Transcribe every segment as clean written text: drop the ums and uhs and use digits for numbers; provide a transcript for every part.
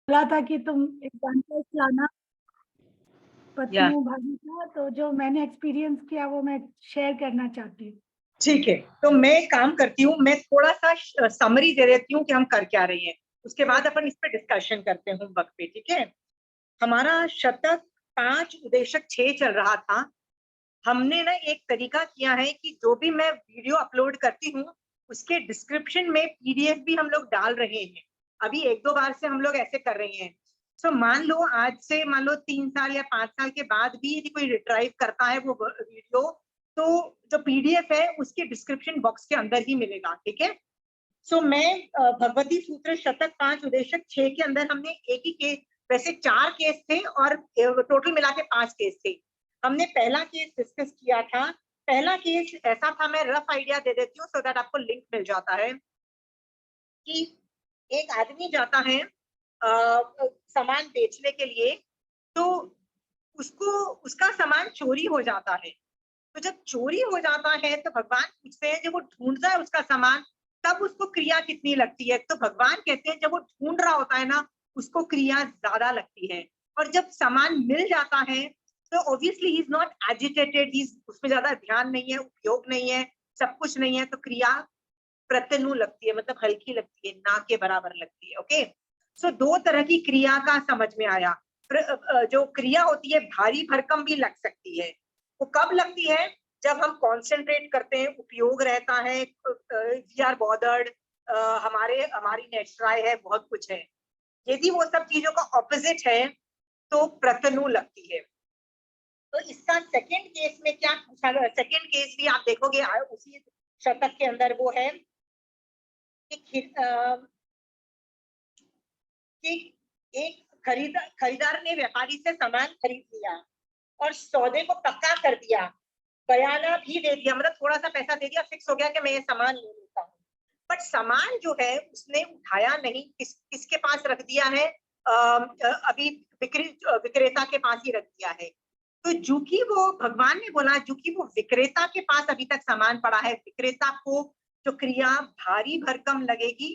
बोला था कि तुम एग्जाम्पल्स लाना या पत्नियों भाभी का, तो जो मैंने एक्सपीरियंस किया वो मैं शेयर करना चाहती हूँ। ठीक है, तो मैं एक काम करती हूँ, मैं थोड़ा सा समरी दे देती हूँ कि हम कर क्या रही हैं, उसके बाद अपन इस पे डिस्कशन करते हैं होमवर्क पे। ठीक है, हमारा शतक 5 उदेशक 6 चल रहा था। हमने ना एक तरीका किया है कि जो भी मैं वीडियो अपलोड करती हूँ उसके डिस्क्रिप्शन में पीडीएफ भी हम लोग डाल रहे हैं। अभी 1-2 बार से हम लोग ऐसे कर रहे हैं। सो मान लो आज से मान लो 3 साल या 5 साल के बाद भी यदि कोई रिट्राइव करता है वो वीडियो, तो जो पीडीएफ है उसके डिस्क्रिप्शन बॉक्स के अंदर ही मिलेगा। ठीक है, सो मैं भगवती सूत्र शतक 5 उदेशक 6 के अंदर हमने एक ही केस, वैसे 4 केस थे और टोटल मिला के 5 केस थे। हमने पहला केस डिस्कस किया था। पहला केस ऐसा था, मैं रफ आइडिया दे देती हूँ सो दैट आपको लिंक मिल जाता है, कि एक आदमी जाता है सामान बेचने के लिए, तो उसको उसका सामान चोरी हो जाता है। तो जब चोरी हो जाता है तो भगवान पूछते हैं, जब वो ढूंढता है उसका सामान तब उसको क्रिया कितनी लगती है? तो भगवान कहते हैं जब वो ढूंढ रहा होता है ना उसको क्रिया ज्यादा लगती है, और जब सामान मिल जाता है तो obviously he is not agitated, उसमें ज्यादा ध्यान नहीं है, उपयोग नहीं है, सब कुछ नहीं है, तो क्रिया प्रत्यनु लगती है, मतलब हल्की लगती है, ना के बराबर लगती है। ओके, सो 2 तरह की क्रिया का समझ में आया। जो क्रिया होती है भारी भरकम भी लग सकती है। वो कब लगती है? जब हम कॉन्सेंट्रेट करते हैं, उपयोग रहता है, वी आर बॉदर्ड, हमारी नेचराय है, बहुत कुछ है। यदि वो सब चीजों का ऑपोजिट है तो प्रतनु लगती है। तो इसका सेकंड केस में क्या पूछा गया? सेकंड केस भी आप देखोगे उसी शतक के अंदर, वो है कि एक खरीदार ने व्यापारी से सामान खरीद लिया और सौदे को पक्का कर दिया, बयाना भी दे दिया, मतलब थोड़ा सा पैसा दे दिया, फिक्स हो गया कि मैं ये सामान ले लेता हूँ। बट सामान जो है उसने उठाया नहीं, किसके पास रख दिया है? अभी विक्रेता के पास ही रख दिया है। तो जो कि वो भगवान ने बोला, जो कि वो विक्रेता के पास अभी तक सामान पड़ा है, विक्रेता को जो क्रिया भारी भरकम लगेगी,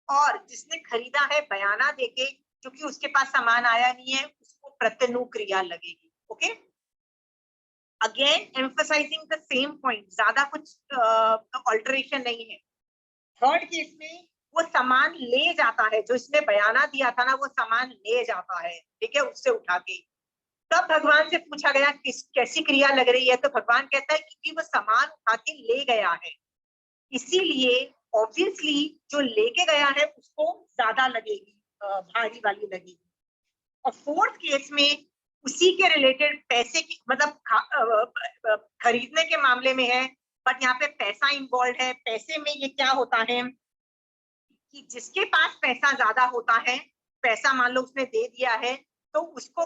और जिसने खरीदा है बयाना देके क्योंकि उसके पास सामान आया नहीं है, उसको प्रत्यनु क्रिया लगेगी। Okay, again emphasising the same point, ज्यादा कुछ ऑल्टरेशन नहीं है। थर्ड केस में वो सामान ले जाता है, जो इसने बयाना दिया था ना वो सामान ले जाता है, ठीक है, उससे उठा के। तब भगवान से पूछा गया कैसी क्रिया लग रही है, तो भगवान कहता है कि वो सामान उठा के ले गया है, इसीलिए ऑब्वियसली जो लेके गया है उसको ज्यादा लगेगी, भारी वाली लगेगी। और फोर्थ केस में उसी के रिलेटेड पैसे की, मतलब खरीदने के मामले में है, बट यहाँ पे पैसा इन्वॉल्व है। पैसे में ये क्या होता है कि जिसके पास पैसा ज्यादा होता है, पैसा मान लो उसने दे दिया है, तो उसको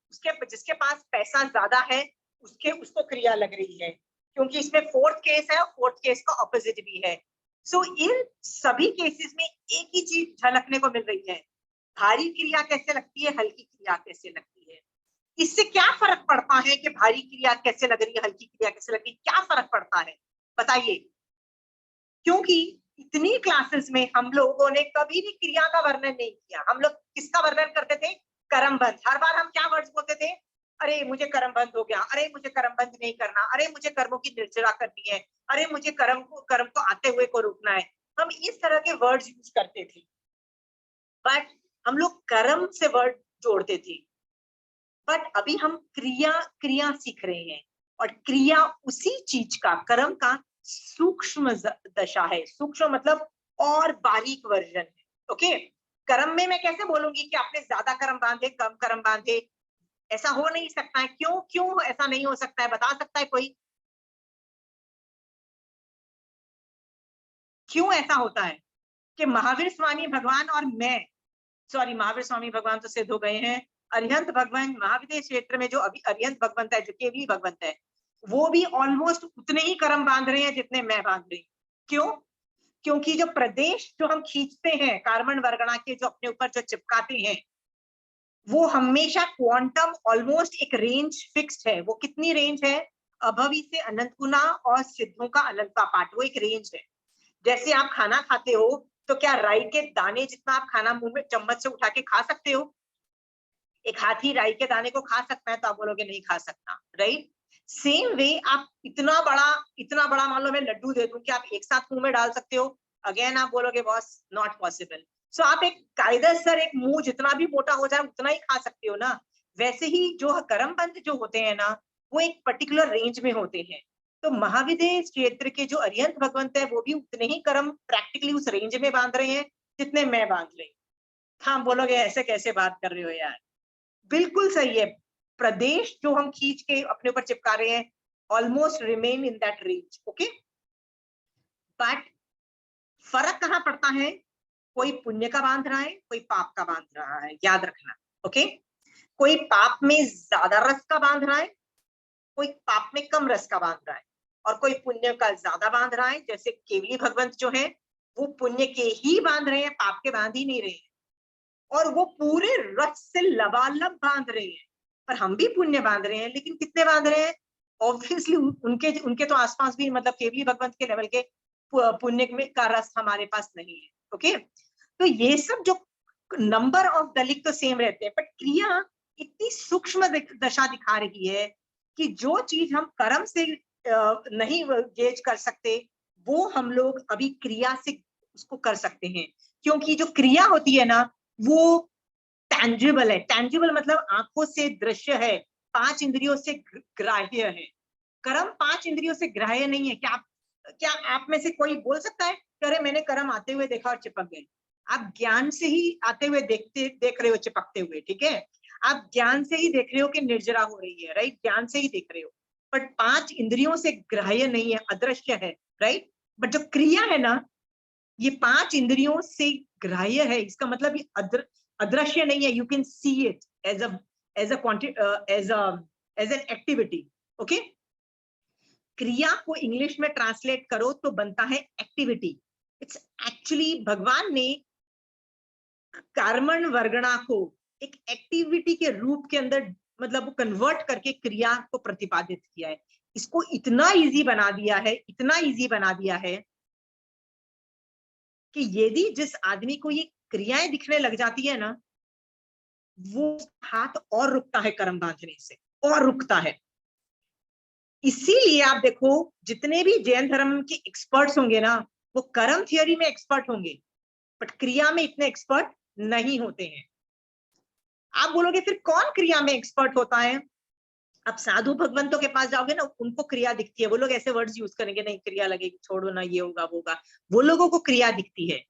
उसके जिसके पास पैसा ज्यादा है उसको क्रिया लग रही है, क्योंकि इसमें फोर्थ केस है और फोर्थ केस का ऑपोजिट भी है। सो इन सभी केसेस में एक ही चीज झलकने को मिल रही है, भारी क्रिया कैसे लगती है, हल्की क्रिया कैसे लगती है। इससे क्या फर्क पड़ता है कि भारी क्रिया कैसे लग रही है, हल्की क्रिया कैसे लग रही है? क्या फर्क पड़ता है बताइए? क्योंकि इतनी क्लासेस में हम लोगों ने कभी भी क्रिया का वर्णन नहीं किया। हम लोग किसका वर्णन करते थे? कर्मबंध। हर बार हम क्या वर्ड्स बोलते थे? अरे मुझे कर्मबंध हो गया, अरे मुझे कर्मबंध नहीं करना, अरे मुझे कर्मों की निर्जरा करनी है, अरे मुझे कर्म को आते हुए को रोकना है। हम इस तरह के वर्ड्स यूज करते थे, बट हम लोग कर्म से वर्ड जोड़ते थे। बट अभी हम क्रिया क्रिया सीख रहे हैं, और क्रिया उसी चीज का, कर्म का सूक्ष्म दशा है। सूक्ष्म मतलब और बारीक वर्जन है। ओके, कर्म में मैं कैसे बोलूंगी कि आपने ज्यादा कर्म बांधे, कम कर्म बांधे? ऐसा हो नहीं सकता है। क्यों क्यों ऐसा नहीं हो सकता है, बता सकता है कोई? क्यों ऐसा होता है कि महावीर स्वामी भगवान और मैं, सॉरी महावीर स्वामी भगवान तो सिद्ध हो गए हैं, अरिहंत भगवान महाविदेश क्षेत्र में जो अभी अरिहंत भगवंत है, जो केवली भगवंत है, वो भी ऑलमोस्ट उतने ही कर्म बांध रहे हैं जितने मैं बांध रही हूँ। क्यों? क्योंकि जो प्रदेश जो हम खींचते हैं कार्बन वर्गणा के, जो अपने ऊपर जो चिपकाते हैं, वो हमेशा क्वांटम ऑलमोस्ट एक रेंज फिक्स्ड है। वो कितनी रेंज है? अभवी से अनंत गुना और सिद्धों का अनंत का पाठ, वो एक रेंज है। जैसे आप खाना खाते हो तो क्या राई के दाने जितना आप खाना मुंह में चम्मच से उठा के खा सकते हो? एक हाथी राई के दाने को खा सकता है? तो आप बोलोगे नहीं खा सकता, राइट? सेम वे आप इतना बड़ा मान लो मैं लड्डू दे दूं कि आप एक साथ मुंह में डाल सकते हो? अगेन आप बोलोगे बॉस नॉट पॉसिबल। सो आप एक कायदे सर एक मुंह जितना भी मोटा हो जाए उतना ही खा सकते हो ना। वैसे ही जो कर्म बंध जो होते हैं ना, वो एक पर्टिकुलर रेंज में होते हैं। तो महाविदेह क्षेत्र के जो अरिहंत भगवंत है वो भी उतने ही कर्म प्रैक्टिकली उस रेंज में बांध रहे हैं जितने मैं बांध रही हूँ। हाँ बोलोगे ऐसे कैसे बात कर रहे हो यार? बिल्कुल सही है। प्रदेश जो हम खींच के अपने ऊपर चिपका रहे हैं almost remain in that range, okay. But फर्क कहाँ पड़ता है? कोई पुण्य का बांध रहा है, कोई पाप का बांध रहा है, याद रखना, ओके। कोई पाप में ज्यादा रस का बांध रहा है, कोई पाप में कम रस का बांध रहा है, और कोई पुण्य का ज्यादा बांध रहा है। जैसे केवली भगवंत जो है वो पुण्य के ही बांध रहे हैं, पाप के बांध ही नहीं रहे हैं, और वो पूरे रस से लबालब बांध रहे हैं। पर हम भी पुण्य बांध रहे हैं, लेकिन कितने बांध रहे हैं? ऑब्वियसली उनके उनके तो आसपास भी मतलब केवली भगवंत के लेवल के पुण्य में का रस हमारे पास नहीं है, ओके। तो ये सब जो नंबर ऑफ दलित तो सेम रहते हैं, बट क्रिया इतनी सूक्ष्म दशा दिखा रही है कि जो चीज हम कर्म से नहीं गेज कर सकते वो हम लोग अभी क्रिया से उसको कर सकते हैं। क्योंकि जो क्रिया होती है ना वो टैंजिबल है। टैंजिबल मतलब आंखों से दृश्य है, 5 इंद्रियों से ग्राह्य है। कर्म 5 इंद्रियों से ग्राह्य नहीं है। क्या आप में से कोई बोल सकता है अरे मैंने कर्म आते हुए देखा और चिपक गए? आप ज्ञान से ही आते हुए देख रहे हो चिपकते हुए, ठीक है। आप ज्ञान से ही देख रहे हो कि निर्जरा हो रही है, राइट? ज्ञान से ही देख रहे हो, बट 5 इंद्रियों से ग्राह्य नहीं है, अदृश्य है, राइट। बट जो क्रिया है ना ये 5 इंद्रियों से ग्राह्य है। इसका मतलब ये अदृश्य नहीं है। You can see it as an activity, okay. क्रिया को इंग्लिश में ट्रांसलेट करो तो बनता है एक्टिविटी। इट्स एक्चुअली भगवान ने कर्मण वर्गणा को एक एक्टिविटी के रूप के अंदर मतलब वो कन्वर्ट करके क्रिया को प्रतिपादित किया है। इसको इतना इजी बना दिया है, इतना इजी बना दिया है कि यदि जिस आदमी को ये क्रियाएं दिखने लग जाती है ना वो हाथ और रुकता है कर्म बांधने से, और रुकता है। इसीलिए आप देखो जितने भी जैन धर्म के एक्सपर्ट्स होंगे ना वो कर्म थियोरी में एक्सपर्ट होंगे बट क्रिया में इतने एक्सपर्ट नहीं होते हैं। आप बोलोगे फिर कौन क्रिया में एक्सपर्ट होता है? अब साधु भगवंतों के पास जाओगे ना उनको क्रिया दिखती है, वो लोग ऐसे वर्ड्स यूज करेंगे नहीं क्रिया लगेगी छोड़ो ना ये होगा वो होगा, वो लोगों को क्रिया दिखती है।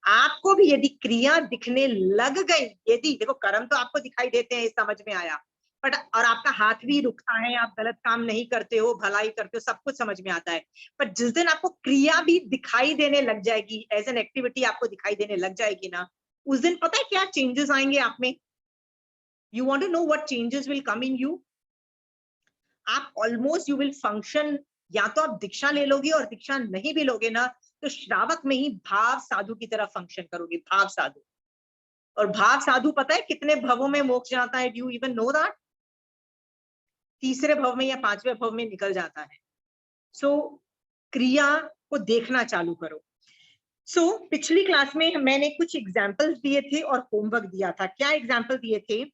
आपको भी यदि क्रिया दिखने लग गई, यदि देखो कर्म तो आपको दिखाई देते हैं समझ में आया, बट और आपका हाथ भी रुकता है, आप गलत काम नहीं करते हो, भलाई करते हो, सब कुछ समझ में आता है। पर जिस दिन आपको क्रिया भी दिखाई देने लग जाएगी, एज एन एक्टिविटी आपको दिखाई देने लग जाएगी ना, उस दिन पता है क्या चेंजेस आएंगे आप में? You want to know what changes will come in you? आप ऑलमोस्ट यू विल फंक्शन, या तो आप दीक्षा ले लोगे और दीक्षा नहीं भी लोगे ना तो श्रावक में ही भाव साधु की तरह फंक्शन करोगे, भाव साधु। और भाव साधु पता है कितने भवों में मोक्ष जाता है? Do you even know that? तीसरे भव में या 5वें भव में निकल जाता है। सो क्रिया को देखना चालू करो। सो पिछली क्लास में मैंने कुछ एग्जाम्पल्स दिए थे और होमवर्क दिया था। क्या एग्जाम्पल दिए थे?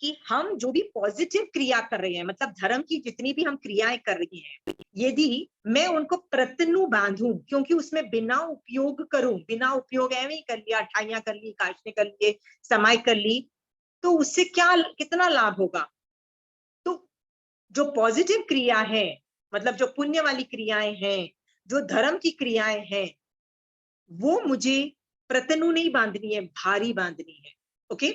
कि हम जो भी पॉजिटिव क्रिया कर रहे हैं, मतलब धर्म की जितनी भी हम क्रियाएं कर रही हैं, यदि मैं उनको प्रत्यनु बांधूं, क्योंकि उसमें बिना उपयोग करूं, बिना उपयोग एवं कर लिया, अठाइयां कर ली, काशने कर लिए, समाई कर ली, तो उससे क्या कितना लाभ होगा? तो जो पॉजिटिव क्रिया है, मतलब जो पुण्य वाली क्रियाएं हैं, जो धर्म की क्रियाएं हैं, वो मुझे प्रत्यनु नहीं बांधनी है, भारी बांधनी है, ओके।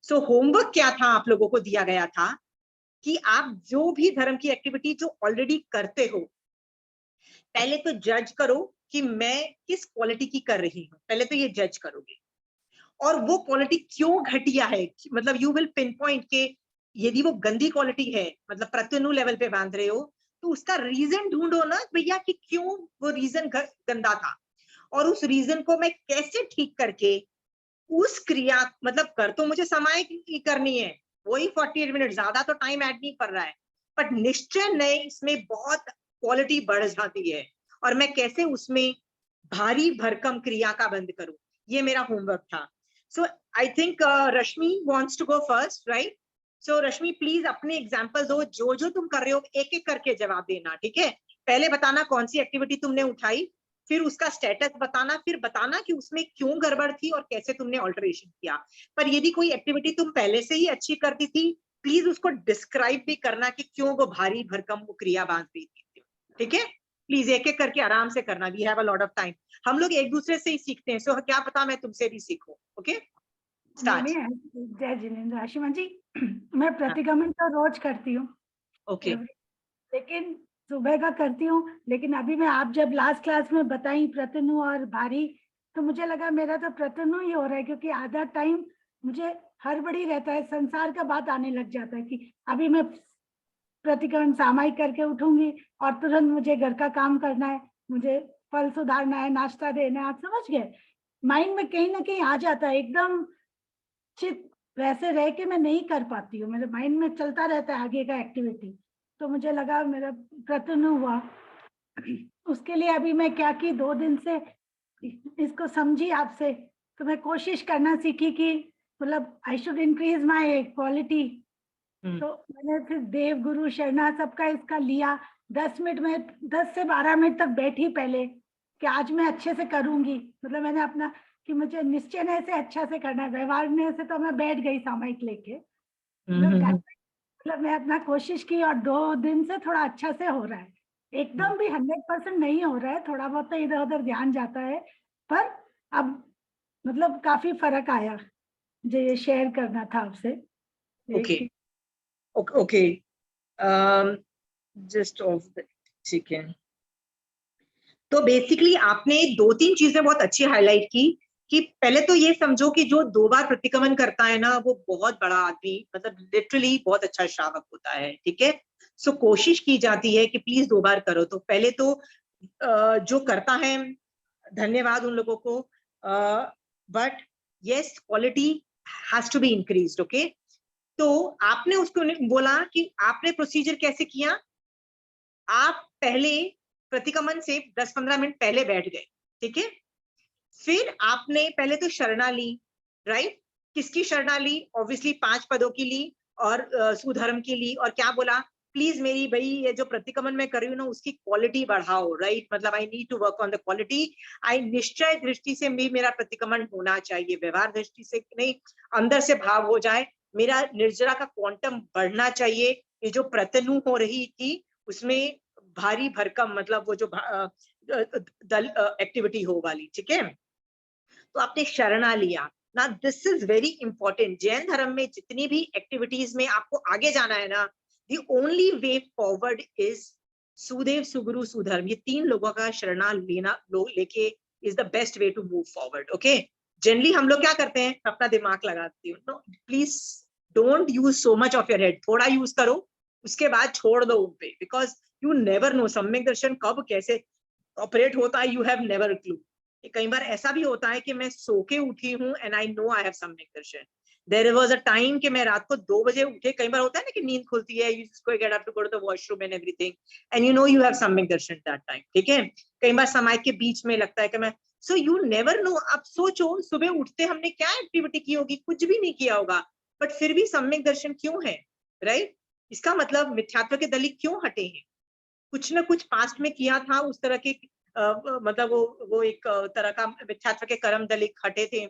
सो होमवर्क क्या था आप लोगों को दिया गया था कि आप जो भी धर्म की एक्टिविटी जो ऑलरेडी करते हो, पहले तो जज करो कि मैं किस क्वालिटी की कर रही हूं। पहले तो ये जज करोगे, और वो क्वालिटी क्यों घटिया है, मतलब यू विल पिन पॉइंट के यदि वो गंदी क्वालिटी है, मतलब प्रत्यनु लेवल पे बांध रहे हो, तो उसका रीजन ढूंढो ना भैया कि क्यों वो रीजन गंदा था, और उस रीजन को मैं कैसे ठीक करके उस क्रिया, मतलब कर तो मुझे समय की करनी है, वही 48 मिनट, ज्यादा तो टाइम ऐड नहीं कर रहा है, बट निश्चय नहीं इसमें बहुत क्वालिटी बढ़ जाती है, और मैं कैसे उसमें भारी भरकम क्रिया का बंद करो। ये मेरा होमवर्क था। So I think Rashmi wants to go first, right? So Rashmi please अपने एग्जांपल दो, जो जो तुम कर रहे हो एक एक करके जवाब देना, ठीक है? पहले बताना कौन सी एक्टिविटी तुमने उठाई, फिर उसका स्टेटस बताना, फिर बताना कि उसमें क्यों गड़बड़ थी और कैसे तुमने ऑल्टरेशन किया। पर यदि कोई एक्टिविटी तुम पहले से ही अच्छी करती थी, प्लीज उसको डिस्क्राइब भी करना कि क्यों वो भारी भरकम वो क्रिया बांध रही थी, ठीक है? प्लीज एक एक करके आराम से करना, we have a lot of time. हम लोग एक दूसरे से ही सीखते हैं, सो क्या पता मैं तुमसे भी सीखूं। Okay, start. जय जिनेन्द्र। आशिमा जी, मैं प्रतिगमन तो रोज करती हूँ, ओके, लेकिन सुबह का करती हूँ। लेकिन अभी मैं, आप जब लास्ट क्लास में बताई प्रतनु और भारी, तो मुझे लगा मेरा तो प्रतनु ही हो रहा है, क्योंकि आधा टाइम मुझे हड़बड़ी रहता है, संसार का बात आने लग जाता है कि अभी मैं प्रतिक्रमण सामायिक करके उठूंगी और तुरंत मुझे घर का काम करना है, मुझे फल सुधारना है, नाश्ता देना है। आप समझ गए? माइंड में कहीं ना कहीं आ जाता है, एकदम चित वैसे रह के मैं नहीं कर पाती हूँ, मेरे माइंड में चलता रहता है आगे का एक्टिविटी। तो मुझे लगा मेरा प्रतनु हुआ। उसके लिए अभी मैं क्या की, 2 दिन से इसको समझी आपसे, तो मैं कोशिश करना सीखी कि मतलब I should increase my quality. तो मैंने फिर देव गुरु शरणा सबका इसका लिया। 10 मिनट में 10 से 12 मिनट तक बैठी पहले कि आज मैं अच्छे से करूंगी। मतलब मैंने अपना कि मुझे निश्चय से अच्छा से करना है, व्यवहार में से तो मैं बैठ गई सामायिक लेके। मतलब मैं अपना कोशिश की और 2 दिन से थोड़ा अच्छा से हो रहा है। एकदम भी 100% नहीं हो रहा है, थोड़ा बहुत तो इधर उधर ध्यान जाता है, पर अब मतलब काफी फर्क आया। मुझे ये शेयर करना था आपसे। Okay, okay, just of the, ठीक है। तो बेसिकली आपने 2-3 चीजें बहुत अच्छी हाईलाइट की कि पहले तो ये समझो कि जो 2 बार प्रतिक्रमण करता है ना, वो बहुत बड़ा आदमी, मतलब लिटरली बहुत अच्छा श्रावक होता है, ठीक है? सो कोशिश की जाती है कि प्लीज 2 बार करो। तो पहले तो जो करता है, धन्यवाद उन लोगों को, but yes, quality has to be increased. Okay, तो आपने उसको बोला कि आपने प्रोसीजर कैसे किया। आप पहले प्रतिक्रमण से 10-15 मिनट पहले बैठ गए, ठीक है? फिर आपने पहले तो शरणा ली, राइट? किसकी शरणा ली? ऑब्वियसली 5 पदों की ली और सुधर्म की ली, और क्या बोला? प्लीज मेरी भाई ये जो प्रतिक्रमण मैं कर रही हूँ ना, उसकी क्वालिटी बढ़ाओ, राइट? मतलब I need to work on the quality. I निश्चय दृष्टि से भी मेरा प्रतिक्रमण होना चाहिए, व्यवहार दृष्टि से नहीं, अंदर से भाव हो जाए, मेरा निर्जरा का क्वांटम बढ़ना चाहिए। ये जो प्रतनु हो रही थी उसमें भारी भरकम, मतलब वो जो दल एक्टिविटी हो वाली, ठीक है? तो आपने शरणा लिया ना, this is very important. Jain धर्म में जितनी भी एक्टिविटीज में आपको आगे जाना है ना, the only way forward is सुदेव, सुगुरु, सुधर्म। ये 3 लोगों का शरणा लेना लेके is the best way to move forward. Okay, generally हम लोग क्या करते हैं, अपना दिमाग लगाते हैं। No, please don't use so much of your head, थोड़ा यूज करो, उसके बाद छोड़ दो उन पे, बिकॉज यू नेवर नो सम्यक दर्शन कब कैसे ऑपरेट होता है, यू हैव नेवर क्लू। कई बार ऐसा भी होता है कि मैं सो के उठी हूँ and I know I have सम्यक दर्शन। देयर वाज अ टाइम कि मैं रात को 2 बजे उठे, कई बार होता है ना कि नींद खुलती है, you just get up to go to the washroom and everything, and you know you have सम्यक दर्शन दैट टाइम, ठीक है? कई बार समय के बीच में लगता है कि मैं, सो यू नेवर नो। अब सोचो सुबह उठते हमने क्या एक्टिविटी की होगी, कुछ भी नहीं किया होगा, बट फिर भी सम्यक दर्शन क्यों है, राइट? इसका मतलब मिथ्यात्व के दलित क्यों हटे हैं, कुछ ना कुछ पास्ट में किया था, उस तरह के मतलब वो एक तरह का मिथ्यात्व के कर्म दलित हटे थे।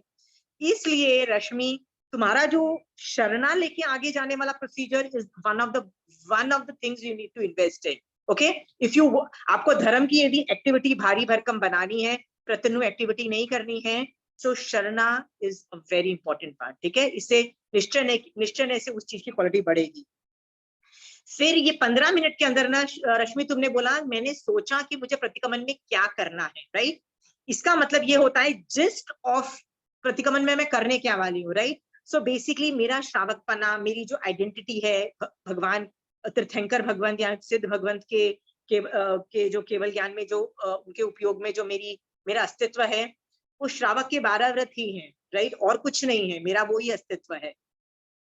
इसलिए रश्मि, तुम्हारा जो शरणा लेके आगे जाने वाला procedure is one of the things you need to invest in. Okay, if you, आपको धर्म की यदि एक्टिविटी भारी भरकम बनानी है, प्रतनु एक्टिविटी नहीं करनी है, सो शरणा is a very important part, ठीक है? इससे निश्चय से उस चीज की क्वालिटी बढ़ेगी। फिर ये 15 मिनट के अंदर ना रश्मि, तुमने बोला मैंने सोचा कि मुझे प्रतिक्रमण में क्या करना है, राइट? इसका मतलब ये होता है जिस्ट ऑफ प्रतिक्रमण में मैं करने क्या वाली हूँ, राइट? सो बेसिकली मेरा श्रावकपना, मेरी जो आइडेंटिटी है, भगवान तीर्थंकर भगवान या सिद्ध भगवंत के जो केवल ज्ञान में जो उनके उपयोग में जो मेरा अस्तित्व है, वो श्रावक के 12 व्रत ही है, राइट? और कुछ नहीं है, मेरा वो ही अस्तित्व है।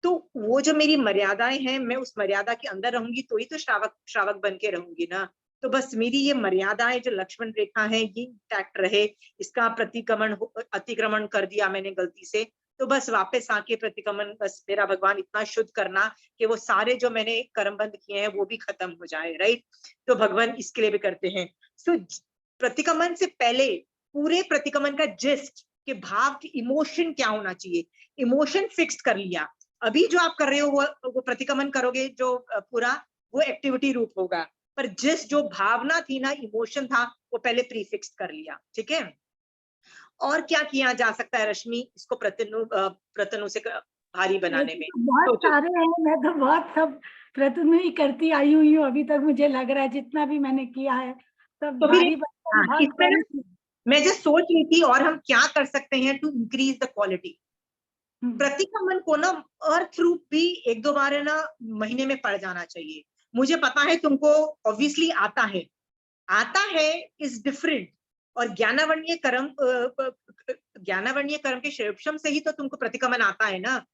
तो वो जो मेरी मर्यादाएं हैं, मैं उस मर्यादा के अंदर रहूंगी तो ही तो श्रावक बन के रहूंगी ना। तो बस मेरी ये मर्यादाएं जो लक्ष्मण रेखा है ये इंटैक्ट रहे, इसका अतिक्रमण कर दिया मैंने गलती से, तो बस वापस आके प्रतिक्रमण, बस मेरा भगवान इतना शुद्ध करना कि वो सारे जो मैंने कर्मबंध किए हैं वो भी खत्म हो जाए, राइट। तो भगवान इसके लिए भी करते हैं। सो प्रतिक्रमण से पहले पूरे प्रतिक्रमण का जिस्ट के भाव की इमोशन क्या होना चाहिए, इमोशन फिक्स कर लिया। अभी जो आप कर रहे हो वो प्रतिक्रमण करोगे जो पूरा वो एक्टिविटी रूप होगा, पर जिस जो भावना थी ना, इमोशन था, वो पहले प्रीफिक्स कर लिया, ठीक है। और क्या किया जा सकता है रश्मि इसको प्रतनु से भारी बनाने में? बहुत सारे हैं, मैं तो बहुत सब प्रतनु ही करती आई हुई हूँ अभी तक, मुझे लग रहा है जितना भी मैंने किया है सब तो फिर भारी बहुत इसमें ना मैं जो सोच रही थी, और हम क्या कर सकते हैं टू इंक्रीज द क्वालिटी। प्रतिक्रमण को ना अर्थ रूप भी एक दो बार है ना महीने में पड़ जाना चाहिए। मुझे पता है तुमको ऑब्वियसली आता है इज डिफरेंट। और ज्ञानावरणीय कर्म के श्रेयोपशम से ही तो तुमको प्रतिक्रमण आता है ना,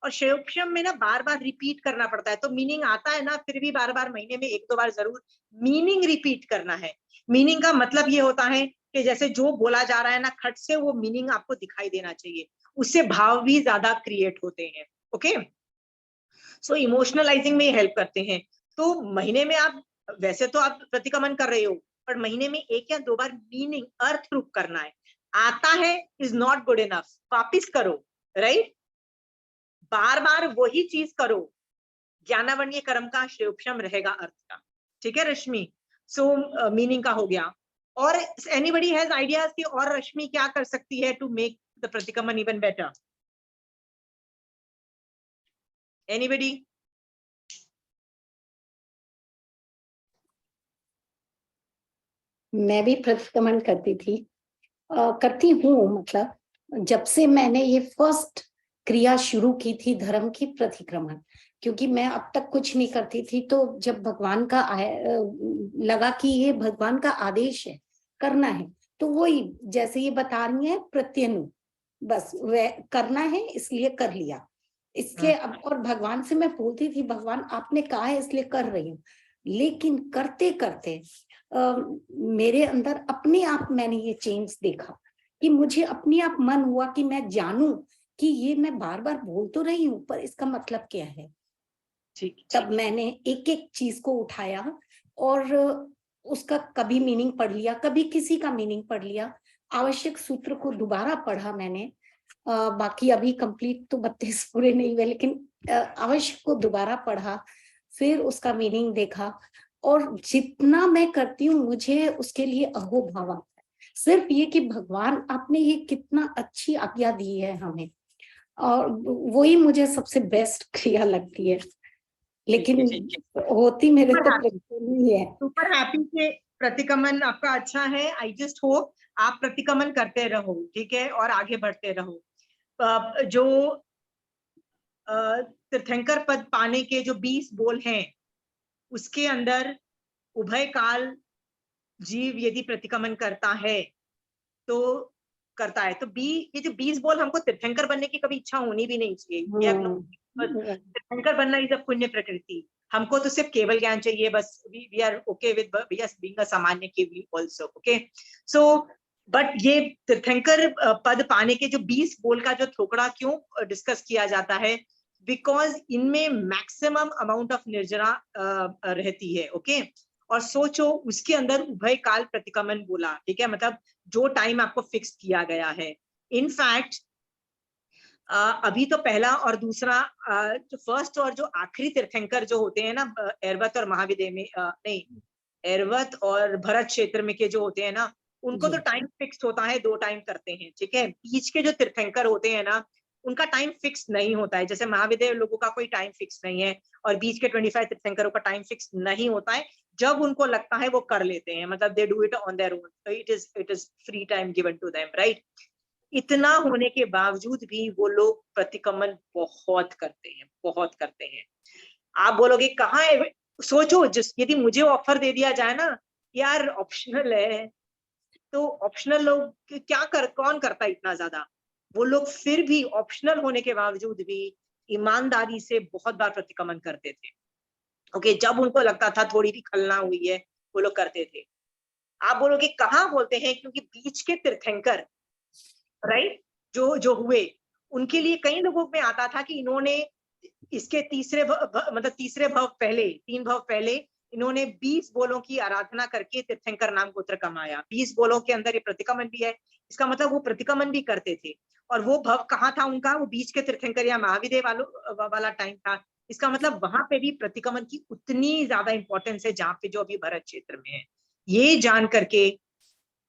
और श्रेयोपशम में ना बार बार रिपीट करना पड़ता है, तो मीनिंग आता है ना, फिर भी बार बार महीने में एक दो बार जरूर मीनिंग रिपीट करना है। मीनिंग का मतलब ये होता है कि जैसे जो बोला जा रहा है ना खट से, वो मीनिंग आपको दिखाई देना चाहिए, उससे भाव भी ज्यादा क्रिएट होते हैं। ओके, सो इमोशनलाइजिंग में हेल्प करते हैं। तो महीने में आप वैसे तो आप प्रतिक्रमण कर रहे हो, पर महीने में एक या दो बार मीनिंग अर्थ रूप करना है। आता है इज नॉट गुड इनफ, वापिस करो, राइट। बार बार वही चीज करो, ज्ञानावरणीय कर्म का श्रेयोपशम रहेगा अर्थ का, ठीक है रश्मि। सो मीनिंग का हो गया। और एनीबडी हैज आइडियाज कि और रश्मि क्या कर सकती है टू मेक द प्रतिक्रमण इवन बेटर? एनीबडी? मैं भी प्रतिक्रमण करती थी, करती हूँ, मतलब जब से मैंने ये फर्स्ट क्रिया शुरू की थी धर्म की, प्रतिक्रमण, क्योंकि मैं अब तक कुछ नहीं करती थी। तो जब भगवान का लगा कि ये भगवान का आदेश है, करना है, तो वही जैसे ये बता रही है प्रत्यनु, बस वह करना है इसलिए कर लिया। इसके अब और भगवान से मैं बोलती थी भगवान आपने कहा है इसलिए कर रही हूँ, लेकिन करते करते मेरे अंदर अपने आप मैंने ये चेंज देखा कि मुझे अपने आप मन हुआ कि मैं जानूं कि ये मैं बार बार बोल तो रही हूँ पर इसका मतलब क्या है। तब मैंने एक एक चीज को उठाया और उसका कभी मीनिंग पढ़ लिया, कभी किसी का मीनिंग पढ़ लिया, आवश्यक सूत्र को दोबारा पढ़ा मैंने। बाकी अभी कंप्लीट तो 32 पूरे नहीं हुए, लेकिन आवश्यक को दोबारा पढ़ा, फिर उसका मीनिंग देखा। और जितना मैं करती हूँ मुझे उसके लिए अहोभाव आता है, सिर्फ ये कि भगवान आपने ये कितना अच्छी आज्ञा दी है हमें, और वही मुझे सबसे बेस्ट क्रिया लगती है। लेकिन होती मेरे तो प्रतिक्रमण ही है। सुपर हैप्पी के प्रतिक्रमण आपका अच्छा है। आई जस्ट होप आप प्रतिक्रमण करते रहो, ठीक है, और आगे बढ़ते रहो। जो तीर्थंकर पद पाने के जो 20 बोल हैं, उसके अंदर उभय काल जीव यदि प्रतिक्रमण करता है तो करता है, तो ये जो 20 बोल, हमको तीर्थंकर बनने की कभी इच्छा होनी भी नहीं चाहिए। तीर्थंकर बनना इज अ पुण्य प्रकृति, हमको तो सिर्फ केवल ज्ञान चाहिए बस। We are okay with being a सामान्य केवली आल्सो, ओके। सो बट ये तीर्थंकर पद पाने के जो 20 बोल का जो थोकड़ा क्यों डिस्कस किया जाता है, बिकॉज इनमें मैक्सिमम अमाउंट ऑफ निर्जरा रहती है, ओके। और सोचो उसके अंदर उभय काल प्रतिक्रमण बोला, ठीक है, मतलब जो टाइम आपको फिक्स किया गया है। इनफैक्ट अभी तो पहला और दूसरा, जो फर्स्ट और जो आखिरी तीर्थंकर जो होते हैं ना, एरवत और महाविदय में, नहीं, एरवत और भरत क्षेत्र में के जो होते हैं ना, उनको तो टाइम फिक्स होता है, 2 टाइम करते हैं, ठीक है। बीच के जो तीर्थंकर होते हैं ना, उनका टाइम फिक्स नहीं होता है। जैसे महाविदय लोगों का कोई टाइम फिक्स नहीं है, और बीच के 25 तीर्थंकरों का टाइम फिक्स नहीं होता है। जब उनको लगता है वो कर लेते हैं, मतलब they do it on their own, it is free time given to them, right. इतना होने के बावजूद भी वो लोग प्रतिक्रमण बहुत करते हैं, बहुत करते हैं। आप बोलोगे कहाँ है, सोचो, जिस यदि मुझे ऑफर दे दिया जाए ना, यार ऑप्शनल है, तो ऑप्शनल लोग क्या कौन करता है इतना ज्यादा? वो लोग फिर भी ऑप्शनल होने के बावजूद भी ईमानदारी से बहुत बार प्रतिक्रमण करते थे, ओके। जब उनको लगता था थोड़ी भी खलना हुई है, वो लोग करते थे। आप बोलोगे कहाँ बोलते हैं, क्योंकि बीच के तीर्थंकर, राइट, जो हुए, उनके लिए कई लोगों में आता था कि इन्होंने इसके मतलब तीसरे भव पहले, 3 भव पहले इन्होंने 20 बोलों की आराधना करके तीर्थंकर नाम गोत्र कमाया। 20 बोलों के अंदर ये प्रतिक्रमण भी है, इसका मतलब वो प्रतिक्रमण भी करते थे। और वो भव कहाँ था उनका, वो बीच के तीर्थंकर या महाविदय वाला टाइम था। इसका मतलब वहां पे भी प्रतिक्रमण की उतनी ज्यादा इंपॉर्टेंस है जहाँ पे जो अभी भरत क्षेत्र में है। ये जान करके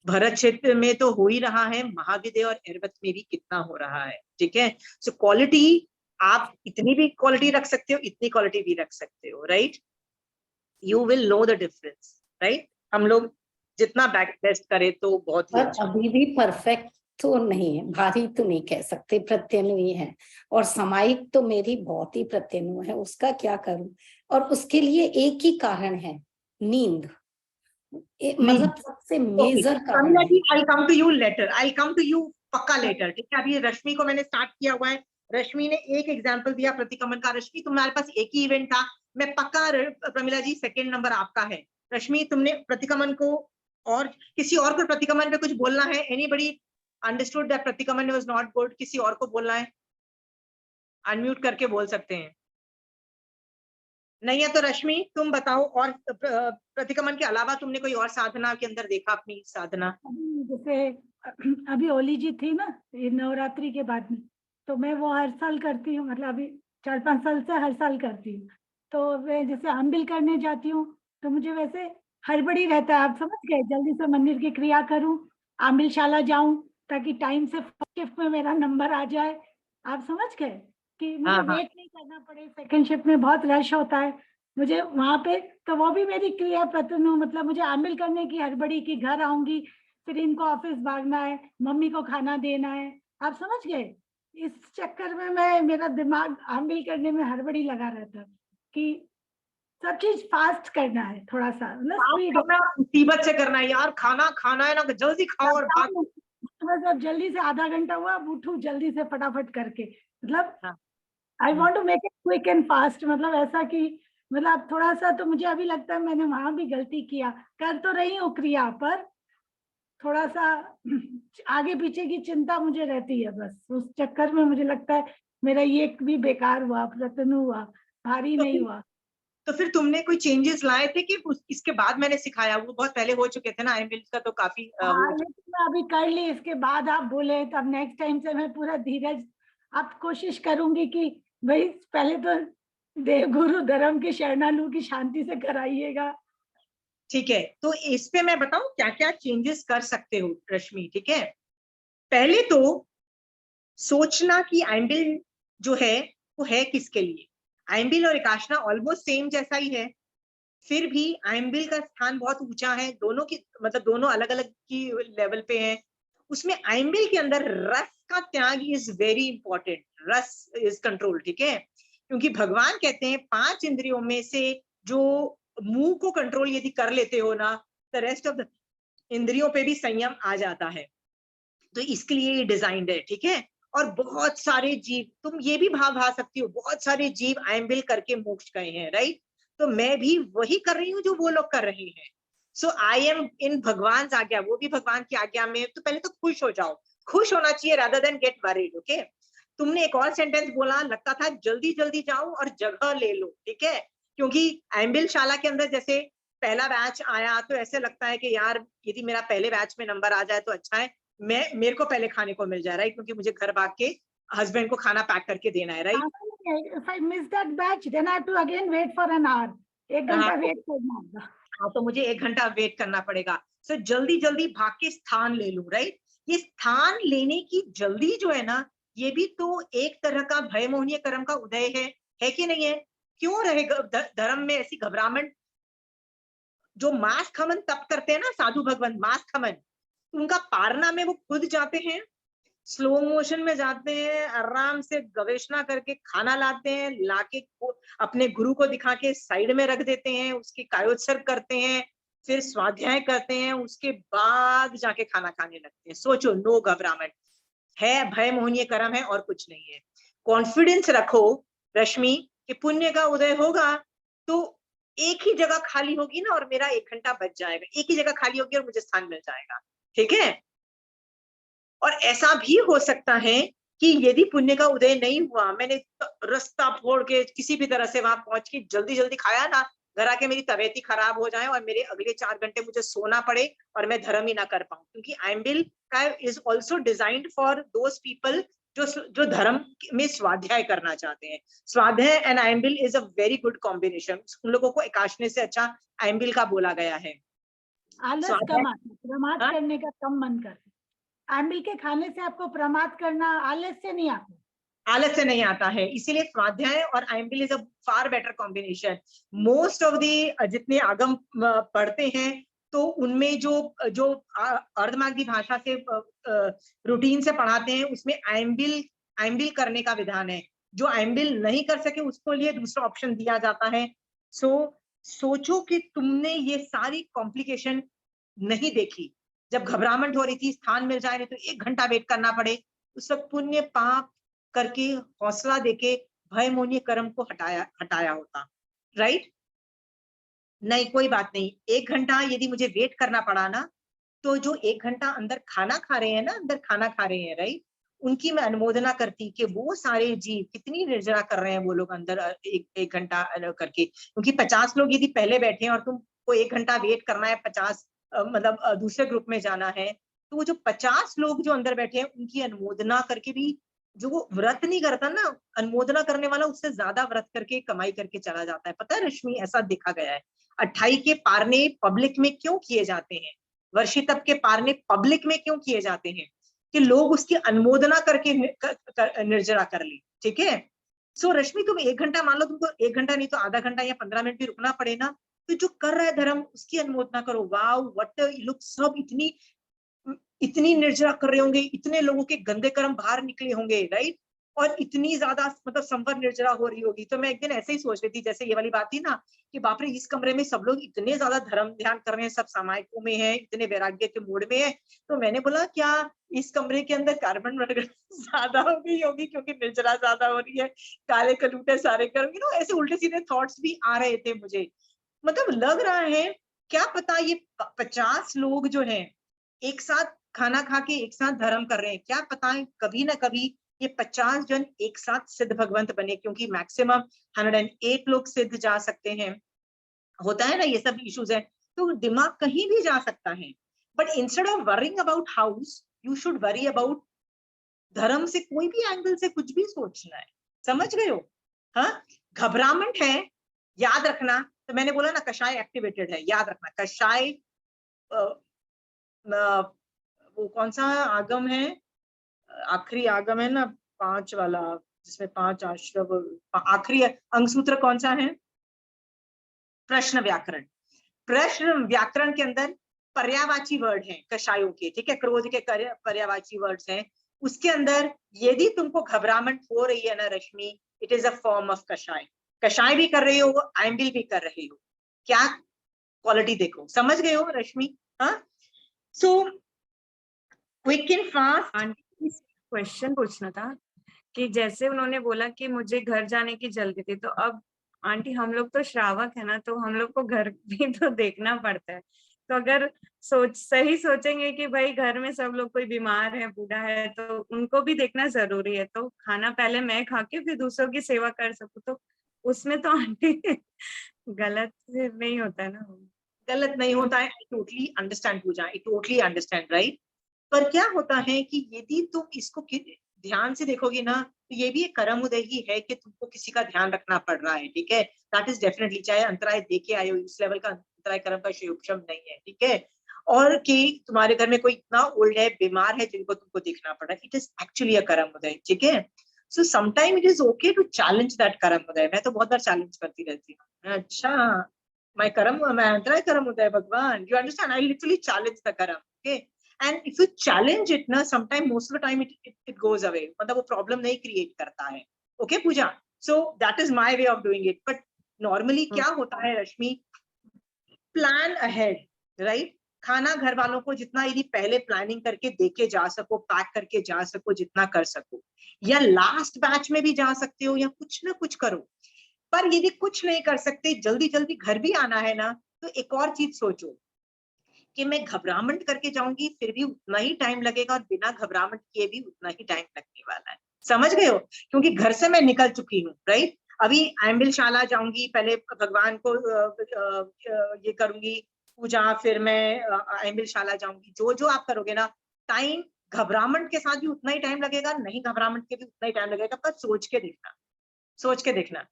भरत क्षेत्र में तो हो ही रहा है, महाविदय और ऐरावत में भी कितना हो रहा है, ठीक है। सो क्वालिटी, आप इतनी भी क्वालिटी रख सकते हो, इतनी क्वालिटी भी रख सकते हो, right. You will know the difference, right. हम लोग जितना बैक टेस्ट करें तो बहुत ही पर अच्छा। अभी भी परफेक्ट तो नहीं है, भारी तो नहीं कह सकते, प्रत्यनु है। और समायिक तो मेरी बहुत ही प्रत्यनु है, उसका क्या करूं। और उसके लिए एक ही कारण है, नींद। मतलब सबसे मेजर कारण है। I come to you later, I come to you पक्का लेटर, ठीक है। अभी रश्मि को मैंने स्टार्ट किया हुआ है, रश्मि ने एक एग्जाम्पल दिया प्रतिक्रमण का। रश्मि तुम्हारे पास एक ही इवेंट था, मैं पक्का, प्रमिला जी सेकंड नंबर आपका है। रश्मि तुमने प्रतिक्रमण को, और किसी और को प्रतिक्रमण पे कुछ बोलना है? एनीबडी अंडरस्टूड दैट प्रतिक्रमण वाज नॉट गुड? किसी और को बोलना है, अनम्यूट करके बोल सकते हैं। नहीं है तो रश्मि तुम बताओ, और प्रतिक्रमण के अलावा तुमने कोई और साधना के अंदर देखा अपनी साधना? अभी जैसे अभी होली जी थी ना, ये नवरात्रि के बाद में, तो मैं वो हर साल करती हूँ, मतलब अभी 4-5 साल से हर साल करती हूँ। तो मैं जैसे आंबिल करने जाती हूँ, तो मुझे वैसे हड़बड़ी रहता है, आप समझ गए, जल्दी से मंदिर की क्रिया करूँ, आंबिलशाला जाऊं, ताकि टाइम से फर्स्ट शिफ्ट में मेरा नंबर आ जाए। आप समझ गए कि मुझे हाँ हाँ, वेट नहीं करना पड़े, सेकंड शिफ्ट में बहुत रश होता है मुझे वहां पे। तो वो भी मेरी क्रिया प्रतनु, मतलब मुझे आंबिल करने की हड़बड़ी की घर आऊंगी, फिर इनको ऑफिस भागना है, मम्मी को खाना देना है, आप समझ गए। इस चक्कर में मेरा दिमाग आंबिल करने में हड़बड़ी लगा रहता है कि सब चीज फास्ट करना है, थोड़ा सा मतलब स्पीड। करना मुसीबत से करना है यार, खाना खाना है ना, जल्दी खाओ और भाग। मतलब जल्दी से, आधा घंटा हुआ, अब उठूं जल्दी से फटाफट करके, मतलब हाँ, I want to make it quick and fast, मतलब ऐसा कि मतलब थोड़ा सा तो मुझे अभी लगता है मैंने वहां भी गलती किया, कर तो रही हूँ क्रिया, पर थोड़ा सा आगे पीछे की चिंता मुझे रहती है, बस उस चक्कर में मुझे लगता है मेरा ये भी बेकार हुआ, प्रतनु हुआ, भारी तो नहीं फिर हुआ। तो फिर तुमने कोई चेंजेस लाए थे कि इसके बाद मैंने सिखाया? वो बहुत पहले हो चुके थे ना, एमबिल्स का तो काफी हाँ, हो चुका। लेकिन मैं अभी कर ली, इसके बाद आप बोले तब नेक्स्ट टाइम से मैं पूरा धीरज, आप कोशिश करूंगी कि भाई पहले तो देवगुरु धर्म की शरणालु की शांति से कराइएगा। ठीक है, तो इस पे मैं बताऊं क्या क्या चेंजेस कर सकते हो रश्मि, ठीक है। पहले तो सोचना कि एम्बिल जो है वो है किसके लिए। एम्बिल और एकाशना ऑलमोस्ट सेम जैसा ही है, फिर भी एम्बिल का स्थान बहुत ऊंचा है, दोनों की मतलब दोनों अलग अलग की लेवल पे हैं। उसमें एम्बिल के अंदर रस का त्याग इज वेरी इंपॉर्टेंट, रस इज कंट्रोल, ठीक है। क्योंकि भगवान कहते हैं 5 इंद्रियों में से जो मुंह को कंट्रोल यदि कर लेते हो ना, तो रेस्ट ऑफ द इंद्रियों पे भी संयम आ जाता है। तो इसके लिए ये डिजाइंड है, ठीक है। और बहुत सारे जीव, तुम ये भी भा सकती हो, बहुत सारे जीव एम्बिल करके मोक्ष गए हैं, राइट। तो मैं भी वही कर रही हूँ जो वो लोग कर रहे हैं। सो आई एम इन भगवान आज्ञा, वो भी भगवान की आज्ञा में। तो पहले तो खुश हो जाओ, खुश होना चाहिए rather than get worried, okay. तुमने एक और सेंटेंस बोला, लगता था जल्दी जल्दी जाओ और जगह ले लो, ठीक है। क्योंकि एम्बिल शाला के अंदर जैसे पहला बैच आया तो ऐसे लगता है कि यार यदि मेरा पहले बैच में नंबर आ जाए तो अच्छा है, मेरे को पहले खाने को मिल जाए, राइट, क्योंकि मुझे घर भाग के हस्बैंड को खाना पैक करके देना है, right. If I miss that batch, then I have to again wait for an hour. 1 घंटा वेट करना होगा। हाँ, तो मुझे 1 घंटा वेट करना पड़ेगा। सो जल्दी जल्दी भाग के स्थान ले लूं, राइट। ये स्थान लेने की जल्दी जो है ना, ये भी तो एक तरह का भय मोहनीय कर्म का उदय है कि नहीं है? क्यों रहेगा धर्म में ऐसी घबराहट? जो मांस खमन तब करते हैं ना साधु भगवान, मांस खमन, उनका पारना में वो खुद जाते हैं, स्लो मोशन में जाते हैं, आराम से गवेषणा करके खाना लाते हैं, लाके अपने गुरु को दिखा के साइड में रख देते हैं, उसके कायोत्सर्ग करते हैं, फिर स्वाध्याय करते हैं, उसके बाद जाके खाना खाने लगते हैं। सोचो, नो घबराहट है, भय मोहनीय कर्म है और कुछ नहीं है। कॉन्फिडेंस रखो रश्मि कि पुण्य का उदय होगा तो एक ही जगह खाली होगी ना और मेरा 1 घंटा बच जाएगा, एक ही जगह खाली होगी और मुझे स्थान मिल जाएगा, ठीक है। और ऐसा भी हो सकता है कि यदि पुण्य का उदय नहीं हुआ, मैंने रास्ता फोड़ के किसी भी तरह से वहां पहुंच के जल्दी जल्दी खाया ना, घर आके मेरी तबीयत ही खराब हो जाए और मेरे अगले 4 घंटे मुझे सोना पड़े और मैं धर्म ही ना कर पाऊं, क्योंकि आइम्बिल का is also designed for those people जो धर्म में स्वाध्याय करना चाहते हैं। स्वाध्याय एंड आइम्बिल is a very good combination. उन लोगों को एकाशने से अच्छा आइम्बिल का बोला गया है। आलस कम आता है, प्रमाद करने का कम मन करता है। आम्बिल के खाने से आपको प्रमाद करना आलस से नहीं आता, आलस से नहीं आता है, इसीलिए स्वाध्याय और आइम्बिल is a far better combination. Most of the जितने आगम पढ़ते हैं तो उनमें जो जो अर्धमागधी भाषा से रूटीन से पढ़ाते हैं उसमें आइम्बिल करने का विधान है। जो आइम्बिल नहीं कर सके उसको लिए दूसरा ऑप्शन दिया जाता है। सोचो कि तुमने ये सारी कॉम्प्लिकेशन नहीं देखी, जब घबराहट हो रही थी स्थान मिल जाए नहीं तो 1 घंटा वेट करना पड़े, उस वक्त पुण्य पाप करके हौसला देके भय मोनी कर्म को हटाया होता, राइट। नहीं कोई बात नहीं, 1 घंटा यदि मुझे वेट करना पड़ा ना, तो जो 1 घंटा अंदर खाना खा रहे हैं ना, अंदर खाना खा रहे हैं, राइट, उनकी मैं अनुमोदना करती कि वो सारे जीव कितनी निर्जरा कर रहे हैं वो लोग अंदर एक घंटा करके, क्योंकि 50 लोग यदि पहले बैठे हैं और तुमको 1 घंटा वेट करना है, 50 मतलब दूसरे ग्रुप में जाना है, तो वो जो 50 लोग जो अंदर बैठे हैं उनकी अनुमोदना करके भी, जो वो व्रत नहीं करता ना, अनुमोदना करने वाला उससे ज्यादा व्रत करके कमाई करके चला जाता है। पता है रश्मि, ऐसा देखा गया है। 28 के पारने पब्लिक में क्यों किए जाते हैं, वर्षी तप के पारने पब्लिक में क्यों किए जाते हैं, कि लोग उसकी अनुमोदना करके निर्जरा कर ली, ठीक है। सो रश्मि तुम 1 घंटा मान लो, तुमको 1 घंटा नहीं तो आधा घंटा या 15 मिनट भी रुकना पड़े ना, तो जो कर रहा है धर्म उसकी अनुमोदना करो। वाओ व्हाट लुक, सब इतनी निर्जरा कर रहे होंगे, इतने लोगों के गंदे कर्म बाहर निकले होंगे, राइट, और इतनी ज्यादा मतलब संवर निर्जरा हो रही होगी। तो मैं एक दिन ऐसे ही सोच रही थी, जैसे ये वाली बात थी ना कि बाप रे इस कमरे में सब लोग इतने ज्यादा धर्म ध्यान कर रहे हैं, सब सामायिकों में है, इतने वैराग्य के मूड में है, तो मैंने बोला क्या इस कमरे के अंदर कार्बन मोनोऑक्साइड ज्यादा हो गई होगी क्योंकि निर्जरा ज्यादा हो रही है, काले कलूटे सारे कर्म, ऐसे उल्टे सीधे थॉट्स भी आ रहे थे मुझे। मतलब लग रहा है क्या पता ये 50 लोग जो हैं एक साथ खाना खा के एक साथ धर्म कर रहे हैं, क्या पता है कभी ना कभी ये 50 जन एक साथ सिद्ध भगवंत बने, क्योंकि मैक्सिमम 108 लोग सिद्ध जा सकते हैं, होता है ना ये सब इश्यूज है, तो दिमाग कहीं भी जा सकता है। But instead of worrying about house, you should worry about धर्म से कोई भी एंगल से कुछ भी सोचना है, समझ गए हो। हाँ, घबराहट है, याद रखना, तो मैंने बोला ना कषाय एक्टिवेटेड है, याद रखना कषाय वो कौन सा आगम है, आखिरी आगम है ना 5 वाला, जिसमें 5 आश्रव, आखिरी अंगसूत्र कौन सा है, प्रश्न व्याकरण। प्रश्न व्याकरण के अंदर पर्यावाची वर्ड है कषायों के, ठीक है, क्रोध के पर्यावाची वर्ड्स हैं, उसके अंदर यदि तुमको घबराहट हो रही है ना Rashmi, it is a form of कषाय। कषाय भी कर रहे हो, आइम्बिल भी कर रहे हो, क्या क्वालिटी देखो, समझ गए हो रश्मि। हाँ, so quick and fast. Question पूछना था कि जैसे उन्होंने बोला कि मुझे घर जाने की जल्दी थी, तो अब आंटी हम लोग तो श्रावक है ना, तो हम लोग को घर भी तो देखना पड़ता है। तो अगर सही सोचेंगे कि भाई घर में सब लोग कोई बीमार है, बूढ़ा है, तो उनको भी देखना जरूरी है, तो खाना पहले मैं खा के फिर दूसरों की सेवा कर सकूं, तो उसमें तो आंटी गलत नहीं होता है ना। गलत नहीं होता है, I totally understand Puja, I totally understand, right. पर क्या होता है कि यदि तुम इसको ध्यान से देखोगे ना, तो ये भी एक कर्म उदय ही है कि तुमको किसी का ध्यान रखना पड़ रहा है, ठीक है, दैट इज डेफिनेटली, चाहे अंतराय देके आए हो, इस लेवल का अंतराय कर्म का क्षम नहीं है, ठीक है, और कि तुम्हारे घर में कोई इतना ओल्ड है, बीमार है, जिनको तुमको देखना पड़ रहा है, इट इज एक्चुअली अ कर्म उदय, ठीक है। So sometime it is okay to challenge that कर्म उदय। मैं तो बहुत बार चैलेंज करती रहती हूँ, अच्छा my karam, my antray karam hota hai bhagwan, you understand, I literally challenge the karam, okay, and if you challenge it na, sometime most of the time it goes away, matlab wo problem nahi create karta hai, okay Pooja, so that is my way of doing it। but normally kya hota hai Rashmi, plan ahead, right, खाना घर वालों को जितना यदि पहले planning करके देके जा सको, पैक करके जा सको, जितना कर सको, या लास्ट बैच में भी जा सकते हो, या कुछ ना कुछ करो, पर यदि कुछ नहीं कर सकते, जल्दी जल्दी घर भी आना है ना, तो एक और चीज सोचो कि मैं घबराहट करके जाऊंगी फिर भी उतना ही टाइम लगेगा और बिना घबराहट किए भी उतना ही टाइम लगने वाला है। समझ गए हो? क्योंकि घर से मैं निकल चुकी हूँ, राइट। अभी आयम्बिल शाला जाऊंगी, पहले भगवान को ये करूंगी पूजा, फिर मैं आयम्बिल शाला जाऊंगी। जो जो आप करोगे ना, टाइम घबराहट के साथ भी उतना ही टाइम लगेगा, नहीं घबराहट के भी उतना ही टाइम लगेगा, पर सोच के देखना, सोच के देखना।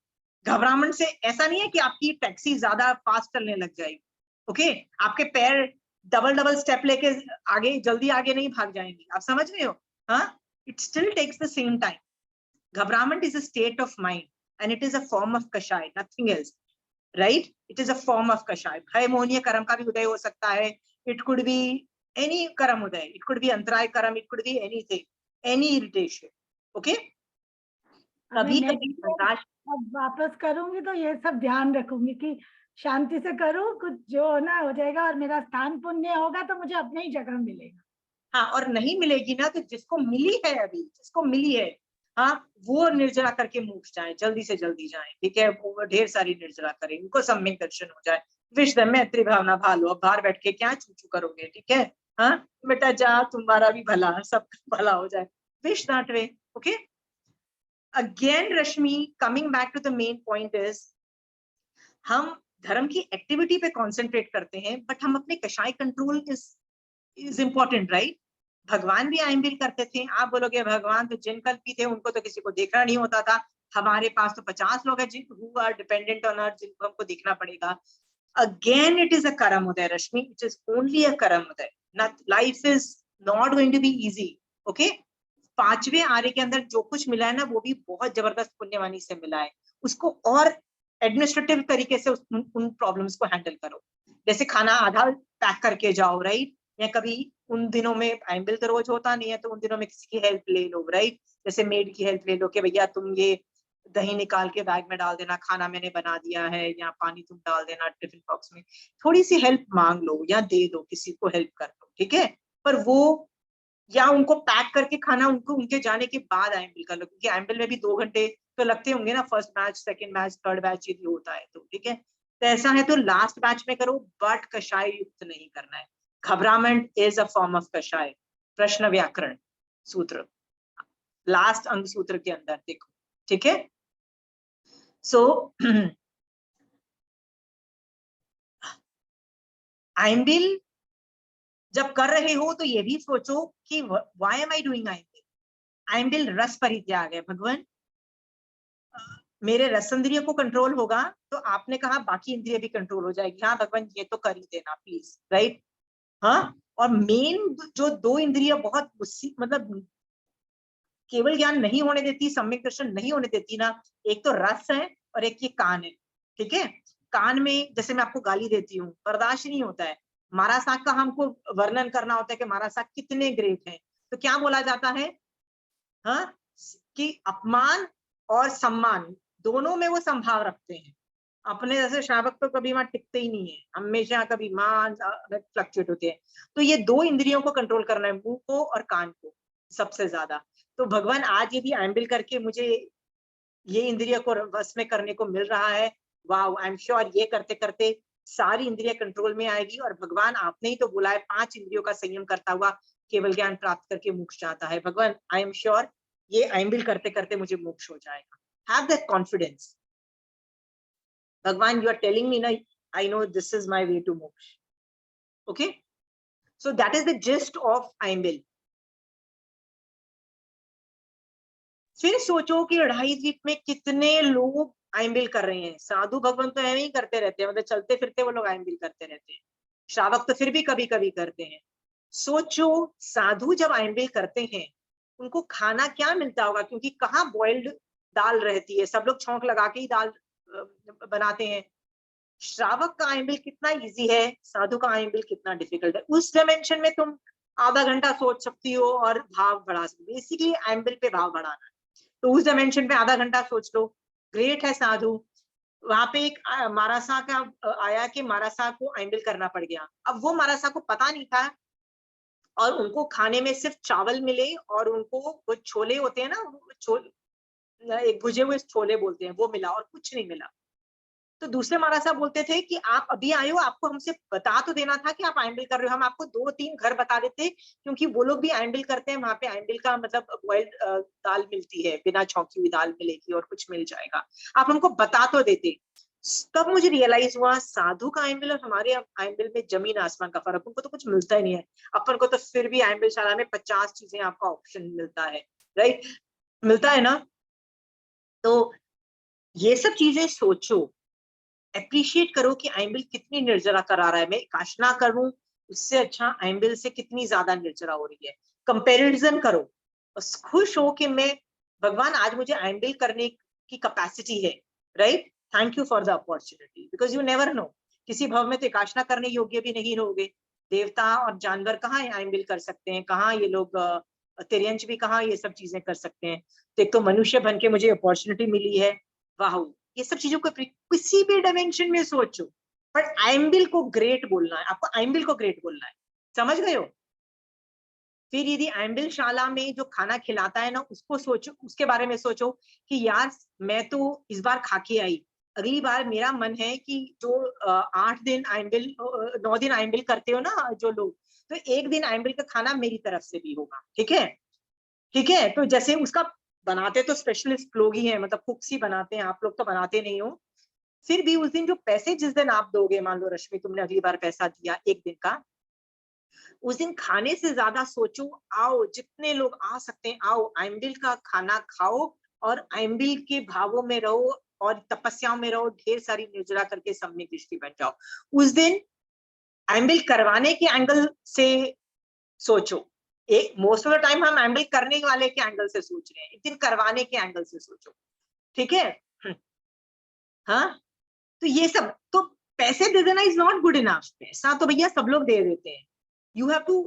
घबराहट से ऐसा नहीं है कि आपकी टैक्सी ज्यादा फास्ट चलने लग जाएगी, ओके। आपके पैर डबल डबल स्टेप लेके आगे जल्दी आगे नहीं भाग जाएंगे, आप समझ रहे हो? हाँ, it still takes the same time. घबराहट is a state of mind and it is a form of कषाय, nothing else, right. It is a form of कषाय। भय मोहनीय कर्म का भी उदय हो सकता है, इट कुड बी एनी कर्म उदय, इट कुड बी अंतराय कर्म, it could be anything, any irritation, okay. कभी मैं कभी भी अब वापस करूंगी तो ये सब ध्यान रखूंगी कि शांति से करूं, कुछ जो होना हो जाएगा, और मेरा स्थान पुण्य होगा तो मुझे अपनी ही जगह मिलेगा। हाँ, और नहीं मिलेगी ना, तो जिसको मिली है, अभी जिसको मिली है, हाँ, वो निर्जरा करके मोक्ष जाए, जल्दी से जल्दी जाए, ठीक है। वो ढेर सारी निर्जरा करें, उनको सम्यक दर्शन हो जाए। विश्व मैत्री भावना भालो, अब बाहर बैठ के क्या चूचू करोगे, ठीक है। हाँ बेटा जा, तुम्हारा भी भला, सबका भला हो जाए। Wish that way, okay. Again Rashmi, coming back to the main point is, हम धर्म की एक्टिविटी पे कॉन्सेंट्रेट करते हैं, बट हम अपने कषाय कंट्रोल इज इम्पोर्टेंट, राइट। भगवान भी आयम्बिल करते थे। आप बोलोगे भगवान तो जिन कल्पी थे, उनको तो किसी को देखना नहीं होता था। हमारे पास तो 50 लोग हैं who are dependent on us, जिनको हमको देखना पड़ेगा। Again, it is a Karamudaya, Rashmi. It is only a Karamudaya. Life is not going to be easy. Okay? 5वें आर्य के अंदर जो कुछ मिला है ना, वो भी बहुत जबरदस्त पुण्यवानी से मिला है। उसको और एडमिनिस्ट्रेटिव तरीके से उन प्रॉब्लम्स को हैंडल करो। जैसे खाना आधा पैक करके जाओ, राइट। या कभी उन दिनों में आयम्बिल तो रोज होता नहीं है, तो उन दिनों में किसी की हेल्प ले लो, राइट। जैसे मेड की हेल्प ले लो कि भैया तुम ये दही निकाल के बैग में डाल देना, खाना मैंने बना दिया है, या पानी तुम डाल देना टिफिन बॉक्स में। थोड़ी सी हेल्प मांग लो या दे दो, किसी को हेल्प कर दो, ठीक है। पर वो, या उनको पैक करके खाना उनको उनके जाने के बाद आयम्बिल कर लो, क्योंकि आयम्बिल में भी 2 घंटे तो लगते होंगे ना, first batch, second batch, third batch यदि होता है तो, ठीक है। तो ऐसा है तो लास्ट बैच में करो, बट कषाय युक्त नहीं करना है। घबराहट इज अ फॉर्म ऑफ कषाय। प्रश्न व्याकरण सूत्र लास्ट अंग सूत्र के अंदर देखो, ठीक है। सो आयम्बिल जब कर रहे हो तो ये भी सोचो कि why am I doing ayambil. Ayambil रस परित्याग है। भगवान, मेरे रस इंद्रिय को कंट्रोल होगा तो आपने कहा बाकी इंद्रिय भी कंट्रोल हो जाएगी। हाँ भगवान, ये तो कर ही देना प्लीज, राइट। हाँ, और मेन जो 2 इंद्रिय बहुत मतलब केवल ज्ञान नहीं होने देती, सम्यक दर्शन नहीं होने देती ना, एक तो रस है और एक ये कान है, ठीक है। कान में जैसे मैं आपको गाली देती हूँ, बर्दाश्त नहीं होता है। मारा साग का हमको वर्णन करना होता है कि मारा साग कितने ग्रेट है, तो क्या बोला जाता है, हाँ, कि अपमान और सम्मान दोनों में वो संभाव रखते हैं। अपने जैसे श्रावक तो कभी वहां टिकते ही नहीं है, हमेशा कभी मान फ्लक्चुएट होते हैं। तो ये 2 इंद्रियों को कंट्रोल करना है, मुंह को और कान को सबसे ज्यादा। तो भगवान आज ये भी आयम्बिल करके मुझे ये इंद्रिय को वश में करने को मिल रहा है। वाह, आई एम श्योर ये करते करते सारी इंद्रिय कंट्रोल में आएगी। और भगवान आपने ही तो बोला है 5 इंद्रियों का संयम करता हुआ केवल ज्ञान प्राप्त करके मोक्ष जाता है। भगवान, आई एम श्योर ये आयम्बिल करते करते मुझे मोक्ष हो जाएगा। Have that confidence. भगवान, यू आर टेलिंग मी ना, I know this is my way to moksha, okay. So that is the gist of Ayambil. फिर सोचो कि 2.5 द्वीप में कितने लोग आयम्बिल कर रहे हैं। साधु भगवान तो ऐसे ही करते रहते हैं, मतलब चलते फिरते वो लोग आयम्बिल करते रहते हैं। श्रावक तो फिर भी कभी कभी करते हैं। सोचो साधु जब आयम्बिल करते हैं, उनको खाना क्या मिलता होगा, क्योंकि कहाँ बॉइल्ड दाल रहती है, सब लोग छौंक लगा के ही दाल बनाते हैं। श्रावक का आयम्बिल कितना इजी है, साधु का आयम्बिल कितना डिफिकल्ट है। उस डायमेंशन में तुम आधा घंटा सोच सकती हो और भाव बढ़ा सकती हो। बेसिकली आयम्बिल पे भाव बढ़ाना, तो उस डायमेंशन पे आधा घंटा सोच लो। ग्रेट है साधु। वहां पे एक मारासा का आया कि मारासा को आयम्बिल करना पड़ गया। अब वो मारासा को पता नहीं था, और उनको खाने में सिर्फ चावल मिले, और उनको वो छोले होते हैं ना, एक भुजे हुए छोले बोलते हैं, वो मिला और कुछ नहीं मिला। तो दूसरे महाराज साहब बोलते थे कि आप अभी आए हो, आपको हमसे बता तो देना था कि आप आइमबिल कर रहे हो, हम आपको 2-3 घर बता देते, क्योंकि वो लोग भी आइमबिल करते हैं, वहां पे आइमबिल का मतलब बॉइल्ड दाल मिलती है, बिना छौंकी हुई दाल मिलेगी और कुछ मिल जाएगा, आप हमको बता तो देते। तब मुझे रियलाइज हुआ साधु का आइमबिल और हमारे आइमबिल में जमीन आसमान का फर्क, उनको तो कुछ मिलता ही नहीं है, अपन को तो फिर भी आइमबिल शाला में 50 चीजें आपका ऑप्शन मिलता है, राइट, मिलता है ना। तो ये सब चीजें सोचो, अप्रिशिएट करो कि आइमबिल कितनी निर्जरा करा रहा है, मैं काशना करूं उससे अच्छा आइमबिल से कितनी ज्यादा निर्जरा हो रही है, कंपैरिजन करो, बस खुश हो कि मैं भगवान आज मुझे आइमबिल करने की कैपेसिटी है, right, thank you for the opportunity, because you never know, किसी भव में तो काशना करने योग्य भी नहीं रहोगे, देवता और जानवर कहाँ आइमबिल कर सकते हैं, कहाँ ये लोग तिर्यंच भी कहाँ ये सब चीजें कर सकते हैं, तो एक तो मनुष्य बन के मुझे अपॉर्चुनिटी मिली है, वाह, ये सब चीजों को किसी भी डायमेंशन में सोचो, पर आइमबिल को ग्रेट बोलना है, आपको आइमबिल को ग्रेट बोलना है, समझ गए हो। फिर यदि आइमबिल शाला में जो खाना खिलाता है ना, उसको सोचो, उसके बारे में सोचो कि यार मैं तो इस बार खा के आई, अगली बार मेरा मन है कि जो 8 दिन आइमबिल 9 दिन आइमबिल करते हो ना जो लोग, तो एक दिन आइमबिल का खाना मेरी तरफ से भी होगा, ठीक है, ठीक है। तो जैसे उसका बनाते तो स्पेशलिस्ट लोग ही हैं, मतलब कुक्स ही बनाते हैं, आप लोग तो बनाते नहीं हो, फिर भी उस दिन जो पैसे जिस दिन आप दोगे, मान लो रश्मि तुमने अगली बार पैसा दिया एक दिन का, उस दिन खाने से ज्यादा सोचो, आओ जितने लोग आ सकते हैं आओ, आइमबिल का खाना खाओ और आइमबिल के भावों में रहो और तपस्याओं में रहो, ढेर सारी निर्जरा करके सम्यक दृष्टि बन जाओ। उस दिन आइमबिल करवाने के एंगल से सोचो, एक मोस्ट ऑफ द टाइम हम आइमबिल करने वाले के एंगल से सोच रहे हैं, एक दिन करवाने के एंगल से सोचो, ठीक है। हाँ, तो ये सब तो पैसे दे देना इज नॉट गुड इनफ, पैसा तो भैया सब लोग दे देते हैं, you have to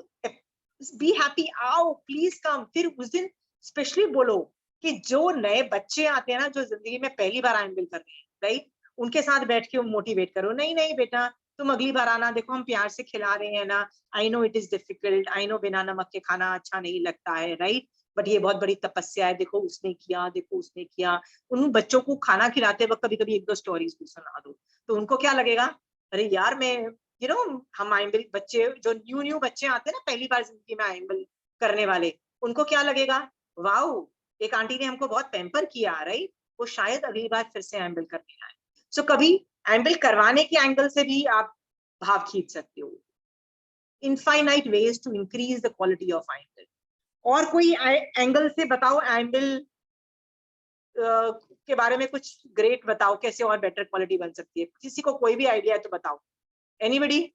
be happy, आओ प्लीज कम। फिर उस दिन स्पेशली बोलो कि जो नए बच्चे आते हैं ना, जो जिंदगी में पहली बार आइमबिल कर रहे हैं, राइट, उनके साथ बैठ के मोटिवेट करो, नहीं नहीं बेटा तुम अगली बार आना, देखो हम प्यार से खिला रहे हैं ना, I no it is difficult, I know बिना नमक के खाना अच्छा नहीं लगता है, राइट, बट ये बहुत बड़ी तपस्या है, देखो उसने किया, देखो उसने किया। उन बच्चों को खाना खिलाते वक्त कभी कभी 1-2 स्टोरीज भी सुना दो, तो उनको क्या लगेगा, अरे यार मैं हम आइमबिल बच्चे जो न्यू बच्चे आते हैं ना, पहली बार जिंदगी में आइमबिल करने वाले, उनको क्या लगेगा, वाओ एक आंटी ने हमको बहुत पैम्पर किया, राइट, वो शायद अगली बार फिर से आइमबिल करने आए। सो कभी आइमबिल करवाने के एंगल से भी आप भाव खींच सकते हो, infinite ways to increase the quality of Ayambil. और कोई एंगल से बताओ आइमबिल के बारे में कुछ ग्रेट बताओ, कैसे और बेटर क्वालिटी बन सकती है, किसी को कोई भी आइडिया है तो बताओ, anybody.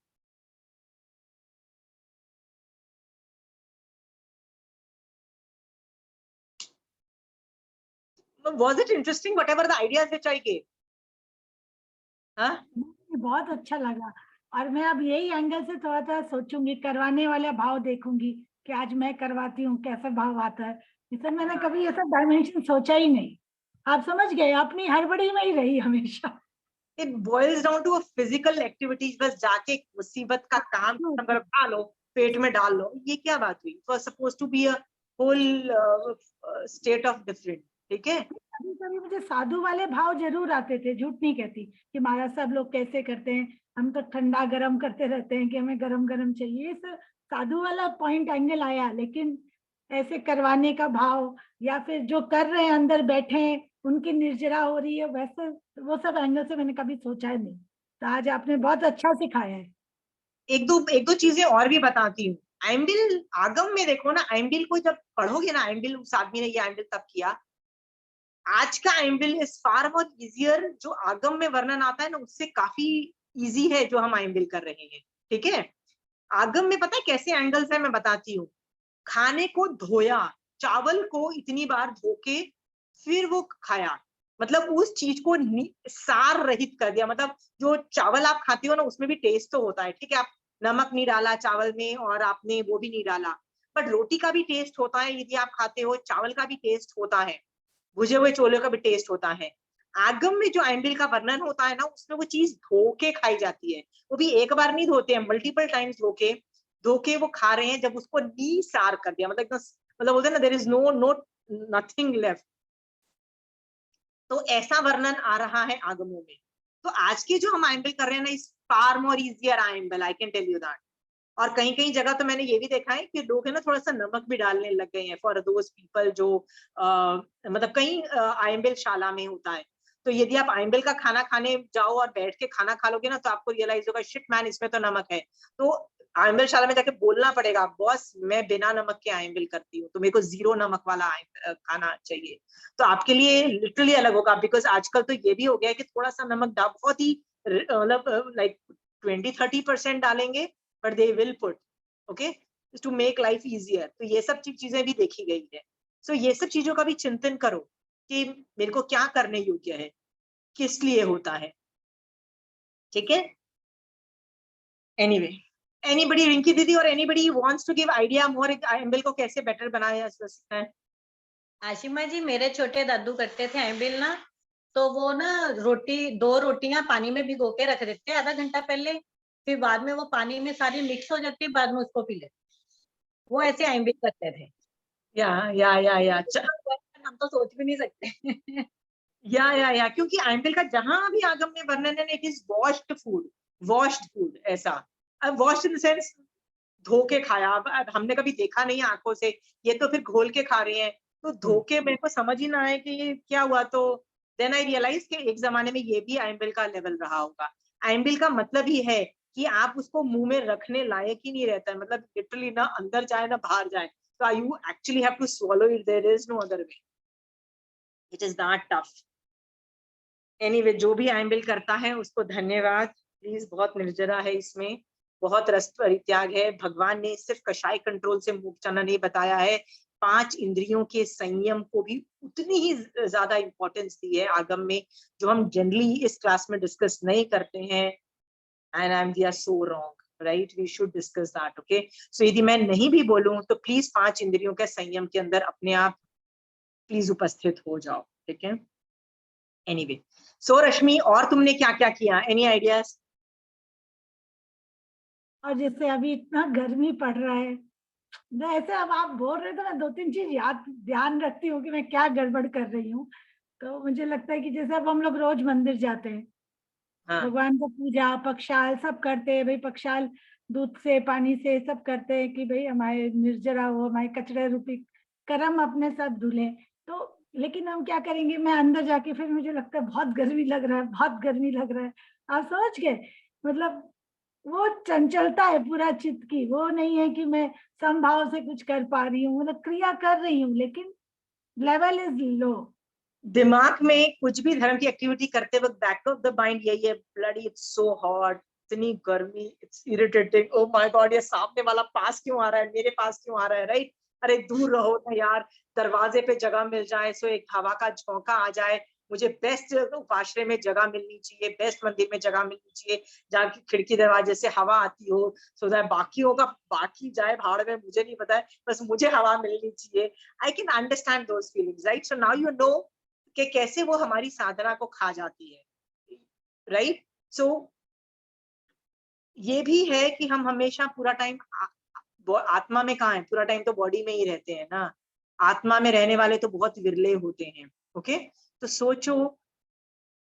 Was it interesting whatever the ideas which I gave? हाँ, बहुत अच्छा लगा, और मैं अब यही एंगल से थोड़ा सा सोचूंगी, करवाने वाला भाव देखूंगी कि आज मैं करवाती हूँ कैसा भाव आता है, इसे मैंने कभी ऐसा डायमेंशन सोचा ही नहीं। आप समझ गए, अपनी हड़बड़ी में ही रही हमेशा। it boils down to a physical activities, बस जाके मुसीबत का काम खा लो, पेट में डाल लो, ये क्या बात हुई, it was supposed to be a whole state of different, ठीक है। कभी कभी मुझे साधु वाले भाव जरूर आते थे, झूठ नहीं कहती, कि महाराज साहब लोग कैसे करते हैं, हम तो ठंडा गरम करते रहते हैं कि हमें गरम गरम चाहिए, इस साधु वाला पॉइंट एंगल आया, लेकिन ऐसे करवाने का भाव या फिर जो कर रहे हैं अंदर बैठे हैं उनकी निर्जरा हो रही है, वैसे वो सब एंगल से मैंने कभी सोचा नहीं, तो आज आपने बहुत अच्छा सिखाया है। एक दो चीजें और भी बताती हूँ। आइमबिल आगम में देखो ना, आइमबिल को जब पढ़ोगे ना, आइमबिल उस आदमी ने ये आइमबिल तब किया, आज का आइमबिल इज फार मोर इजियर, जो आगम में वर्णन आता है ना उससे काफी इजी है जो हम आइमबिल कर रहे हैं, ठीक है। आगम में पता है कैसे एंगल्स है, मैं बताती हूँ। खाने को धोया, चावल को इतनी बार धो के फिर वो खाया, मतलब उस चीज को सार रहित कर दिया, मतलब जो चावल आप खाते हो ना उसमें भी टेस्ट तो होता है, ठीक है, आप नमक नहीं डाला चावल में और आपने वो भी नहीं डाला, बट रोटी का भी टेस्ट होता है यदि आप खाते हो, चावल का भी टेस्ट होता है, भुजे हुए छोले का भी टेस्ट होता है। आगम में जो आइमबिल का वर्णन होता है ना, उसमें वो चीज धो के खाई जाती है, वो भी एक बार नहीं धोते हैं, मल्टीपल टाइम्स धो के वो खा रहे हैं, जब उसको नी सार कर दिया, मतलब एकदम, मतलब बोलते हैं ना there is no nothing left, तो ऐसा वर्णन आ रहा है आगमों में। तो आज के जो हम आयम्बिल कर रहे हैं ना, is far more easier ayambil, I can tell you that. और कहीं कहीं जगह तो मैंने ये भी देखा है कि लोग है ना थोड़ा सा नमक भी डालने लग गए हैं फॉर दोज पीपल जो मतलब कहीं आयम्बिल शाला में होता है। तो यदि आप आयम्बिल का खाना खाने जाओ और बैठ के खाना खा लोगे ना, तो आपको रियलाइज होगा शिट मैन, इसमें तो नमक है। तो आयम्बिल शाला में जाके बोलना पड़ेगा, बॉस मैं बिना नमक के आयम्बिल करती हूँ, तो मेरे को 0 नमक वाला खाना चाहिए। तो आपके लिए लिटरली अलग होगा, बिकॉज आजकल तो ये भी हो गया है कि थोड़ा सा नमक बहुत ही मतलब लाइक 20-30% डालेंगे, but they will put okay to make life easier. तो ये सब चीजें भी देखी गई है। सो ये सब चीजों का भी चिंतन करो कि मेरे को क्या करने योग्य है, किस लिए होता है, ठीक है। एनीवे, एनीबडी, रिंकी दीदी और anybody wants to give idea more Ayambil को कैसे बेटर बनाया जा सकता है? आशिमा जी, मेरे छोटे दादू करते थे आयम्बिल ना, तो वो ना 2 रोटियां पानी में भिगो के रख देते आधा घंटा पहले, फिर बाद में वो पानी में सारी मिक्स हो जाती है, बाद में उसको पी लेते। वो ऐसे आयम्बिल करते थे। या हम तो सोच भी नहीं सकते। या क्योंकि आयम्बिल का जहां भी आगम में वर्णन है, इट इज वॉश्ड फूड ऐसा। अब वॉश्ड इन द सेंस धो के खाया। अब हमने कभी देखा नहीं आंखों से, ये तो फिर घोल के खा रहे हैं, तो धो के मेरे को समझ ही ना आए कि ये क्या हुआ। तो देन आई रियलाइज कि एक जमाने में ये भी आयम्बिल का लेवल रहा होगा। आयम्बिल का मतलब ही है कि आप उसको मुंह में रखने लायक ही नहीं रहता है, मतलब लिटरली ना अंदर जाए ना बाहर जाए, तो you actually have to swallow it, there is no other way, it is that tough. Anyway, जो भी आयम्बिल करता है उसको धन्यवाद, प्लीज। बहुत निर्जरा है इसमें, बहुत रस परित्याग है। भगवान ने सिर्फ कषाय कंट्रोल से मुक्त होना नहीं बताया है, 5 इंद्रियों के संयम को भी उतनी ही ज्यादा इंपॉर्टेंस दी है आगम में, जो हम जनरली इस क्लास में डिस्कस नहीं करते हैं। And we are so wrong, right? We should discuss that, okay. So यदि मैं नहीं भी बोलूं तो प्लीज 5 इंद्रियों के संयम के अंदर अपने आप प्लीज उपस्थित हो जाओ, ठीक है। एनीवे, सो रश्मि, और तुमने क्या क्या किया? Any ideas? और जैसे अभी इतना गर्मी पड़ रहा है, ऐसे अब आप बोल रहे थे, मैं 2-3 चीज ध्यान रखती हूँ कि मैं क्या गड़बड़ कर रही हूँ। तो मुझे लगता है कि जैसे अब हम लोग रोज मंदिर जाते हैं, हाँ, भगवान को पूजा पक्षाल सब करते हैं, भाई पक्षाल दूध से पानी से सब करते हैं कि भाई हमारे निर्जरा हो, हमारे कचरे रूपी कर्म अपने साथ धुले। तो लेकिन हम क्या करेंगे, मैं अंदर जाके फिर मुझे लगता है बहुत गर्मी लग रहा है, बहुत गर्मी लग रहा है। आप समझ गए, मतलब वो चंचलता है पूरा चित्त की, वो नहीं है कि मैं समभाव से कुछ कर पा रही हूँ, मतलब क्रिया कर रही हूँ लेकिन लेवल इज लो। दिमाग में कुछ भी धर्म की एक्टिविटी करते वक्त बैक ऑफ द माइंड यही है, ब्लडी इट्स सो हॉट, इतनी गर्मी, it's irritating, O my God, ये सामने वाला पास क्यों आ रहा है, मेरे पास क्यों आ रहा है, राइट? अरे दूर रहो ना यार, दरवाजे पे जगह मिल जाए, सो एक हवा का झोंका आ जाए। मुझे बेस्ट उपाश्रय में जगह मिलनी चाहिए, बेस्ट मंदिर में जगह मिलनी चाहिए, जहाँ की खिड़की दरवाजे से हवा आती हो, सो दैट बाकी होगा, बाकी जाए भाड़ में, मुझे नहीं पता है, बस मुझे हवा मिलनी चाहिए। I can understand those feelings, right? So now you know कि कैसे वो हमारी साधना को खा जाती है, राइट? सो ये भी है कि हम हमेशा पूरा टाइम आत्मा में कहाँ है, पूरा टाइम तो बॉडी में ही रहते हैं ना। आत्मा में रहने वाले तो बहुत विरले होते हैं, ओके। तो सोचो,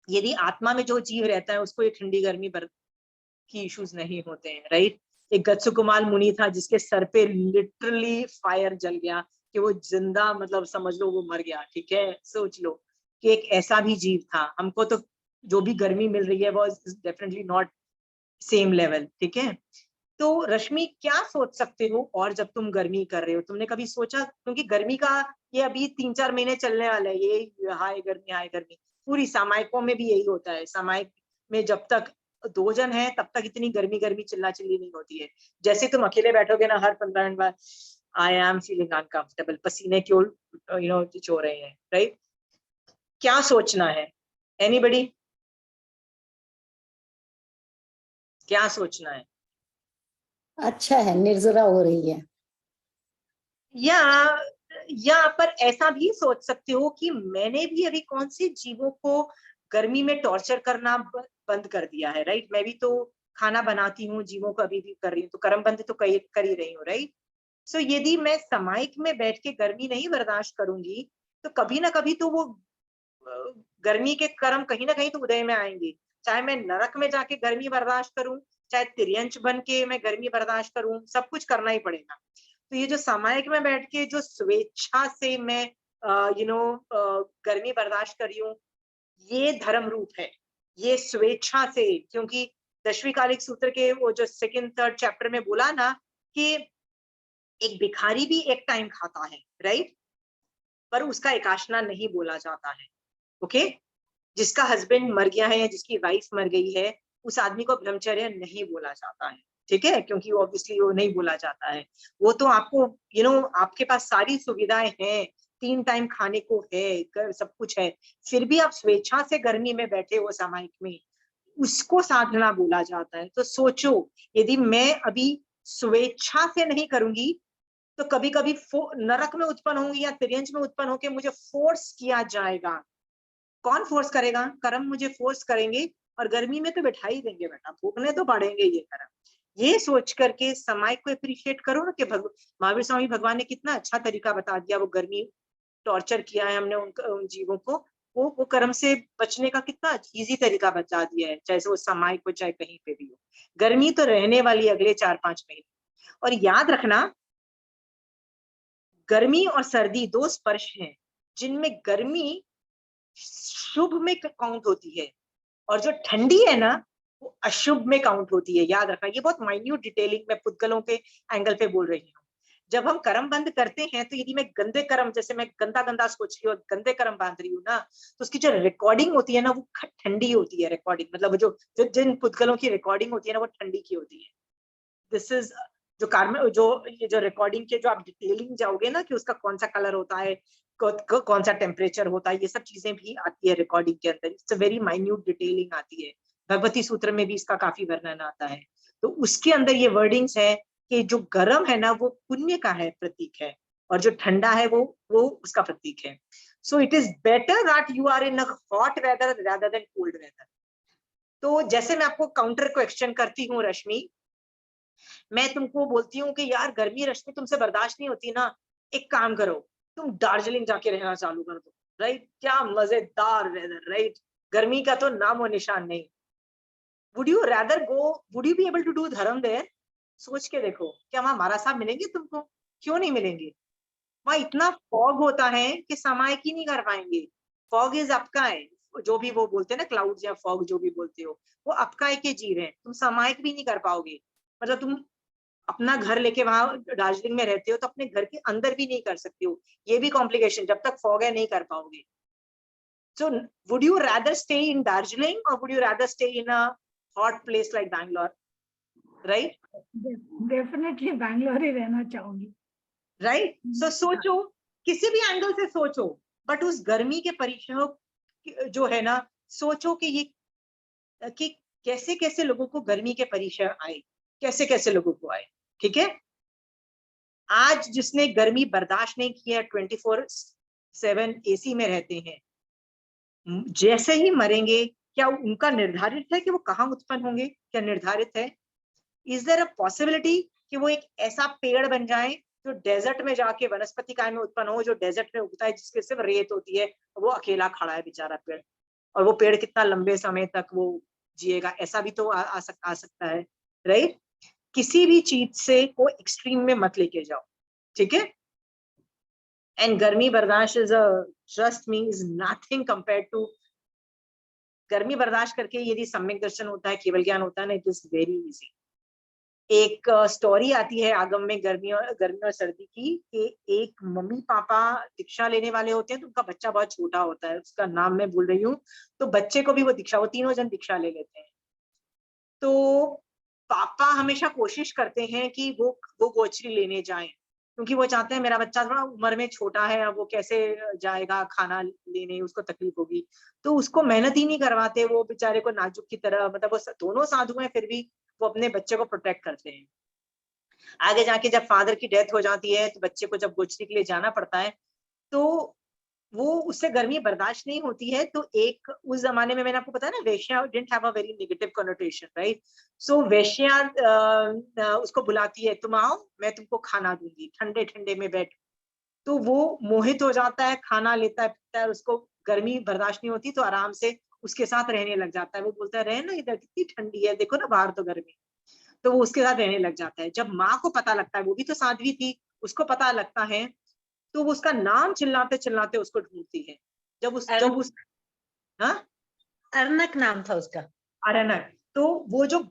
यदि आत्मा में जो जीव रहता है उसको ये ठंडी गर्मी की इश्यूज नहीं होते हैं, राइट? एक गत्सुकुमाल मुनि था जिसके सर पे लिटरली फायर जल गया, कि वो जिंदा, मतलब समझ लो वो मर गया, ठीक है। सोच लो कि एक ऐसा भी जीव था। हमको तो जो भी गर्मी मिल रही है वो डेफिनेटली नॉट सेम लेवल, ठीक है। तो रश्मि, क्या सोच सकते हो? और जब तुम गर्मी कर रहे हो, तुमने कभी सोचा, क्योंकि गर्मी का ये अभी 3-4 महीने चलने वाला है, ये हाय गर्मी, पूरी सामायिकों में भी यही होता है। सामायिक में जब तक 2 जन है तब तक इतनी गर्मी चिल्ला चिल्ली नहीं होती है। जैसे तुम अकेले बैठोगे ना, हर 15 मिनट बाद आई एम फीलिंग अनकंफर्टेबल, पसीने क्यों चो रहे हैं, राइट? क्या सोचना है? एनीबडी, क्या सोचना है? अच्छा है, निर्जरा हो रही है। या पर ऐसा भी सोच सकते हो कि मैंने भी अभी कौन से जीवों को गर्मी में टॉर्चर करना बंद कर दिया है, राइट? मैं भी तो खाना बनाती हूँ, जीवों को अभी भी कर रही हूँ, तो कर्म बंद तो कर ही रही हूँ, राइट? सो यदि मैं समाइक में बैठ के गर्मी नहीं बर्दाश्त करूंगी, तो कभी ना कभी तो वो गर्मी के कर्म कहीं ना कहीं तो उदय में आएंगे, चाहे मैं नरक में जाके गर्मी बर्दाश्त करूं, चाहे तिर्यंच बन के मैं गर्मी बर्दाश्त करूं, सब कुछ करना ही पड़ेगा। तो ये जो सामायिक में बैठ के जो स्वेच्छा से मैं गर्मी बर्दाश्त कर रही हूँ, ये धर्म रूप है, ये स्वेच्छा से। क्योंकि दशवी कालिक सूत्र के वो जो 2nd-3rd चैप्टर में बोला ना कि एक भिखारी भी एक टाइम खाता है, राइट, पर उसका एकाशना नहीं बोला जाता है। ओके, जिसका हस्बैंड मर गया है या जिसकी वाइफ मर गई है, उस आदमी को ब्रह्मचर्य नहीं बोला जाता है, ठीक है, क्योंकि वो ऑब्वियसली वो नहीं बोला जाता है। वो तो आपको आपके पास सारी सुविधाएं हैं, 3 टाइम खाने को है, सब कुछ है, फिर भी आप स्वेच्छा से गर्मी में बैठे हो सामायिक में, उसको साधना बोला जाता है। तो सोचो, यदि मैं अभी स्वेच्छा से नहीं करूंगी तो कभी कभी नरक में उत्पन्न होंगी या तिर्यंच में उत्पन्न होकर मुझे फोर्स किया जाएगा। कौन फोर्स करेगा? कर्म मुझे फोर्स करेंगे, और गर्मी में तो बैठा ही देंगे, बेटा भूखने तो पड़ेंगे ये कर्म। ये सोच करके समय को अप्रिशिएट करो ना कि महावीर स्वामी भगवान ने कितना अच्छा तरीका बता दिया। वो गर्मी टॉर्चर किया है हमने उन जीवों को, वो कर्म से बचने का कितना इजी तरीका बता दिया है, चाहे वो समय को चाहे कहीं पे भी हो। गर्मी तो रहने वाली अगले 4-5 महीने। और याद रखना, गर्मी और सर्दी 2 स्पर्श हैं जिनमें गर्मी शुभ में काउंट होती है, और जो ठंडी है ना वो अशुभ में काउंट होती है। याद रखना, ये बहुत माइन्यूट डिटेलिंग में पुद्गलों के एंगल पे बोल रही हूँ। जब हम कर्म बंद करते हैं तो यदि मैं गंदे कर्म, जैसे मैं गंदा गंदा सोच रही हूँ, गंदे कर्म बांध रही हूँ ना, तो उसकी जो रिकॉर्डिंग होती है ना वो ठंडी होती है। रिकॉर्डिंग मतलब जो जिन पुद्गलों की रिकॉर्डिंग होती है ना वो ठंडी की होती है। दिस इज जो ये जो रिकॉर्डिंग के जो आप डिटेलिंग जाओगे ना कि उसका कौन सा कलर होता है, कौन सा टेम्परेचर होता है, ये सब चीजें भी आती है रिकॉर्डिंग के अंदर। It's a very minute detailing आती है। भगवती सूत्र में भी इसका काफी वर्णन आता है। तो उसके अंदर ये वर्डिंग्स है कि जो गर्म है ना वो पुण्य का है, प्रतीक है, और जो ठंडा है वो उसका प्रतीक है। So it is better that you are in a hot weather rather than cold weather. तो जैसे मैं आपको काउंटर क्वेश्चन करती हूँ रश्मि, मैं तुमको बोलती हूँ कि यार गर्मी रश्मि तुमसे बर्दाश्त नहीं होती ना, एक काम करो, तुम दार्जिलिंग जाके रहना चालू कर दो, राइट, क्या मजेदार वेदर, राइट, गर्मी का तो नाम और निशान नहीं। Would you rather go, would you be able to do dharma there? सोच के देखो, क्या वहां महाराज साहब मिलेंगे तुमको? क्यों नहीं मिलेंगे? वहां इतना फॉग होता है कि समायिक ही नहीं कर पाएंगे। फॉग इज आपका है, जो भी वो बोलते हैं ना, क्लाउड्स या फॉग जो भी बोलते हो, वो आपका के जीव है, तुम समायिक भी नहीं कर पाओगे। मतलब तुम अपना घर लेके वहां दार्जिलिंग में रहते हो तो अपने घर के अंदर भी नहीं कर सकते हो, ये भी कॉम्प्लिकेशन, जब तक फॉग है नहीं कर पाओगे। So would you rather stay in Darjeeling or would you rather stay in a hot place like Bangalore? Right? Definitely Bangalore ही रहना चाहूंगी। Right? So सोचो, किसी भी एंगल से सोचो, बट उस गर्मी के परिचय जो है ना, सोचो कि ये कि कैसे कैसे लोगों को गर्मी के परिचय आए, कैसे कैसे लोगों को आए। ठीक है, आज जिसने गर्मी बर्दाश्त नहीं किया, 24/7 एसी में रहते हैं, जैसे ही मरेंगे, क्या उनका निर्धारित है कि वो कहाँ उत्पन्न होंगे? क्या निर्धारित है? इज देयर अ पॉसिबिलिटी कि वो एक ऐसा पेड़ बन जाए जो डेजर्ट में जाके वनस्पति काय में उत्पन्न हो, जो डेजर्ट में उगता है, जिसके सिर्फ रेत होती है, वो अकेला खड़ा है बेचारा पेड़, और वो पेड़ कितना लंबे समय तक वो जिएगा? ऐसा भी तो आ सकता है, राइट? किसी भी चीज से को एक्सट्रीम में मत लेके जाओ, ठीक है? एंड गर्मी बर्दाश्त is trust me is nothing compared to, गर्मी बर्दाश्त करके यदि सम्यक दर्शन होता है, केवल ज्ञान होता है ना, इट इज वेरी इजी। एक स्टोरी आती है आगम में गर्मी और सर्दी की, कि एक मम्मी पापा दीक्षा लेने वाले होते हैं तो उनका बच्चा बहुत छोटा होता है, उसका नाम मैं भूल रही हूँ, तो बच्चे को भी वो दीक्षा, वो तीनों जन दीक्षा ले लेते हैं। तो पापा हमेशा कोशिश करते हैं कि वो गोचरी लेने जाएं, क्योंकि वो चाहते हैं मेरा बच्चा थोड़ा उम्र में छोटा है, अब वो कैसे जाएगा खाना लेने, उसको तकलीफ होगी, तो उसको मेहनत ही नहीं करवाते, वो बेचारे को नाजुक की तरह, मतलब वो दोनों साधु हैं फिर भी वो अपने बच्चे को प्रोटेक्ट करते हैं। आगे जाके जब फादर की डेथ हो जाती है तो बच्चे को जब गोचरी के लिए जाना पड़ता है, तो वो उससे गर्मी बर्दाश्त नहीं होती है, तो एक उस जमाने में मैंने आपको बताया ना, veshya didn't have a very negative connotation, right? So veshya उसको बुलाती है, तुम आओ मैं तुमको खाना दूंगी, ठंडे ठंडे में बैठ। तो वो मोहित हो जाता है, खाना लेता है, पीता है, उसको गर्मी बर्दाश्त नहीं होती तो आराम से उसके साथ रहने लग जाता है। वो बोलता है रहे ना, इधर कितनी ठंडी है, देखो ना बाहर तो गर्मी, तो वो उसके साथ रहने लग जाता है। जब माँ को पता लगता है, वो भी तो साध्वी थी, उसको पता लगता है, तो वो उसका नाम चिल्लाते चिल्लाते उसको ढूंढती है। जब उस हाँ, अर्नक नाम था उसका। अरनक। तो वो जब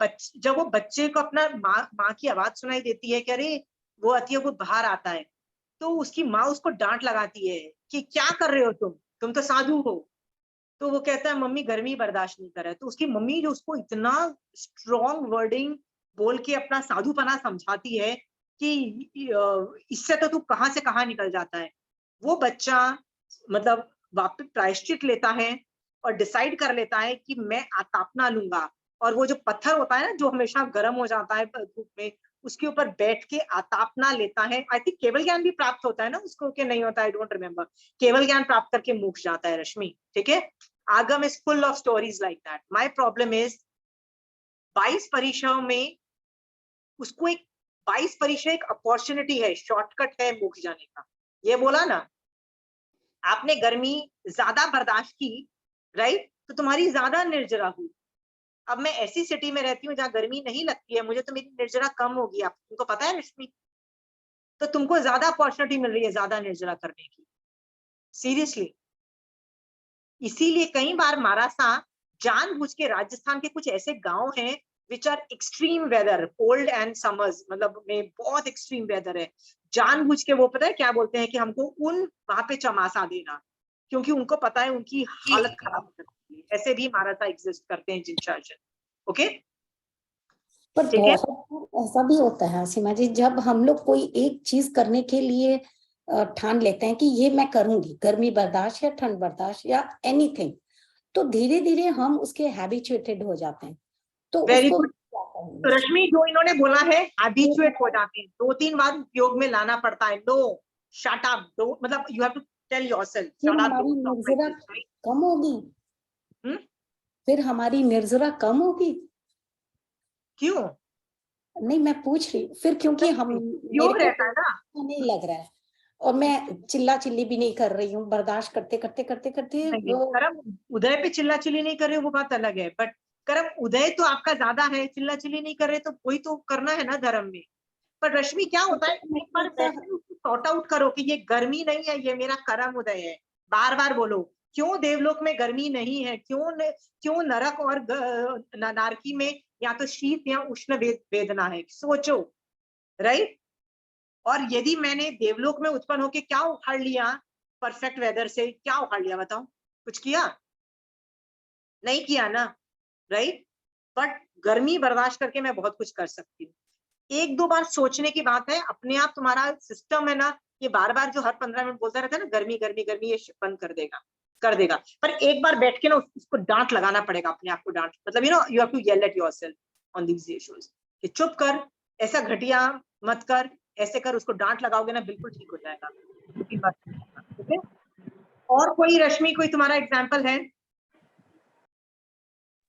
वो बच्चे को अपना माँ की आवाज सुनाई देती है कि अरे वो अतिया वो बाहर आता है, तो उसकी माँ उसको डांट लगाती है कि क्या कर रहे हो तुम तो साधु हो। तो वो कहता है मम्मी गर्मी बर्दाश्त नहीं कर रहा है। तो उसकी मम्मी जो उसको इतना स्ट्रॉन्ग वर्डिंग बोल के अपना साधुपना समझाती है कि इससे तो तू कहाँ से कहाँ निकल जाता है। वो बच्चा मतलब वापस प्रायश्चित लेता है और डिसाइड कर लेता है कि मैं आतापना लूंगा, और वो जो पत्थर होता है ना जो हमेशा गर्म हो जाता है धूप में, उसके ऊपर बैठ के आतापना लेता है। आई थिंक केवल ज्ञान भी प्राप्त होता है ना उसको, कि नहीं होता, आई डोंट रिमेम्बर। केवल ज्ञान प्राप्त करके मोक्ष जाता है रश्मि, ठीक है। आगम is full of stories like that. My problem is 22 परीक्षाओं में उसको एक 22 परीक्षा एक अपॉर्चुनिटी है, शॉर्टकट है मोक्ष जाने का। ये बोला ना आपने गर्मी ज्यादा बर्दाश्त की, राइट, तो तुम्हारी ज्यादा निर्जरा हुई। अब मैं ऐसी सिटी में रहती हूँ जहाँ गर्मी नहीं लगती है मुझे, तो मेरी निर्जरा कम होगी। आप तुमको पता है रश्मि, तो तुमको ज्यादा अपॉर्चुनिटी मिल रही है ज्यादा निर्जरा करने की, सीरियसली। इसीलिए कई बार मारासा जानबूझ के, राजस्थान के कुछ ऐसे गांव हैं which are extreme weather, cold and summers, मतलब में बहुत एक्सट्रीम वेदर है, जानबूझ के वो पता है क्या बोलते हैं कि हमको उन वहां पे चमासा देना, क्योंकि उनको पता है उनकी हालत खराब हो सकती है। ऐसे भी मारासा एग्जिस्ट करते हैं जिन शासन। ओके, पर ठीक है। बहुत बार ऐसा भी होता है सीमा जी, जब हम लोग कोई एक चीज करने के लिए ठान लेते हैं कि ये मैं करूंगी, गर्मी बर्दाश्त या ठंड बर्दाश्त या एनीथिंग, तो धीरे धीरे हम उसके हैबिचुएटेड हो जाते हैं। तो वेरी उसको गुड। तो रश्मि जो इन्होंने बोला है हैबिचुएट हो जाते हैं, 2-3 बार उपयोग में लाना पड़ता है। नो, शट अप, डोंट, मतलब you have to tell yourself फिर शट अप, हमारी don't talk like nirjara this, right. कम होगी, हम्म, फिर हमारी निर्जरा कम होगी। क्यों? नहीं, मैं पूछ रही फिर, क्योंकि हम मेरे योग को रहता है ना। नहीं लग रहा है और मैं चिल्ला चिल्ली भी नहीं कर रही हूँ, बर्दाश्त करते करते करते करते नहीं, कर्म उदय पे चिल्ला चिल्ली नहीं कर रहे हो वो बात अलग है, बट कर्म उदय तो आपका ज्यादा है, चिल्ला चिल्ली नहीं कर रहे, तो वही तो करना है ना धर्म में। पर रश्मि क्या होता है, एक बार बैठ के उसको सॉर्ट आउट करो कि ये गर्मी नहीं है, ये मेरा कर्म उदय है। बार बार बोलो क्यों देवलोक में गर्मी नहीं है, क्यों नरक और नारकी में या तो शीत या उष्ण वेदना है, सोचो, राइट। और यदि मैंने देवलोक में उत्पन्न होके क्या उखाड़ लिया, परफेक्ट वेदर से क्या उखाड़ लिया बताओ, कुछ किया? नहीं किया ना, राइट। बट गर्मी बर्दाश्त करके मैं बहुत कुछ कर सकती हूँ। 1-2 बार सोचने की बात है, अपने आप तुम्हारा सिस्टम है ना, ये बार बार जो हर 15 मिनट बोलता रहता है ना गर्मी गर्मी गर्मी, ये बंद कर देगा। पर एक बार बैठ के ना उसको डांट लगाना पड़ेगा, अपने आप को डांट, मतलब you have to yell at yourself on these issues कि चुप कर, ऐसा घटिया मत कर, ऐसे कर, उसको डांट लगाओगे ना बिल्कुल ठीक हो जाएगा। ठीक है। और कोई रश्मि, कोई तुम्हारा एग्जाम्पल है?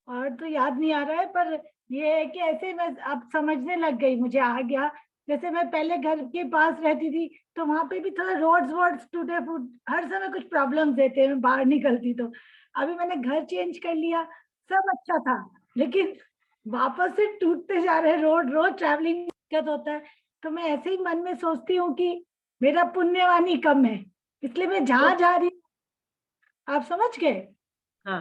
और तो याद नहीं आ रहा है, पर ये है कि ऐसे मैं अब समझने लग गई, मुझे आ गया। जैसे मैं पहले घर के पास रहती थी तो वहां पे भी थोड़ा रोड्स वोड्स टूटे फूट, हर समय कुछ प्रॉब्लम्स देते हैं, मैं बाहर निकलती तो। अभी मैंने घर चेंज कर लिया, सब अच्छा था, लेकिन वापस से टूटते जा रहे रोड, रोज ट्रैवलिंग दिक्कत होता है। तो मैं ऐसे ही मन में सोचती हूँ कि मेरा पुण्यवानी कम है, इसलिए मैं जहां जा रही हूँ, आप समझ गए। हाँ,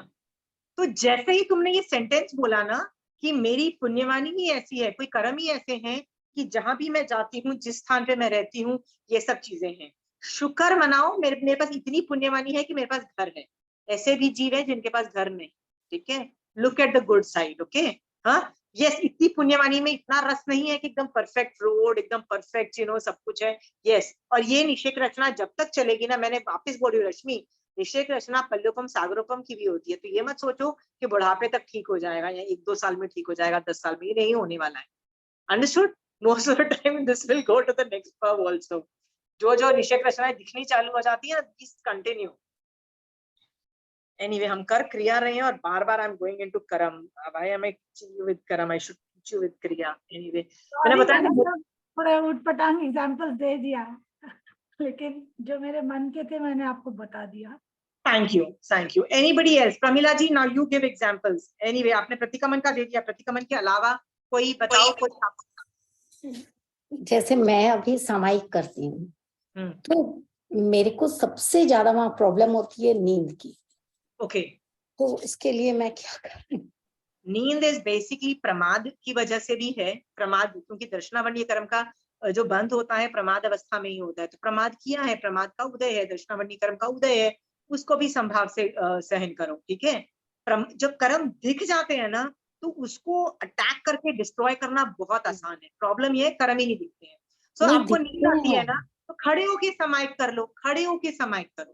तो जैसे ही तुमने ये सेंटेंस बोला ना कि मेरी पुण्यवानी ही ऐसी है, कोई कर्म ही ऐसे हैं कि जहां भी मैं जाती हूँ, जिस स्थान पे मैं रहती हूँ, ये सब चीजें हैं। शुक्र मनाओ, मेरे पास इतनी पुण्यवानी है कि मेरे पास घर है। ऐसे भी जीव है जिनके पास घर नहीं, ठीक है। Look at the good side, okay. हाँ, यस, इतनी पुण्यवानी में इतना रस नहीं है कि एकदम परफेक्ट रोड, एकदम परफेक्ट सब कुछ है। यस, और ये निषेक रचना जब तक चलेगी ना, मैंने वापस बोली रश्मि, निषेक रचना पल्लोपम सागरोपम की भी होती है। तो ये मत सोचो कि बुढ़ापे तक ठीक हो जाएगा या 1-2 साल में ठीक हो जाएगा, 10 साल में, ये नहीं होने वाला है। Understood? Most of the time this will go to the next curve also. जो निषेक रचनाएं दिखनी चालू हो जाती है, प्लीज कंटिन्यू। एनीवे, हम कर क्रिया रहे हैं और बार बार I am going into karma. Why am I teaching you with karma, I should teach you with kriya. Anyway, मैंने बताया मैंने ना, तो थोड़ा उठपटांग एग्जाम्पल दे दिया, लेकिन जो मेरे मन के थे मैंने आपको बता दिया। Thank you. Anybody else? Pramila ji, now you give examples. Anyway, आपने प्रतिक्रमण का दे दिया, प्रतिक्रमण के अलावा कोई बताओ कोई। जैसे मैं अभी सामायिक करती हूँ, तो मेरे को सबसे ज्यादा वहां प्रॉब्लम होती है नींद की। ओके, तो इसके लिए मैं क्या करूं? नींद इज बेसिकली प्रमाद की वजह से भी है। प्रमाद क्योंकि दर्शनावर्णीय कर्म का जो बंध होता है प्रमाद अवस्था में ही होता है, तो प्रमाद किया है, प्रमाद का उदय है, दर्शनावर्णीय कर्म का उदय है, उसको भी संभाव से सहन करो, ठीक है। जब कर्म दिख जाते हैं ना, तो उसको अटैक करके डिस्ट्रॉय करना बहुत आसान है। प्रॉब्लम ये है कर्म ही नहीं दिखते हैं। सो नहीं आपको नींद दिखते आती है हैं। ना, तो खड़े होके समाहित कर लो, खड़े होके समाहित करो,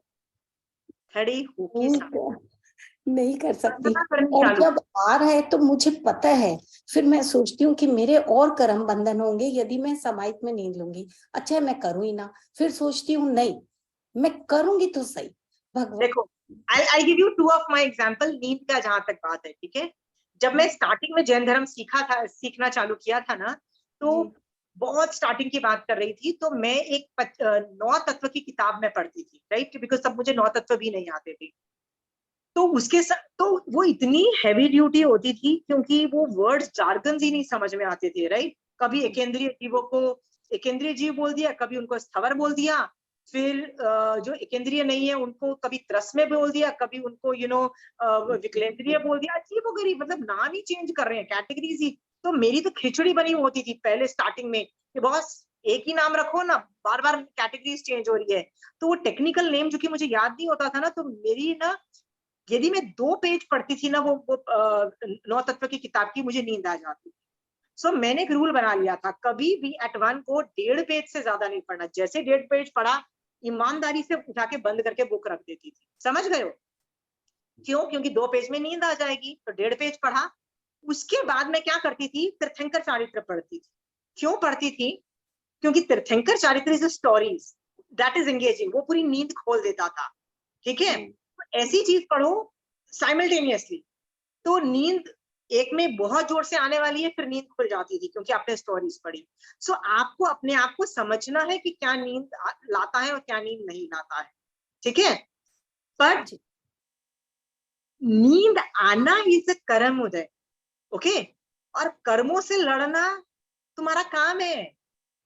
खड़े होके समाहित नहीं कर सकती। करनी और चालू। जब आ रहा है तो मुझे पता है, फिर मैं सोचती हूँ कि मेरे और कर्म बंधन होंगे यदि मैं समाहित में नींद लूंगी। अच्छा मैं करूँ ही ना, फिर सोचती हूँ नहीं मैं करूंगी तो सही। भगवान देखो, I give you two of my example नींद का जहां तक बात है, ठीक है। जब मैं स्टार्टिंग में जैन धर्म सीखना चालू किया था ना, तो बहुत स्टार्टिंग की बात कर रही थी, तो मैं एक 9 तत्व की किताब में पढ़ती थी, राइट, बिकॉज तब मुझे 9 तत्व भी नहीं आते थे। तो उसके साथ तो वो इतनी हैवी ड्यूटी होती थी, क्योंकि वो वर्ड्स जार्गन्स ही नहीं समझ में आते थे, राइट। कभी एकेंद्रीय जीवों को एकेंद्रीय जीव बोल दिया, कभी उनको स्थवर बोल दिया, फिर जो एकेंद्रीय नहीं है उनको कभी त्रस में बोल दिया, कभी उनको विकलेंद्रीय बोल दिया। अजीबोगरीब, मतलब नाम ही चेंज कर रहे हैं, कैटेगरीज ही। तो मेरी तो खिचड़ी बनी होती थी पहले स्टार्टिंग में कि बॉस एक ही नाम रखो ना, बार बार कैटेगरीज चेंज हो रही है। तो वो टेक्निकल नेम जो कि मुझे याद नहीं होता था ना, तो मेरी ना, यदि मैं 2 पेज पढ़ती थी ना वो 9 तत्व की किताब की, मुझे नींद आ जाती थी। सो मैंने एक रूल बना लिया था, कभी भी एट वन को 1.5 पेज से ज्यादा नहीं पढ़ना। जैसे 1.5 पेज पढ़ा, ईमानदारी से उठा के बंद करके बुक रख देती थी। समझ गए हो? क्यों? क्योंकि 2 पेज में नींद आ जाएगी, तो 1.5 पेज पढ़ा। उसके बाद मैं क्या करती थी, तीर्थंकर चारित्र पढ़ती थी। क्यों पढ़ती थी? क्योंकि तीर्थंकर चारित्र is stories that is engaging, वो पूरी नींद खोल देता था, ठीक है। ऐसी चीज पढ़ो साइमल्टेनियसली, तो नींद एक में बहुत जोर से आने वाली है, फिर नींद खुल जाती थी क्योंकि आपने स्टोरीज पढ़ी। सो आपको अपने आप को समझना है कि क्या नींद लाता है और क्या नींद नहीं लाता है, ठीक है। पर नींद आना इज अ कर्म उदय, ओके। और कर्मों से लड़ना तुम्हारा काम है।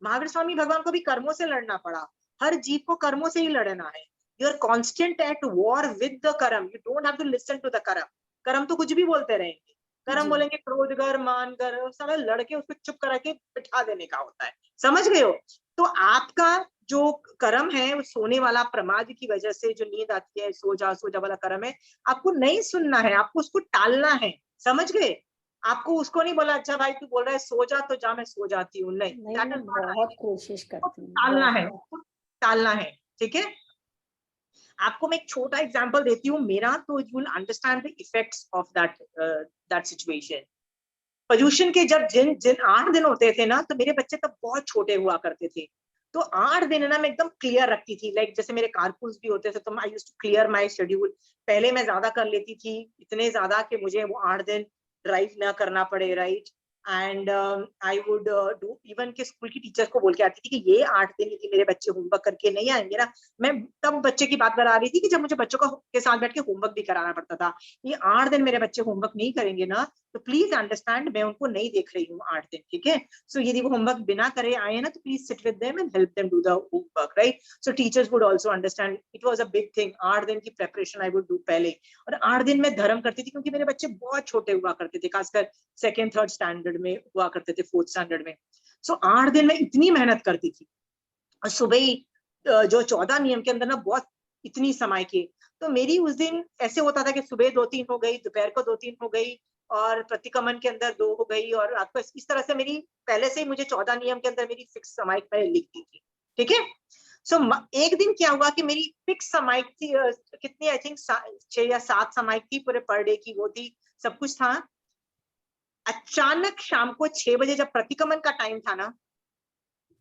महावीर स्वामी भगवान को भी कर्मों से लड़ना पड़ा। हर जीव को कर्मों से ही लड़ना है। You are constant at war with the karma, you don't have to listen to the karma. कर्म तो कुछ भी बोलते रहेंगे, कर्म बोलेंगे क्रोध कर, मान कर, सारा लड़के उसको चुप करा के बिठा देने का होता है। समझ गए हो? तो आपका जो कर्म है, वो सोने वाला प्रमाद की वजह से जो नींद आती है, सो जा वाला कर्म है, आपको नहीं सुनना है, आपको उसको टालना है। समझ गए? आपको उसको नहीं बोला अच्छा भाई तू बोल रहा है सो जा तो जा, मैं सो जाती हूँ, नहीं, नहीं बहुत कोशिश करती हूँ, टालना है, टालना है, ठीक है। आपको मैं एक छोटा एग्जांपल देती हूँ मेरा, तो you will understand the effects of that situation. Pollution के जब जिन 8 दिन होते थे ना, तो मेरे बच्चे तब बहुत छोटे हुआ करते थे। तो 8 दिन ना मैं एकदम क्लियर रखती थी, लाइक जैसे मेरे कारपूल्स भी होते थे, तो I used to clear my schedule. पहले मैं ज्यादा कर लेती थी, इतने ज्यादा कि मुझे वो 8 दिन ड्राइव ना करना पड़े, right. And I would do even के स्कूल की टीचर को बोल के आती थी कि ये 8 दिन यदि मेरे बच्चे होमवर्क करके नहीं आएंगे ना, मैं तब बच्चे की बात बता रही थी कि जब मुझे बच्चों के साथ बैठ के होमवर्क भी कराना पड़ता था। ये 8 दिन मेरे बच्चे होमवर्क नहीं करेंगे ना, तो प्लीज अंडरस्टैंड मैं उनको नहीं देख रही हूँ 8 दिन, ठीक है। सो यदि वो होमवर्क बिना करे आए ना, तो please sit with them and help them do the homework, right. So teachers would also understand, it was a big thing. 8 दिन की प्रेपरेशन आई वुड डू पहले। और 8 दिन में धर्म करती थी, क्योंकि मेरे बच्चे बहुत छोटे हुआ करते थे, खासकर 2nd 3rd स्टैंडर्ड में हुआ करते थे, 4th स्टैंडर्ड में। सो 8 दिन में इतनी मेहनत करती थी। और सुबह ही जो 14 नियम के अंदर ना बहुत इतनी समय की, तो मेरी उस दिन ऐसे होता था कि सुबह 2-3 हो गई, दोपहर को 2-3 हो गई, और प्रतिक्रमण के अंदर 2 हो गई, और आपको इस तरह से मेरी पहले से ही मुझे 14 नियम के अंदर मेरी फिक्स समय पहले लिखती थी, ठीक है। सो एक दिन क्या हुआ कि मेरी फिक्स समय थी, कितनी आई थिंक 6 या 7 समय थी पूरे पर डे की, वो थी, सब कुछ था। अचानक शाम को 6 बजे जब प्रतिक्रमण का टाइम था ना,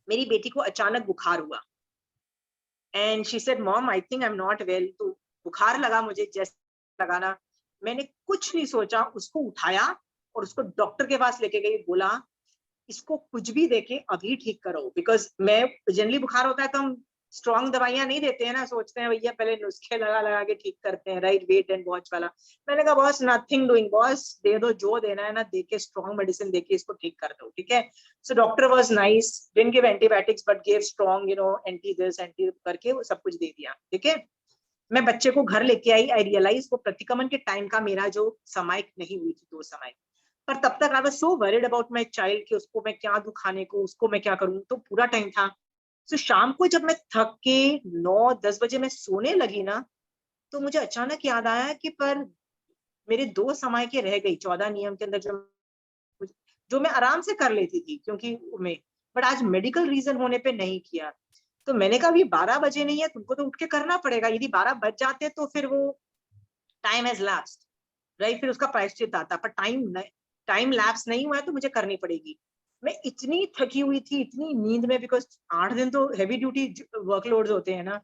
मेरी बेटी को अचानक बुखार हुआ। And she said mom I think I am not well. तो बुखार लगा मुझे, जैसे लगाना, मैंने कुछ नहीं सोचा, उसको उठाया और उसको डॉक्टर के पास लेके गई। बोला इसको कुछ भी देके अभी ठीक करो, बिकॉज मैं जनरली बुखार होता है तो हम स्ट्रॉन्ग दवाइयां नहीं देते हैं ना, सोचते हैं भैया पहले नुस्खे लगा लगा के ठीक करते हैं, राइट, वेट एंड वॉच वाला। मैंने कहा बॉस नथिंग डूइंग बॉस, दे दो जो देना है ना, दे के स्ट्रॉन्ग मेडिसिन दे के इसको ठीक कर दो, ठीक है। So doctor was nice, didn't give antibiotics but give strong anti this anti करके वो सब कुछ दे दिया, ठीक है। मैं बच्चे को घर लेके आई, आई रियलाइज वो प्रतिक्रमण के टाइम का मेरा जो समाइक नहीं हुई थी 2 समाइक, पर तब तक I was so worried about my child कि उसको मैं क्या दूं खाने को, उसको मैं क्या करूं, तो पूरा टाइम था। तो शाम को जब मैं थक के 9-10 बजे मैं सोने लगी ना, तो मुझे अचानक याद आया कि पर मेरे 2 समय के रह गई 14 नियम के अंदर, जो मैं आराम से कर लेती थी क्योंकि मैं, बट आज मेडिकल रीजन होने पे नहीं किया। तो मैंने कहा अभी 12 बजे नहीं है, तुमको तो उठ के करना पड़ेगा, यदि 12 बज जाते तो फिर वो टाइम हैज लैप्स्ड, राइट, फिर उसका प्रायश्चित आता, पर टाइम लैप्स नहीं हुआ है तो मुझे करनी पड़ेगी। मैं इतनी थकी हुई थी, इतनी नींद में, बिकॉज 8 दिन तो हैवी ड्यूटी वर्कलोड्स होते हैं ना।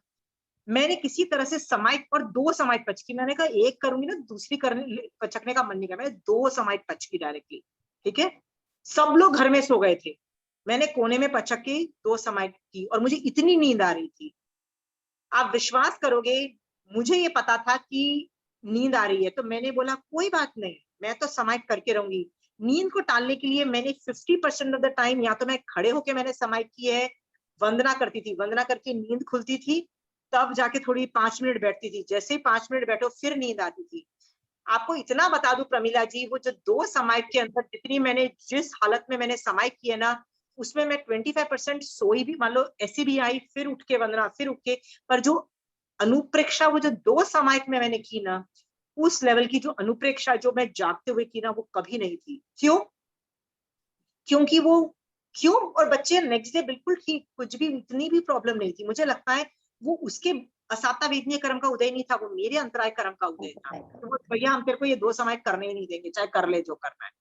मैंने किसी तरह से समाइक, और 2 समाइक पचकी, मैंने कहा एक करूंगी ना दूसरी करने पचकने का मन नहीं कर, मैंने 2 समाइक पचकी डायरेक्टली, ठीक है। सब लोग घर में सो गए थे, मैंने कोने में पचक के 2 समाइक की, और मुझे इतनी नींद आ रही थी, आप विश्वास करोगे, मुझे ये पता था कि नींद आ रही है, तो मैंने बोला कोई बात नहीं, मैं तो समाइक करके रहूंगी। नींद को टालने के लिए मैंने 50% ऑफ द टाइम या तो मैं खड़े होके मैंने समाइक की है, वंदना करती थी, वंदना करके नींद खुलती थी, तब जाके थोड़ी 5 मिनट बैठती थी, जैसे ही 5 मिनट बैठो फिर नींद आती थी। आपको इतना बता दूं प्रमिला जी, वो जो 2 समाइक के अंदर जितनी मैंने, जिस हालत में मैंने समाइक किए ना, उसमें मैं 25% सोई भी, मान लो ऐसी भी आई, फिर उठ के वंदना, फिर उठ के, पर जो अनुप्रेक्षा वो जो 2 समाइक में मैंने की ना, उस लेवल की जो अनुप्रेक्षा जो मैं जागते हुए की ना, वो कभी नहीं थी। क्यों? क्योंकि वो क्यों, और बच्चे नेक्स्ट डे बिल्कुल ठीक, कुछ भी इतनी भी प्रॉब्लम नहीं थी। मुझे लगता है वो उसके असाता वेदनीय कर्म का उदय नहीं था, वो मेरे अंतराय कर्म का उदय था। तो भैया हम तेरे को ये 2 समाइक करने ही नहीं देंगे, चाहे कर ले जो करना है।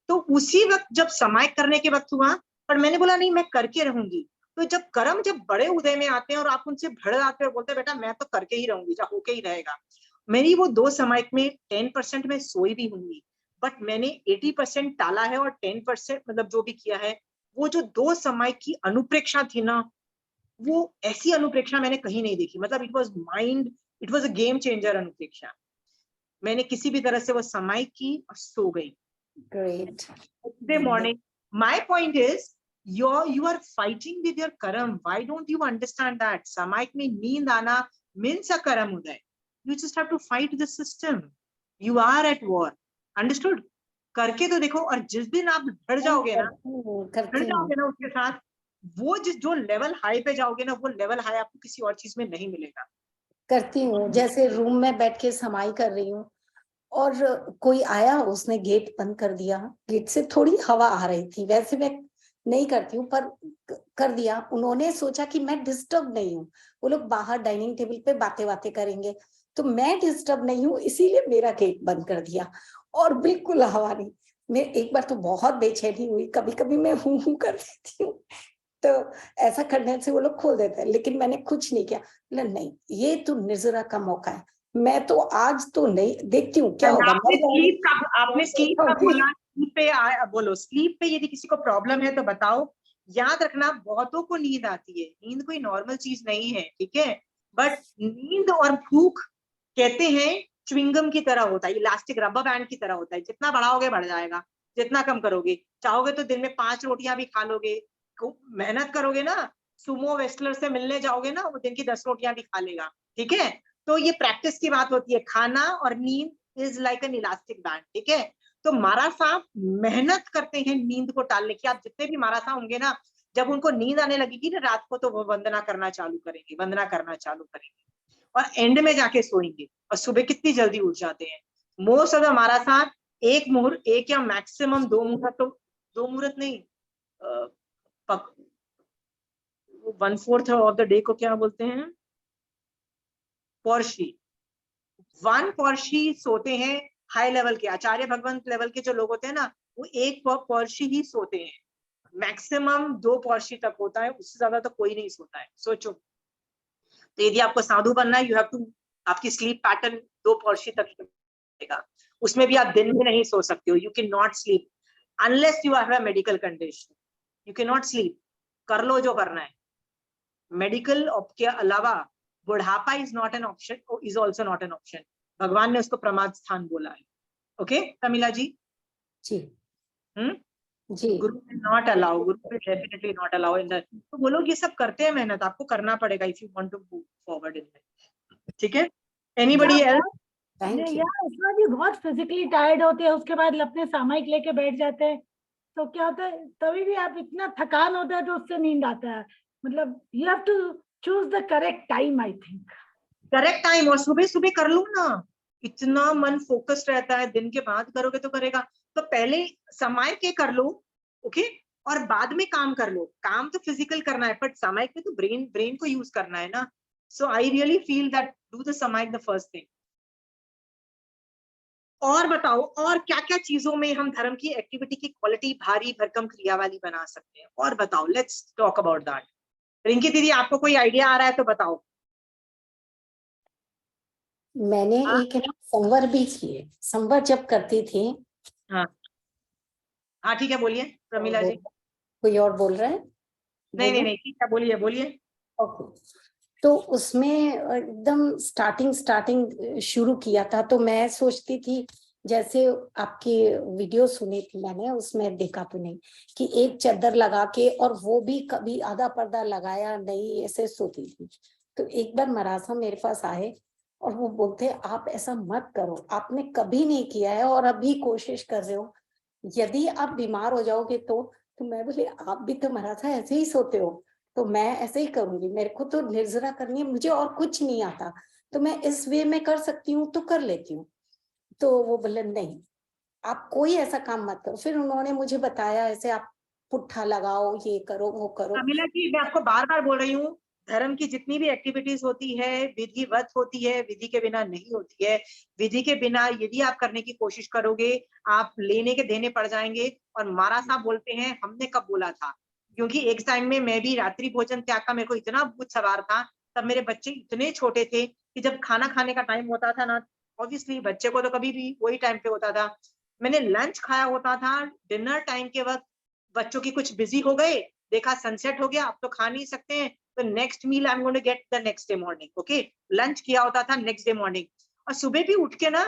तो उसी वक्त जब समाइक करने के वक्त हुआ, पर मैंने बोला नहीं मैं करके रहूंगी। तो जब कर्म जब बड़े उदय में आते हैं और आप उनसे भड़ जाते हो, बोलते हैं बेटा मैं तो करके ही रहूंगी, जा होके ही रहेगा। मेरी वो 2 समाइक में 10% में सोई भी होंगी, बट मैंने 80% टाला है, और 10% मतलब जो भी किया है, वो जो 2 समाइक की अनुप्रेक्षा थी ना, वो ऐसी अनुप्रेक्षा मैंने कहीं नहीं देखी। मतलब it was a game changer anupreksha. मैंने किसी भी तरह से वो समाइक की और सो गई। Great. Day morning. My point is, you are fighting with your karam. Why don't you understand that? Samaik mein neend aana means a karam uday. You just have to fight the system. You are at war. Understood? करके तो देखो, और जिस दिन आप ढड़ जाओगे ना, उसके साथ वो जो लेवल हाई पे जाओगे ना, वो लेवल हाई आपको किसी और चीज में नहीं मिलेगा। करती हूँ, जैसे रूम में बैठ के समाई कर रही हूँ और कोई आया, उसने गेट बंद कर दिया, गेट से थोड़ी हवा आ रही थी, वैसे मैं नहीं करती हूँ पर कर दिया। उन्होंने सोचा कि मैं डिस्टर्ब नहीं हूँ, वो लोग बाहर डाइनिंग टेबल पे बातें करेंगे, तो मैं डिस्टर्ब नहीं हूँ, इसीलिए मेरा गेट बंद कर दिया और बिल्कुल हवा नहीं। मैं एक बार तो बहुत बेचैनी हुई, कभी कभी मैं हूँ कर देती हूँ, तो ऐसा करने से वो लोग खोल देते हैं, लेकिन मैंने कुछ नहीं किया। नहीं, ये तो निर्जरा का मौका है, मैं तो आज तो नहीं, देखती हूँ क्या होगा। आपने स्लीप का बोला, स्लीप पे बोलो, स्लीप पे यदि किसी को प्रॉब्लम है तो बताओ। याद रखना बहुतों को नींद आती है, नींद कोई नॉर्मल चीज नहीं है, ठीक है। बट नींद और भूख कहते हैं च्युइंगम की तरह होता है, इलास्टिक रबर बैंड की तरह होता है, जितना बढ़ाओगे बढ़ जाएगा, जितना कम करोगे। चाहोगे तो दिन में 5 रोटियां भी खा लोगे, मेहनत करोगे ना, सुमो वेस्टलर से मिलने जाओगे ना, वो दिन की 10 रोटियां भी खा लेगा, ठीक है। तो ये प्रैक्टिस की बात होती है, खाना और नींद is like an elastic band, ठीक है। तो महाराज साहब मेहनत करते हैं नींद को टालने की। आप जितने भी महाराज साहब होंगे ना, जब उनको नींद आने लगेगी ना रात को, तो वो वंदना करना चालू करेंगे, वंदना करना चालू करेंगे, और एंड में जाके सोएंगे, और सुबह कितनी जल्दी उठ जाते हैं। मोस्ट ऑफ द महाराज साहब एक मुहूर्त, एक या मैक्सिमम 2 मुहूर्त, तो 2 मुहूर्त नहीं, 1/4 ऑफ द डे को क्या बोलते हैं, पौर्शी, 1 पौर्शी सोते हैं। हाई लेवल के आचार्य भगवंत लेवल के जो लोग होते हैं ना, वो 1 पौर्शी ही सोते हैं, मैक्सिमम 2 पौर्शी तक होता है, उससे ज्यादा तो कोई नहीं सोता है। सोचो, तो यदि आपको साधु बनना है, यू हैव टू, आपकी स्लीप पैटर्न 2 पौर्शी तक रहेगा, उसमें भी आप दिन में नहीं सो सकते हो। You can not sleep unless you have a medical condition, you can not sleep. कर लो जो करना है, मेडिकल के अलावा बुढ़ापा is not an option, is also not an option. भगवान ने उसको प्रमाद स्थान बोला है। Okay Pramila ji? Ji ji. Guru not allow, Guru definitely not allow in that. तो वो लोग ये सब करते हैं, मेहनत आपको करना पड़ेगा if you want to move forward in that. ठीक है, एनीबॉडी एल्स? Thank you. यार उसमें भी बहुत फिजिकली टायर्ड होते हैं, उसके बाद अपने सामायिक लेके बैठ जाते हैं, तो क्या होता है तभी भी आप इतना थकान होता है तो उससे नींद आता है। मतलब you have to choose the correct time, I think. Correct time, और सुबह सुबह कर लो ना, इतना मन फोकस्ड रहता है। दिन के बाद करोगे तो करेगा, तो पहले समय के कर लो, ओके, और बाद में काम कर लो। काम तो फिजिकल करना है, बट सामायिक में तो ब्रेन को यूज करना है ना। So I really feel that do the samayik the first thing. और बताओ, और क्या क्या चीजों में हम धर्म की एक्टिविटी की क्वालिटी भारी भरकम क्रिया वाली बना सकते हैं? और बताओ, let's talk about that. Rinki दीदी, आपको कोई आइडिया आ रहा है तो बताओ। मैंने एक है ना संवर भी किए, संवर जब करती थी। हाँ हाँ ठीक है, बोलिए प्रमिला जी। कोई और बोल रहा है? नहीं ठीक है, बोलिए बोलिए। ओके, तो उसमें एकदम स्टार्टिंग शुरू किया था, तो मैं सोचती थी, जैसे आपकी वीडियो सुनी थी मैंने, उसमें देखा तो नहीं कि एक चादर लगा के, और वो भी कभी आधा पर्दा लगाया नहीं, ऐसे सोती थी। तो एक बार मरासा मेरे पास आए और वो बोलते आप ऐसा मत करो, आपने कभी नहीं किया है और अभी कोशिश कर रहे हो, यदि आप बीमार हो जाओगे तो मैं बोली आप भी तो मरासा ऐसे ही सोते हो, तो मैं ऐसे ही करूंगी, मेरे को तो निर्जरा करनी है, मुझे और कुछ नहीं आता, तो मैं इस वे में कर सकती हूँ तो कर लेती हूँ। तो वो बोले नहीं, आप कोई ऐसा काम मत करो। फिर उन्होंने मुझे बताया ऐसे आप पुट्ठा लगाओ, ये करो वो करो। प्रमिला जी, मैं आपको बार बार बोल रही हूँ, धर्म की जितनी भी एक्टिविटीज होती है विधिवत होती है, विधि के बिना नहीं होती है। विधि के बिना यदि आप करने की कोशिश करोगे, आप लेने के देने पड़ जाएंगे। और महाराज साहब बोलते हैं हमने कब बोला था, क्योंकि एक टाइम में मैं भी रात्रि भोजन त्याग का मेरे को इतना भूत सवार था, तब मेरे बच्चे इतने छोटे थे कि जब खाना खाने का टाइम होता था ना, ऑब्वियसली बच्चे को तो कभी भी वही टाइम पे होता था, मैंने लंच खाया होता था डिनर टाइम के वक्त, बच्चों की कुछ बिजी हो गए, देखा सनसेट हो गया, अब तो खा नहीं सकते हैं, तो next meal I am going to get the next day morning. Okay, lunch किया होता था नेक्स्ट डे मॉर्निंग। और सुबह भी उठ के ना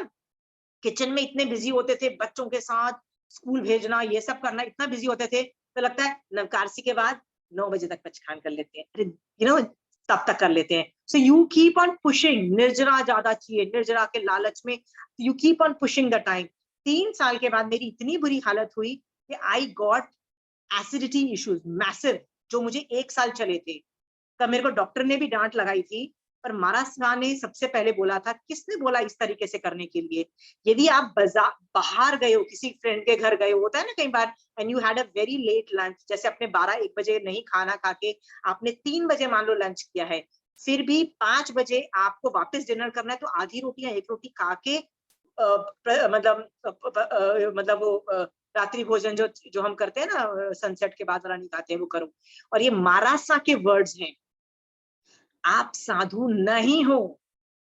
किचन में इतने बिजी होते थे, बच्चों के साथ स्कूल भेजना, ये सब करना, इतना बिजी होते थे, तो लगता है नवकारसी के बाद 9 बजे तक पचखान कर लेते हैं, अरे यू नो तब तक कर लेते हैं। So you keep on pushing, निर्जरा ज्यादा चाहिए, निर्जरा के लालच में you keep on pushing the time. 3 साल के बाद मेरी इतनी बुरी हालत हुई कि I got acidity issues massive, जो मुझे 1 साल चले थे। तब मेरे को डॉक्टर ने भी डांट लगाई थी, पर महाराज साहब ने सबसे पहले बोला था, किसने बोला इस तरीके से करने के लिए? यदि आप बाहर गए हो, किसी फ्रेंड के घर गए हो, होता है ना कई बार, and you had a very late lunch, जैसे अपने 12-1 बजे नहीं खाना खा के आपने 3 बजे मान लो लंच किया है, फिर भी 5 बजे आपको वापस डिनर करना है, तो आधी रोटी या 1 रोटी खा के मतलब वो रात्रि भोजन जो हम करते हैं ना सनसेट के बाद वाला नहीं खाते हैं, वो करो। और ये महाराज के वर्ड्स हैं, आप साधु नहीं हो,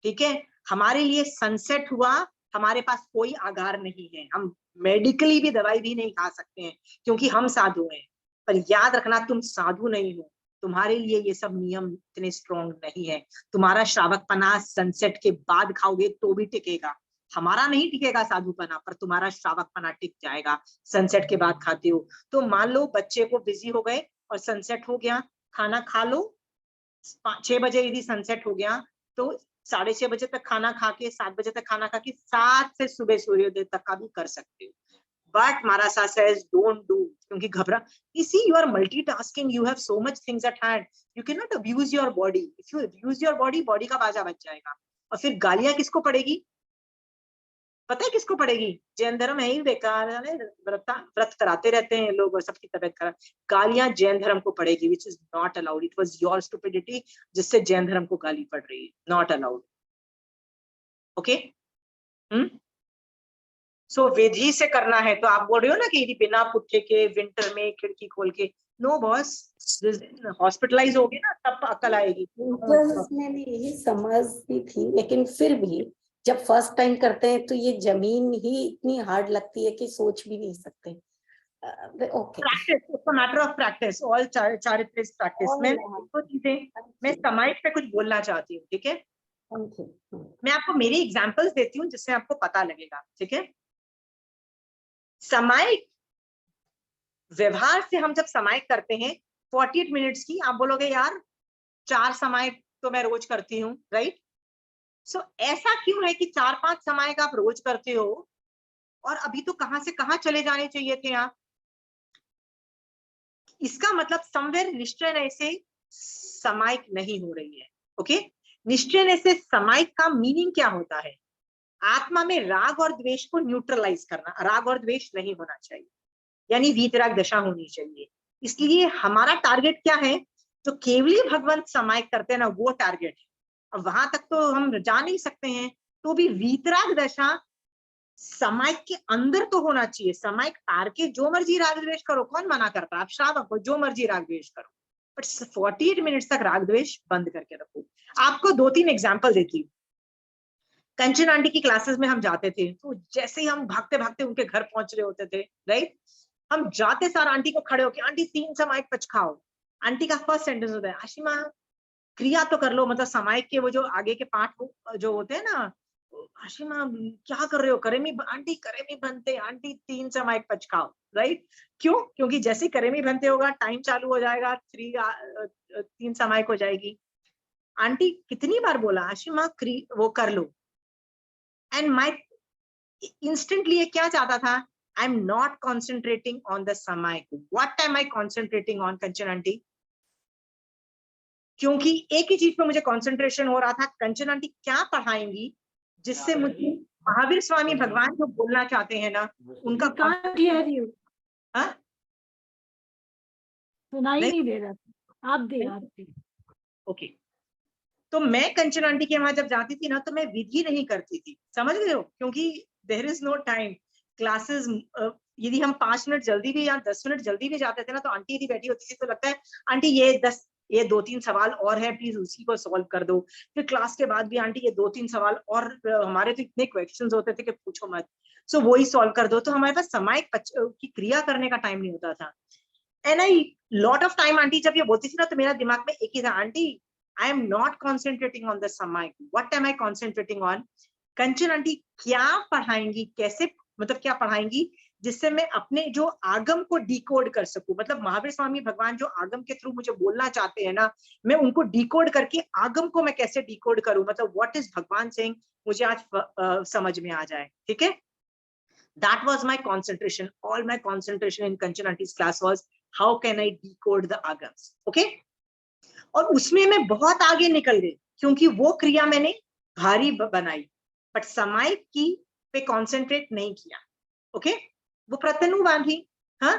ठीक है? हमारे लिए सनसेट हुआ, हमारे पास कोई आधार नहीं है, हम मेडिकली भी दवाई भी नहीं खा सकते हैं क्योंकि हम साधु हैं। पर याद रखना, तुम साधु नहीं हो, तुम्हारे लिए ये सब नियम इतने स्ट्रॉन्ग नहीं है। तुम्हारा श्रावकपना सनसेट के बाद खाओगे तो भी टिकेगा, हमारा नहीं टिकेगा साधुपना, पर तुम्हारा श्रावकपना टिक जाएगा सनसेट के बाद खाते हो। तो मान लो बच्चे को बिजी हो गए और सनसेट हो गया, खाना खा लो, 6 बजे यदि सनसेट हो गया तो 6:30 बजे तक खाना खा के 7 बजे तक खाना खा के 7 से सुबह सूर्योदय तक का भी कर सकते हो। But Marasa says don't do, क्योंकि घबरा, इसी you are multitasking, you have so much things at hand, you cannot abuse your body. If you abuse your body, body का बाजा बच जाएगा। और फिर गालियां किसको पड़ेगी? पता है किसको पड़ेगी? जैन धर्म है ही बेकार, व्रत कराते रहते हैं लोग और सबकी तबीयत खराब, गालियां जैन धर्म को पड़ेगी, which is not allowed. It was your stupidity जिससे जैन धर्म को गाली पड़ रही है, नॉट अलाउड। ओके, सो विधि से करना है। तो आप बोल रहे हो ना कि यदि बिना पुट्ठे के विंटर में खिड़की खोल के, नो बॉस, हॉस्पिटलाइज हो गए ना तब अकल आएगी। मैंने यही समझती थी, लेकिन फिर भी जब फर्स्ट टाइम करते हैं तो ये जमीन ही इतनी हार्ड लगती है कि सोच भी नहीं सकते। Okay practice, it's a matter of practice, all चारित्र इज प्रैक्टिस। मैं दो चीजें मैं समाइक पे कुछ बोलना चाहती हूँ, ठीक है। Thank you. मैं आपको मेरी एग्जांपल्स देती हूँ जिससे आपको पता लगेगा, ठीक है। समाइक व्यवहार से हम जब समाइक करते हैं 48 मिनट्स की, आप बोलोगे यार 4 समाइक तो मैं रोज करती हूँ, राइट। सो ऐसा क्यों है कि 4-5 समाइक आप रोज करते हो और अभी तो कहां से कहां चले जाने चाहिए थे आप। इसका मतलब समवेयर निश्चय से समाइक नहीं हो रही है, ओके। निश्चय से समाइक का मीनिंग क्या होता है? आत्मा में राग और द्वेष को न्यूट्रलाइज करना, राग और द्वेष नहीं होना चाहिए, यानी वीतराग दशा होनी चाहिए। इसलिए हमारा टारगेट क्या है? जो केवली भगवंत समाइक करते हैं ना, वो टारगेट है। अब वहां तक तो हम जा नहीं सकते हैं, तो भी वीतराग दशा समाइक के अंदर तो होना चाहिए। समाइक तार के जो मर्जी राग द्वेष करो, कौन मना करता है? आप श्रावक हो, जो मर्जी राग द्वेष करो, बट 48 मिनट्स तक राग द्वेष बंद करके रखो। आपको 2-3 एग्जाम्पल देती हूँ। कंचन आंटी की क्लासेस में हम जाते थे, तो जैसे ही हम भागते भागते उनके घर पहुंच रहे होते थे, राइट, हम जाते सार आंटी को खड़े होके, आंटी 3 समाइक पचखाओ। आंटी का फर्स्ट सेंटेंस होता है, आशिमा क्रिया तो कर लो, मतलब समाइक के वो जो आगे के पाठ जो होते हैं ना, आशिमा क्या कर रहे हो? करेमी आंटी, करेमी बनते, आंटी 3 समाइक पचखाओ, राइट। क्यों? क्योंकि जैसे करेमी बनते होगा, टाइम चालू हो जाएगा, 3 समाइक हो जाएगी। आंटी कितनी बार बोला, आशिमा वो कर लो, एंड माई इंस्टेंटली ये क्या चाहता था? I am not concentrating on the samayik, what am I concentrating on, Kanchan aunty? क्योंकि एक ही चीज पे मुझे कंसंट्रेशन हो रहा था, कंचन आंटी क्या पढ़ाएंगी जिससे मुझे महावीर स्वामी भगवान जो बोलना चाहते हैं ना, उनका can't hear you. हाँ? सुनाई नहीं? नहीं दे रहा था। आप दे। ओके। तो मैं कंचन आंटी के वहां जब जाती थी ना, तो मैं विधि नहीं करती थी, समझ रहे हो? क्योंकि there is no time classes. यदि हम 5 मिनट जल्दी भी या 10 मिनट जल्दी भी जाते थे ना, तो आंटी यदि बैठी होती थी तो लगता है आंटी ये 2-3 सवाल और है, प्लीज उसी को सॉल्व कर दो। फिर क्लास के बाद भी आंटी ये 2-3 सवाल और, हमारे तो इतने क्वेश्चंस होते थे कि पूछो मत, सो वो ही सॉल्व कर दो। तो हमारे पास समाइक की क्रिया करने का टाइम नहीं होता था। And I lot of time aunty जब ये बोलती थी ना, तो मेरा दिमाग में एक ही था, aunty I am not concentrating on the samayik, what am I concentrating on? Kanchan aunty क्या पढ़ाएंगी, कैसे, मतलब क्या पढ़ाएंगी जिससे मैं अपने जो आगम को डिकोड कर सकूं। मतलब महावीर स्वामी भगवान जो आगम के थ्रू मुझे बोलना चाहते हैं ना, मैं उनको डिकोड करके आगम को मैं कैसे डिकोड करूं, मतलब व्हाट इज भगवान सेइंग, मुझे आज समझ में आ जाए, ठीक है। That was my concentration. All my concentration in Kanchan Auntie's class was how can I decode the agams, okay? और उसमें मैं बहुत आगे निकल गई, क्योंकि वो क्रिया मैंने भारी बनाई, बट समाइक की पे कॉन्सेंट्रेट नहीं किया, ओके। वो प्रतनु बांधी, हाँ।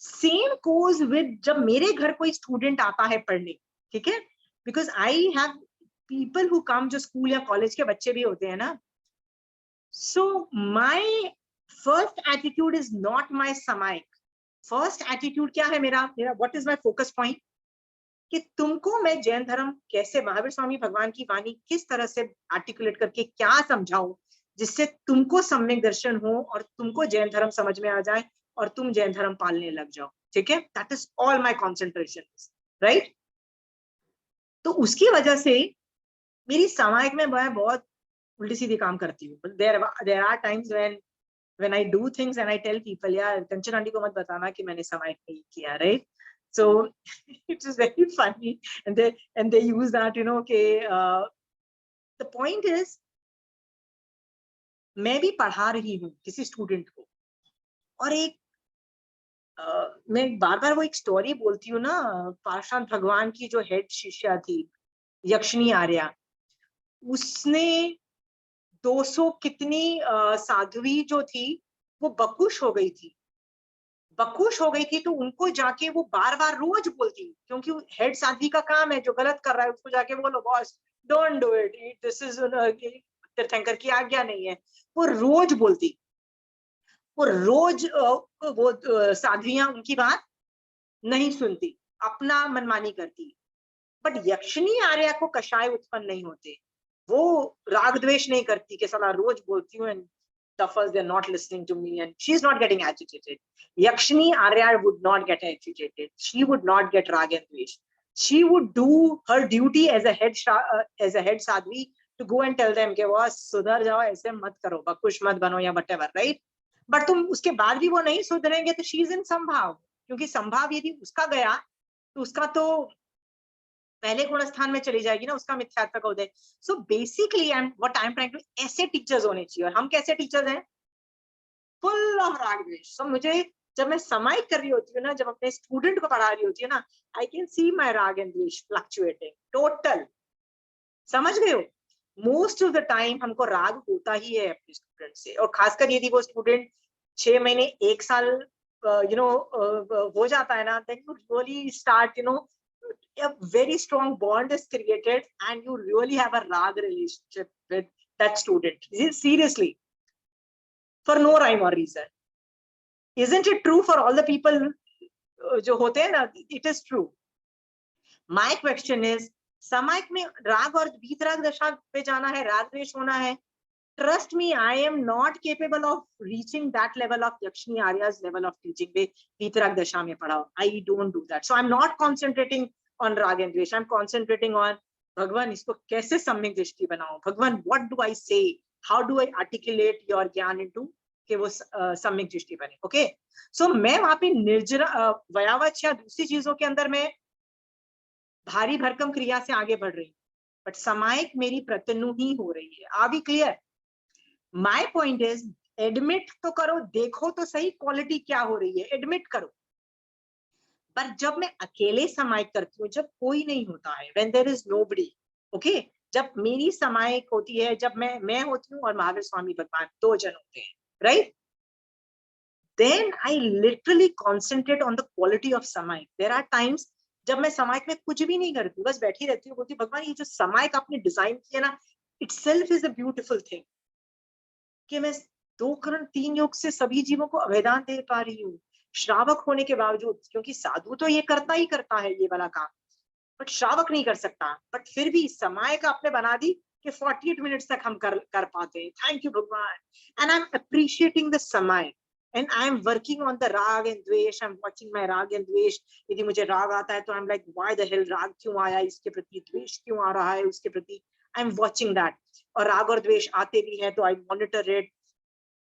सेम गोज विद जब मेरे घर कोई स्टूडेंट आता है पढ़ने, ठीक है, because I have people who come, जो स्कूल या कॉलेज के बच्चे भी होते हैं ना। So my first attitude is not my samayik. First attitude क्या है मेरा what is my focus point, कि तुमको मैं जैन धर्म कैसे, महावीर स्वामी भगवान की वाणी किस तरह से आर्टिकुलेट करके क्या समझाऊं जिससे तुमको सम्यक दर्शन हो और तुमको जैन धर्म समझ में आ जाए और तुम जैन धर्म पालने लग जाओ, ठीक है। That is all my concentration, right. तो उसकी वजह से मेरी समाज में मैं बहुत उल्टी सीधी काम करती हूँ। There are times when I do things and I tell people, यार कंचन आंटी को मत बताना कि मैंने समाइक नहीं किया, right? So it is very funny, and they use that, you know, okay. The point is, मैं भी पढ़ा रही हूँ किसी स्टूडेंट को, और एक मैं बार बार वो एक स्टोरी बोलती हूँ ना, पाषाण भगवान की जो हेड शिष्या थी यक्षिणी आर्या, उसने 200 कितनी साध्वी जो थी वो बकुश हो गई थी। बकुश हो गई थी तो उनको जाके वो बार बार रोज बोलती, क्योंकि हेड साध्वी का काम है, जो गलत कर रहा है उसको जाके बोलो boss don't do it, this is तीर्थंकर की आज्ञा नहीं है। वो रोज बोलती, वो रोज वो साध्वियां उनकी बात नहीं सुनती, अपना मनमानी करती। बट यक्षिणी आर्या को कषाय उत्पन्न नहीं होते, वो राग द्वेष नहीं करती कि साला रोज बोलती हूँ suffers, they're not listening to me, and she's not getting agitated. Yakshini Arya would not get agitated. She would not get rag and dvesh. She would do her duty as a head sadhvi to go and tell them कि वो सुधर जाओ, ऐसे मत करो, बकुश मत बनो या whatever, right? But तुम उसके बाद भी वो नहीं सुधरेंगे तो she is in संभाव, क्योंकि संभाव यदि उसका गया तो उसका तो पहले गुण स्थान में चली जाएगी ना, उसका मिथ्यात्व का उदय. So basically what I am trying to, ऐसे टीचर्स होने चाहिए. और हम कैसे टीचर्स हैं? फुल ऑफ राग द्वेष. सो मुझे जब मैं समाइक कर रही होती हूँ ना, जब अपने स्टूडेंट को पढ़ा रही होती है ना, आई कैन सी माई राग एंड द्वेष फ्लक्चुएटिंग टोटल. समझ गए हो? मोस्ट ऑफ द टाइम हमको राग होता ही है अपने स्टूडेंट से, और खासकर यदि वो स्टूडेंट 6 महीने 1 साल हो जाता है ना, then you really start, a very strong bond is created and you really have a rag relationship with that student. Seriously, for no rhyme or reason. Isn't it true for all the people जो होते हैं ना? It is true. My question is, समाइक में राग और वीतराग दशा पे जाना है, राग द्वेष होना है. Trust me, I am not capable of reaching that level of Yakshini Arya's level of teaching. वीतराग दशा में पढ़ाओ. I don't do that. So I'm not concentrating on rag and dvesh. I'm concentrating on भगवान इसको कैसे सम्यक दृष्टि बनाऊं. भगवान, what do I say? How do I articulate your ज्ञान into कि वो सम्यक दृष्टि बने. ओके, सो मैं वहां पे निर्जरा वयावच या दूसरी चीजों के अंदर मैं भारी भरकम क्रिया से आगे बढ़ रही हूँ, बट समायिक मेरी प्रतनु ही हो रही है. Are we clear? My point is, admit तो करो, देखो तो सही क्वालिटी क्या हो रही है, एडमिट करो. पर जब मैं अकेले समायिक करती हूँ, जब कोई नहीं होता है, when there is nobody, okay, जब मेरी समायिक होती है, जब मैं होती हूँ और महावीर स्वामी भगवान 2 जन होते हैं, right? Then I literally concentrate on the quality of समायिक. There are times जब मैं समायिक में कुछ भी नहीं करती, बस बैठी रहती हूँ, बोलती भगवान ये जो समायिक आपने डिजाइन किया ना, itself is a beautiful thing. कि मैं 2 करण 3 योग से सभी जीवों को अभेदान दे पा रही हूँ, श्रावक होने के बावजूद. क्योंकि साधु तो ये करता ही करता है ये वाला काम, बट श्रावक नहीं कर सकता. बट फिर भी समय का आपने बना दी कि 48 मिनट्स तक हम कर पाते हैं. थैंक यू भगवान. And I am appreciating the samay, and I am working on the raag and dvesh. I am watching my raag and dvesh. यदि मुझे राग आता है तो I am like, why the hell, राग क्यों आया इसके प्रति, द्वेष क्यों आ रहा है उसके प्रति. आई एम वाचिंग दैट. और राग और द्वेष आते भी है तो आई मॉनिटर इट.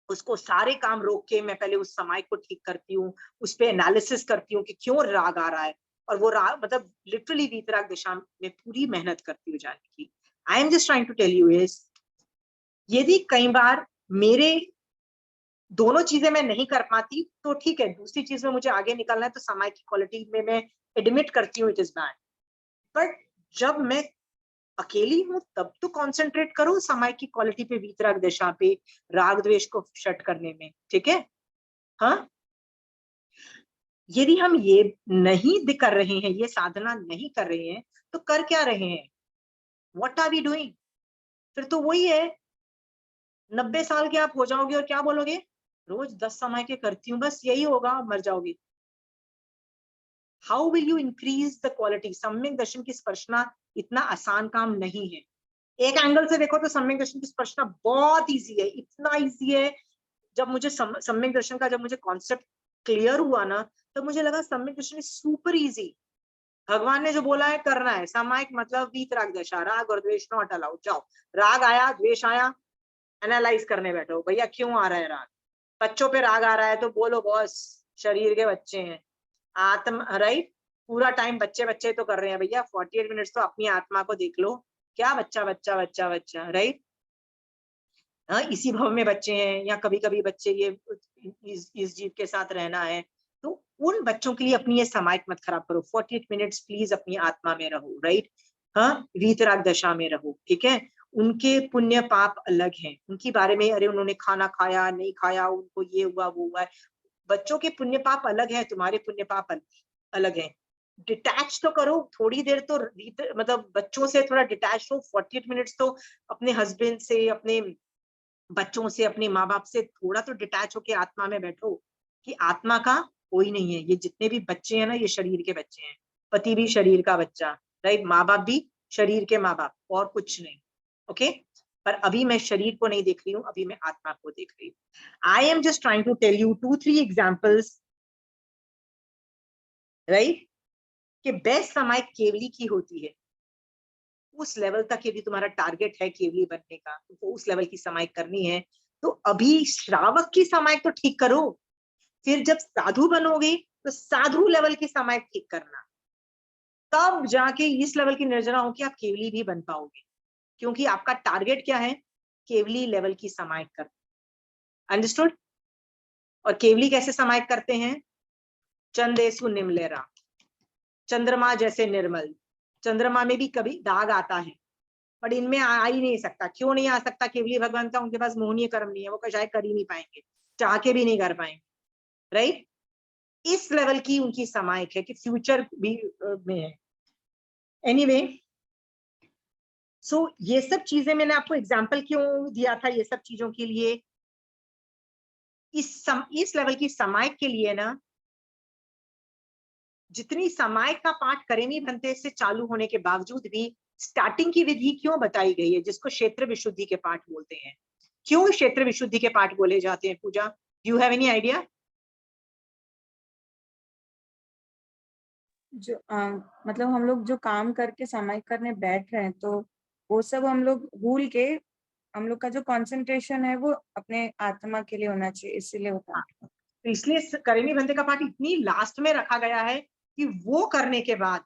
उसको सारे काम रोक के मैं पहले उस समय को ठीक करती हूँ, उस पे एनालिसिस करती हूँ कि क्यों राग आ रहा है. और वो राग मतलब लिटरली वीतराग दिशा में पूरी मेहनत करती हूँ जाने की. I am just trying to tell you is, यदि कई बार मेरे दोनों चीजें मैं नहीं कर पाती तो ठीक है, दूसरी चीज में मुझे आगे निकलना है तो समय की क्वालिटी में मैं एडमिट करती हूँ इट इज बैड. बट जब मैं अकेली हूं तब तो कंसंट्रेट करो समय की क्वालिटी पे, वीतराग दशा पे, राग द्वेष को शट करने में. ठीक है? हाँ, यदि हम ये नहीं कर रहे हैं, ये साधना नहीं कर रहे हैं, तो कर क्या रहे हैं? What are we doing? फिर तो वही है, 90 साल के आप हो जाओगे और क्या बोलोगे, रोज 10 समय के करती हूँ, बस यही होगा, मर जाओगे. How will you increase the quality? सम्यक दर्शन की स्पर्शना इतना आसान काम नहीं है. एक एंगल से देखो तो सम्यक दर्शन की स्पर्शना बहुत इजी है, इतना इजी है. जब मुझे सम्यक दर्शन का जब मुझे कॉन्सेप्ट क्लियर हुआ ना, तो मुझे लगा सम्यक दर्शन इज सुपर इजी. भगवान ने जो बोला है करना है. समायिक मतलब वीतराग दशा, राग और द्वेष नॉट अलाउड. जाओ, राग आया, द्वेष आया, एनालाइज करने बैठो, भैया क्यों आ रहा है राग. बच्चों पे राग आ रहा है तो बोलो बॉस, शरीर के बच्चे हैं, आत्मा, राइट? पूरा टाइम बच्चे बच्चे तो कर रहे हैं भैया, 48 मिनट्स तो अपनी आत्मा को देख लो. क्या बच्चा बच्चा बच्चा बच्चा, राइट? हाँ, इसी भव में बच्चे हैं, या कभी कभी बच्चे ये इस जीव के साथ रहना है, तो उन बच्चों के लिए अपनी ये समायिक मत खराब करो. 48 मिनट्स प्लीज अपनी आत्मा में रहो, राइट? हाँ, वीतराग दशा में रहो. ठीक है? उनके पुण्य पाप अलग हैं, उनके बारे में, अरे उन्होंने खाना खाया नहीं खाया, उनको ये हुआ वो हुआ. बच्चों के पुण्य पाप अलग है, तुम्हारे पुण्य पाप अलग है. डिटैच तो करो थोड़ी देर, तो मतलब बच्चों से थोड़ा डिटैच हो. 48 मिनट्स तो अपने हस्बैंड से, अपने बच्चों से, अपने माँ बाप से थोड़ा तो डिटैच होके आत्मा में बैठो कि आत्मा का कोई नहीं है. ये जितने भी बच्चे हैं ना, ये शरीर के बच्चे हैं. पति भी शरीर का बच्चा, राइट? माँ बाप भी शरीर के माँ बाप, और कुछ नहीं. ओके, पर अभी मैं शरीर को नहीं देख रही हूँ, अभी मैं आत्मा को देख रही हूँ। I am just trying to tell you 2-3 examples, right, कि बेस्ट समाई केवली की होती है। उस लेवल तक यदि तुम्हारा टारगेट है केवली बनने का, तो उस लेवल की समाई करनी है, तो अभी श्रावक की समाई तो ठीक करो, फिर जब साधु बनोगे तो साधु लेवल की समाई ठीक करना, तब जाके इस लेवल की निर्जना होगी, आप केवली भी बन पाओगे, क्योंकि आपका टारगेट क्या है, केवली लेवल की समाई करना। अंडरस्टूड? और केवली कैसे समाई करते हैं? चंदेसु निमलेरा, चंद्रमा जैसे निर्मल। चंद्रमा में भी कभी दाग आता है, पर इनमें आ ही नहीं सकता। क्यों नहीं आ सकता? केवली भगवान का उनके पास मोहनीय कर्म नहीं है, वो शायद कर ही नहीं पाएंगे, चाह के भी नहीं कर पाएंगे, राइट? इस लेवल की उनकी समायक है कि फ्यूचर भी में है। एनीवे, सो ये सब चीजें मैंने आपको एग्जाम्पल क्यों दिया था ये सब चीजों के लिए? इस लेवल की समायक के लिए ना, जितनी समायक का पाठ करेमी भंते से चालू होने के बावजूद भी स्टार्टिंग की विधि क्यों बताई गई है, जिसको क्षेत्र विशुद्धि के पाठ बोलते हैं? क्यों क्षेत्र विशुद्धि के पाठ बोले जाते हैं? Puja, do you have any idea? जो मतलब हम लोग जो काम करके समाई करने बैठ रहे हैं, तो वो सब हम लोग भूल के, हम लोग का जो कंसंट्रेशन है वो अपने आत्मा के लिए होना चाहिए, इसीलिए होता है। तो इसलिए करेमी भंते का पाठ इतनी लास्ट में रखा गया है कि वो करने के बाद,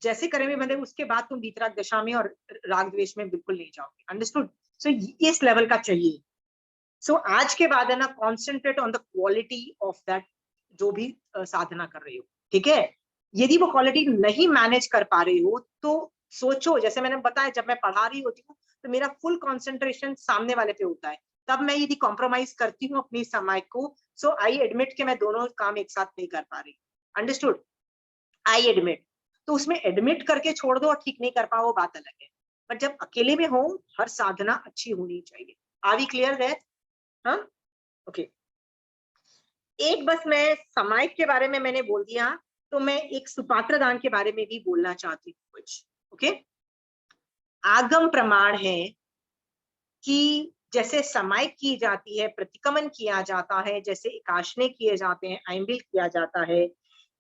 जैसे करेमी भंते, उसके बाद तुम वीतराग दशा में और राग द्वेष में बिल्कुल नहीं जाओगे। अंडरस्टूड? सो इस लेवल का चाहिए। सो आज के बाद है ना, concentrate on the quality of that, जो भी साधना कर रही हो, ठीक है? यदि वो क्वालिटी नहीं मैनेज कर पा रही हो, तो सोचो, जैसे मैंने बताया, जब मैं पढ़ा रही होती हूँ तो मेरा फुल कंसंट्रेशन सामने वाले पे होता है, तब मैं यदि कॉम्प्रोमाइज करती हूँ अपनी समय को, सो आई एडमिट कि मैं दोनों काम एक साथ नहीं कर पा रही। अंडरस्टूड? I admit. तो उसमें एडमिट करके छोड़ दो और ठीक नहीं कर पाओ, बात अलग है, बट जब अकेले में हो, हर साधना अच्छी होनी चाहिए। Are we clear that? हाँ, ओके। एक बस मैं समायक के बारे में मैंने बोल दिया, तो मैं एक सुपात्र दान के बारे में भी बोलना चाहती हूँ कुछ। ओके, आगम प्रमाण है कि जैसे समायक की जाती है, प्रतिकमन किया जाता है, जैसे एकाशने किए जाते हैं, आइंबिल किया जाता है,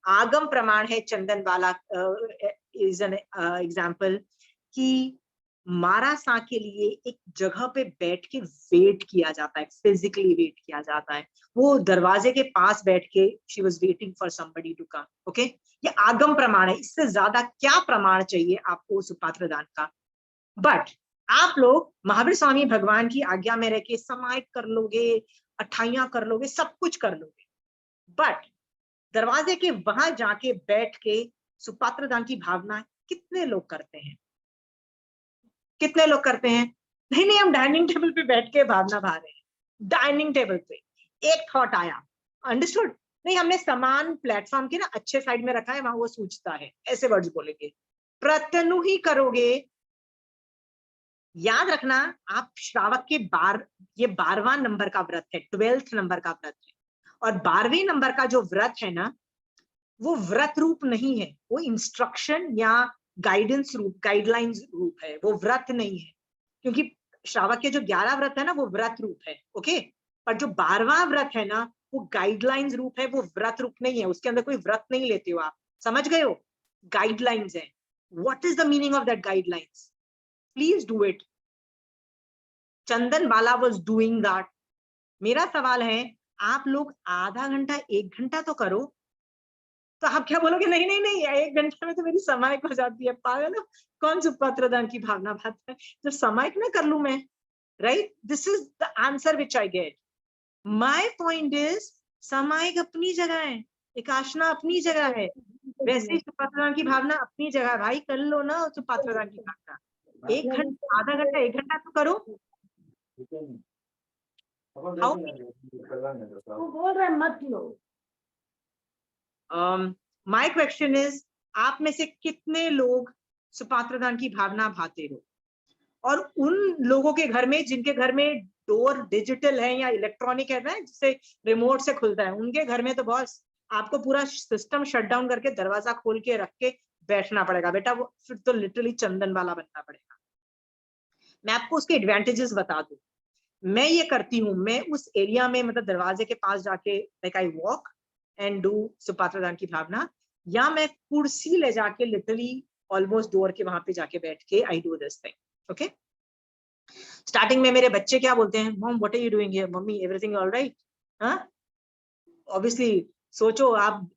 आगम प्रमाण है, चंदन वाला इज एन एग्जाम्पल, कि मारासा के लिए एक जगह पे बैठ के वेट किया जाता है, फिजिकली वेट किया जाता है। वो दरवाजे के पास बैठ के she was waiting for somebody to come. Okay, ये आगम प्रमाण है, इससे ज्यादा क्या प्रमाण चाहिए आपको सुपात्र दान का? बट आप लोग महावीर स्वामी भगवान की आज्ञा में रह के समायक कर लोगे, अठाइयां कर लोगे, सब कुछ कर लोगे, बट दरवाजे के वहां जाके बैठ के सुपात्र दान की भावना कितने लोग करते हैं? कितने लोग करते हैं? नहीं नहीं, हम डाइनिंग टेबल पे बैठ के भावना भा रहे हैं, डाइनिंग टेबल पे एक थॉट आया, अंडरस्टूड? नहीं, हमने सामान प्लेटफॉर्म के ना अच्छे साइड में रखा है, वहां वो सूझता है, ऐसे वर्ड्स बोलेंगे, प्रत्यनु ही करोगे। याद रखना, आप श्रावक के ये 12वां नंबर का व्रत है, 12th नंबर का व्रत है, और 12वें नंबर का जो व्रत है ना, वो व्रत रूप नहीं है, वो इंस्ट्रक्शन या गाइडेंस रूप, गाइडलाइंस रूप है, वो व्रत नहीं है। क्योंकि श्रावक के जो 11 व्रत है ना, वो व्रत रूप है, ओके, पर जो 12वां व्रत है ना, वो गाइडलाइंस रूप है, वो व्रत रूप नहीं है, उसके अंदर कोई व्रत नहीं लेते हो आप, समझ गए हो? गाइडलाइंस है। What is the meaning of that guidelines? Please do it. Chandan Bala was doing that. मेरा सवाल है, आप लोग आधा घंटा 1 घंटा तो करो, तो आप क्या बोलोगे? नहीं नहीं नहीं, 1 घंटे में तो मेरी समायक हो जाती है। पागल हो? कौन सुपात्र दान की भावना भाता है जो समायक ना कर लूं मैं? Right, this is the answer which I get. My point is, समायक अपनी जगह है, एकाशना अपनी जगह है, वैसे ही सुपात्र दान की भावना अपनी जगह है। भाई कर लो ना सुपात्र दान की भावना, 1 घंटा, आधा घंटा, 1 घंटा तो करो। वो बोल रहे मत लो। माय क्वेश्चन इज, आप में से कितने लोग सुपात्र दान की भावना भाते हो? और उन लोगों के घर में जिनके घर में डोर डिजिटल है या इलेक्ट्रॉनिक है ना, जिससे रिमोट से खुलता है, उनके घर में तो बॉस आपको पूरा सिस्टम शट डाउन करके दरवाजा खोल के रख के बैठना पड़ेगा बेटा, वो फिर तो लिटरली चंदन वाला बनना पड़ेगा। मैं आपको उसके एडवांटेजेस बता दूं। मैं ये करती हूँ, मैं उस एरिया में मतलब दरवाजे के पास जाके like I walk and do supatradan की भावना, या मैं कुर्सी ले जाके लिटरली ऑलमोस्ट डोर के वहां पे जाके बैठ के I do this thing. Okay, starting में मेरे बच्चे क्या बोलते हैं, mom what are you doing here, mummy everything alright. हाँ, ऑब्वियसली सोचो आप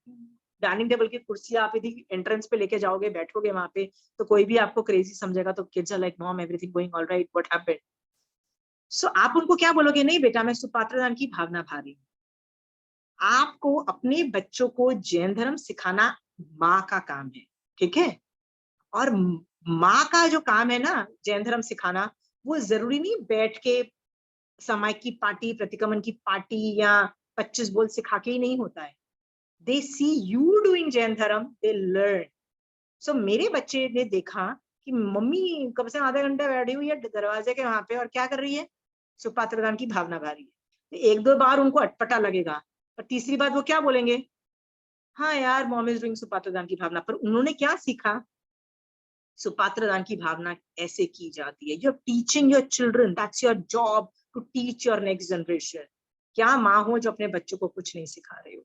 डाइनिंग टेबल की कुर्सी आप यदि एंट्रेंस पे लेके जाओगे, बैठोगे वहां पे, तो कोई भी आपको क्रेजी समझेगा। तो kids are like mom everything going alright, what happened. So आप उनको क्या बोलोगे, नहीं बेटा मैं सुपात्रदान की भावना भा रही हूँ। आपको अपने बच्चों को जैन धर्म सिखाना माँ का काम है, ठीक है। और माँ का जो काम है ना जैन धर्म सिखाना, वो जरूरी नहीं बैठ के सामायिक की पार्टी, प्रतिक्रमण की पार्टी या 25 बोल सिखा के ही नहीं होता है। दे सी यू डूइंग जैन धर्म, दे लर्न। सो मेरे बच्चे ने देखा कि मम्मी कब से आधा घंटा बैठी हुई है दरवाजे के वहां पे और क्या कर रही है, सुपात्रदान की भावना भा रही है। एक दो बार उनको अटपटा लगेगा, पर तीसरी बार वो क्या बोलेंगे, हाँ यार मॉम इज डूइंग सुपात्रदान की भावना। पर उन्होंने क्या सीखा, सुपात्रदान की भावना ऐसे की जाती है। You are teaching your children, that's your job to teach your next generation. क्या माँ हो जो अपने बच्चों को कुछ नहीं सिखा रहे हो।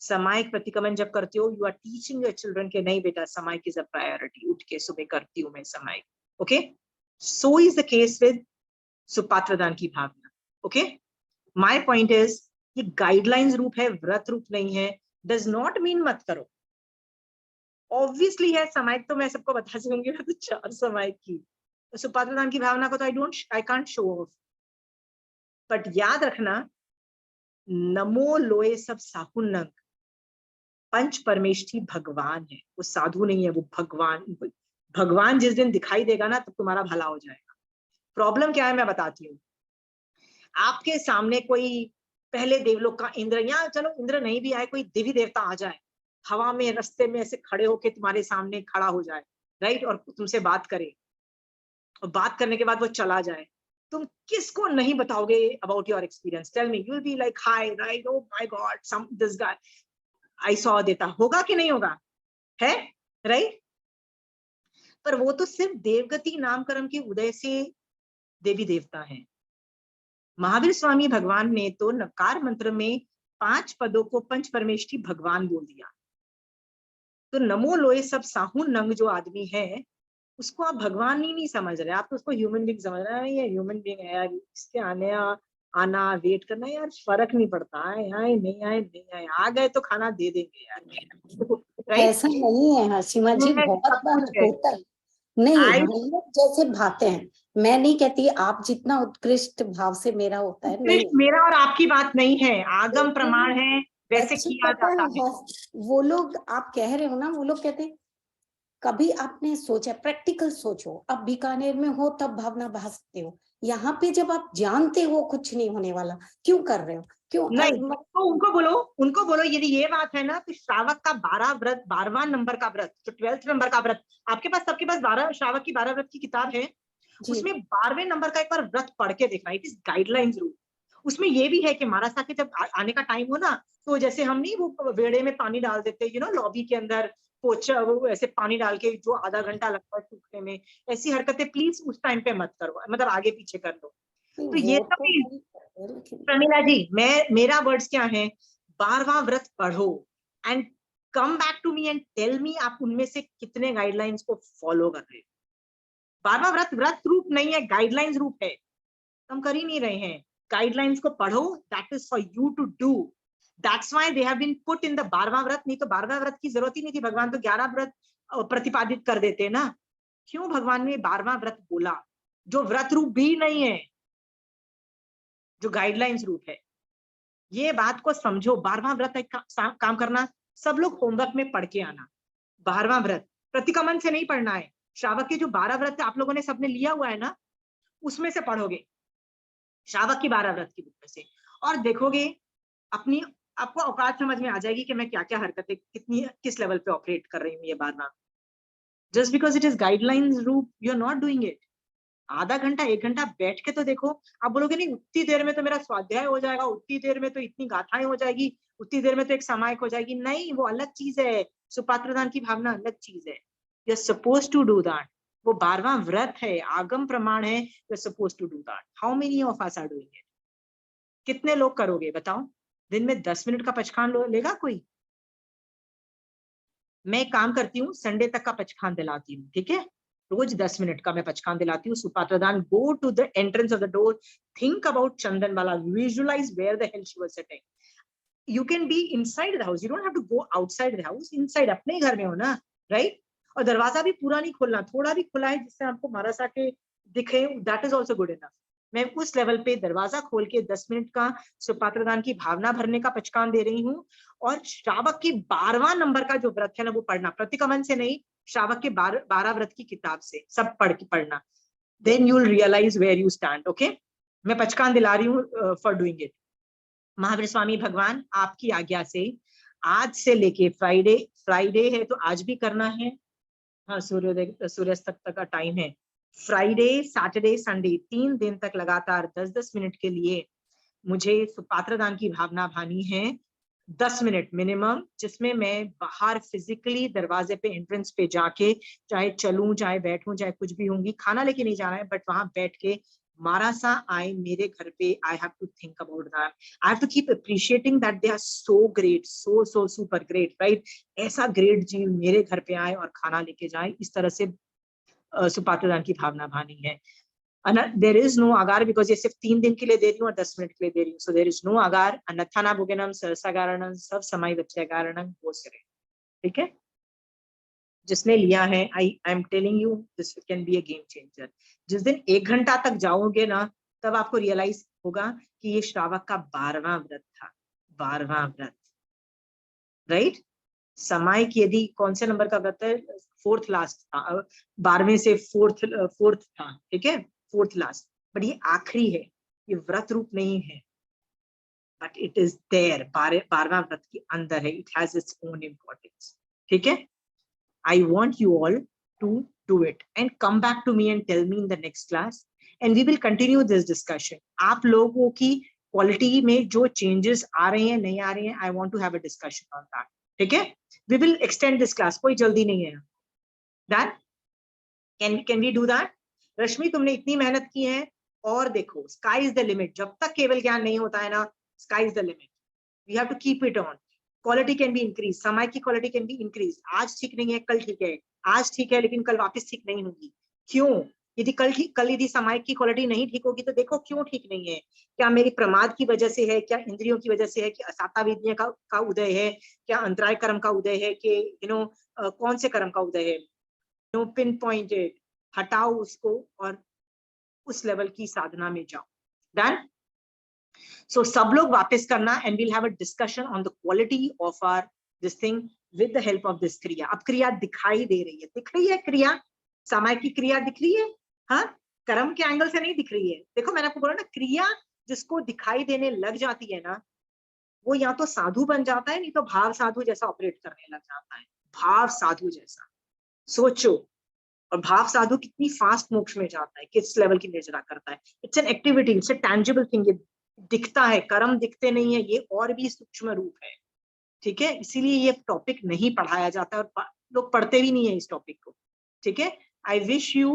सामायिक प्रतिक्रमण जब करते हो, you are teaching your children के नहीं बेटा सामायिक इज अ प्रायोरिटी, उठ के सुबह करती हूँ मैं सामायिक। Okay, so is the case with supatradan की भावना। ओके, माय पॉइंट इज ये गाइडलाइंस रूप है, व्रत रूप नहीं है। डज नॉट मीन मत करो, ऑब्वियसली है। सामायिक तो मैं सबको बता दूंगी, तो 4 सामायिक की, तो सुपात्रदान की भावना को तो I can't show off. But याद रखना, नमो लोए सब साहुनंग, पंच परमेष्ठी भगवान है, वो साधु नहीं है, वो भगवान। भगवान जिस दिन दिखाई देगा ना, तब तुम्हारा भला हो जाएगा। प्रॉब्लम क्या है मैं बताती हूँ। आपके सामने कोई पहले देवलोक का इंद्र, या चलो इंद्र नहीं भी आए, कोई देवी देवता आ जाए, हवा में रास्ते में ऐसे खड़े होके तुम्हारे सामने खड़ा हो जाए, राइट, और तुमसे बात करे, और बात करने के बाद वो चला जाए, तुम किसको नहीं बताओगे about your experience? Tell me, you will be like hi right, oh my god some this guy I saw देता। होगा कि नहीं होगा, है राइट। पर वो तो सिर्फ देवगति नामकरण के उदय से देवी देवता है। महावीर स्वामी भगवान ने तो नकार मंत्र में 5 पदों को पंच परमेष्ठी भगवान बोल दिया। तो नमो लोए सब साहुन नंग जो आदमी है, उसको आप भगवान ही नहीं समझ रहे, आप तो उसको ह्यूमन बीइंग समझ रहे हैं। ये ह्यूमन बीइंग है यार, इसके आना वेट करना यार, फर्क नहीं पड़ता, आए नहीं आए नहीं आए, आ गए तो खाना दे देंगे यार। राइट, ऐसा नहीं है हसीमा जी, बहुत बार होता है। नहीं, हम लोग जैसे भाते हैं, मैं नहीं कहती आप जितना उत्कृष्ट भाव से मेरा होता है, नहीं। मेरा और आपकी बात नहीं है, आगम प्रमाण है, वैसे अच्छा, किया पता जाता है। वो लोग आप कह रहे हो ना, वो लोग कहते हैं कभी आपने सोचा, प्रैक्टिकल सोचो, अब बीकानेर में हो तब भावना बहा सकते हो, यहाँ पे जब आप जानते हो कुछ नहीं होने वाला, क्यों कर रहे हो? क्यों नहीं, तो उनको बोलो यदि ये बात है ना, तो श्रावक का 12 व्रत, 12वां नंबर का व्रत, जो 12th नंबर का व्रत, आपके पास सबके पास 12 श्रावक की 12 व्रत की किताब है, उसमें 12वें नंबर का एक बार व्रत पढ़ के देखना, इट इज गाइडलाइंस रूल। उसमें ये भी है कि महाराज के जब आने का टाइम हो ना, तो जैसे हम नहीं वो वेड़े में पानी डाल देते, लॉबी के अंदर पोछा, वो ऐसे पानी डाल के जो आधा घंटा लगता है सूखने में, ऐसी हरकतें प्लीज उस टाइम पे मत करो, मतलब आगे पीछे कर दो। तो ये सब प्रमीला जी, मेरा वर्ड्स क्या है, 12वां व्रत पढ़ो and come back to me and tell me आप उनमें से कितने गाइडलाइंस को फॉलो कर रहे हो। 12वां व्रत रूप नहीं है, गाइडलाइंस रूप है, हम कर ही नहीं रहे हैं। गाइडलाइंस को पढ़ो, that is for you to do, that's why they have been put in the 12वां व्रत। नहीं तो 12वां व्रत की जरूरत ही नहीं थी, भगवान तो 11 व्रत प्रतिपादित कर देते ना। क्यों भगवान ने 12वां व्रत बोला, जो व्रत रूप भी नहीं है, जो गाइडलाइंस रूप है? ये बात को समझो। 12वां व्रत एक काम करना, सब लोग होमवर्क में पढ़ के आना। 12वां व्रत प्रतिक्रमण से नहीं पढ़ना है, श्रावक के जो 12 व्रत आप लोगों ने सबने लिया हुआ है ना, उसमें से पढ़ोगे, श्रावक की 12 व्रत की बुक में से, और देखोगे अपनी, आपको औकात समझ में आ जाएगी कि मैं क्या क्या हरकतें कितनी किस लेवल पे ऑपरेट कर रही हूँ। ये 12वां, just because it is guidelines रूप, you are not doing it. आधा घंटा 1 घंटा बैठ के तो देखो। आप बोलोगे नहीं उतनी देर में तो मेरा स्वाध्याय हो जाएगा, उतनी देर में तो इतनी गाथाएं हो जाएगी, उतनी देर में तो एक सामायिक हो जाएगी। नहीं, वो अलग चीज है, सुपात्रदान की भावना अलग चीज है। You are suppose to do that, वो 12वां व्रत है, आगम प्रमाण है, you are supposed to do that. How many of us are doing it? कितने लोग करोगे बताओ? दिन में 10 मिनट का पचखान लेगा कोई? मैं काम करती हूँ, संडे तक का पचखान दिलाती हूँ, ठीक है? रोज 10 मिनट का मैं पचखान दिलाती हूँ। Supatradan, go to the entrance of the door, think about Chandanbala, visualize where the hell she was sitting. You can be inside the house, you don't have to go outside the house, inside अपने घर में हो ना, right? और दरवाजा भी पूरा नहीं खोलना, थोड़ा भी खुला है जिससे आपको महाराज के दिखे, that is also good enough. मैं उस लेवल पे दरवाजा खोल के 10 मिनट का सुपात्रदान की भावना भरने का पचकान दे रही हूँ। और श्रावक की 12वां नंबर का जो व्रत है ना, वो पढ़ना, प्रतिकमन से नहीं, श्रावक के 12 व्रत की किताब से सब पढ़ के पढ़ना। Then you will realize where you stand. Okay, मैं पचकान दिला रही हूँ for doing it. Mahavir Swami भगवान, आपकी आज्ञा से आज से लेके फ्राइडे है तो आज भी करना है। हाँ, सूर्यास्त तक का टाइम है। फ्राइडे, सैटरडे, संडे 3 दिन तक लगातार 10-10 मिनट के लिए मुझे सुपात्रदान की भावना भानी है, 10 मिनट मिनिमम, जिसमें मैं बाहर फिजिकली दरवाजे पे, एंट्रेंस पे जाके, चाहे चलूं, चाहे बैठूं, चाहे कुछ भी होंगी, खाना लेके नहीं जाना है, बट वहां बैठ के मारासा आए मेरे घर पे, I have to think about that, I have to keep appreciating that they are so great, so super great, right? ऐसा ग्रेट जीव मेरे घर पे आए और खाना लेके जाए, इस तरह से सुपात्रदान की भावना भानी है। देयर इज नो आगार, बिकॉज ये सिर्फ 3 दिन के लिए दे रही हूँ और 10 मिनट के लिए दे रही हूँ, सो देयर इज नो आगार। अन्नथाना भोगनम सरसागारणम सब समय वच्चयकारणम वो सिरे, ठीक है? जिसने लिया है, I am telling you, this can be a game changer. जिस दिन 1 घंटा तक जाओगे ना, तब आपको रियलाइज होगा कि ये श्रावक का 12वां व्रत था, 12वां व्रत, राइट? समय की यदि कौन से नंबर का व्रत है, 4th लास्ट था, 12वें से 4th था, ठीक है? 4th लास्ट, बट ये आखिरी है, ये व्रत रूप नहीं है, बट इट इज देयर, 12वां व्रत के अंदर है, it has its own importance, ठीक है? I want you all to do it and come back to me and tell me in the next class, and we will continue this discussion. आप लोगों की quality में जो changes आ रहे हैं, नहीं आ रहे हैं, I want to have a discussion on that, ठीक है? We will extend this class, कोई जल्दी नहीं है। That can we do that? रश्मि, तुमने इतनी मेहनत की है, और देखो, sky is the limit, जब तक केवल ज्ञान नहीं होता है ना, sky is the limit, we have to keep it on. Quality can be increase, समय की क्वालिटी कैन बी इंक्रीज। आज ठीक नहीं है, कल ठीक है, आज ठीक है लेकिन कल वापस ठीक नहीं होगी। क्यों? यदि कल यदि समय की क्वालिटी नहीं ठीक होगी, तो देखो क्यों ठीक नहीं है। क्या मेरी प्रमाद की वजह से है, क्या इंद्रियों की वजह से है, कि असाता विद्या का उदय है, क्या अंतराय कर्म का उदय है, कि कौन से कर्म का उदय है? नो पिन पॉइंटेड, हटाओ उसको और उस लेवल की साधना में जाओ। डन? So सब लोग वापस करना, and we'll have a discussion on the quality of our this thing with the help of this क्रिया। अब क्रिया दिखाई दे रही है, दिख रही है क्रिया, समय की क्रिया दिख रही है, हाँ, कर्म के एंगल से नहीं दिख रही है। देखो मैंने आपको बोला ना, क्रिया जिसको दिखाई देने लग जाती है ना, वो या तो साधु बन जाता है, नहीं तो भाव साधु जैसा ऑपरेट करने लग जाता है। भाव साधु जैसा सोचो, और भाव साधु कितनी फास्ट मोक्ष में जाता है, किस लेवल की निर्जरा करता है। It's an activity, it's a tangible thing, ये दिखता है, कर्म दिखते नहीं है, ये और भी सूक्ष्म रूप है, ठीक है? इसीलिए ये टॉपिक नहीं पढ़ाया जाता और लोग पढ़ते भी नहीं है इस टॉपिक को, ठीक है? आई विश यू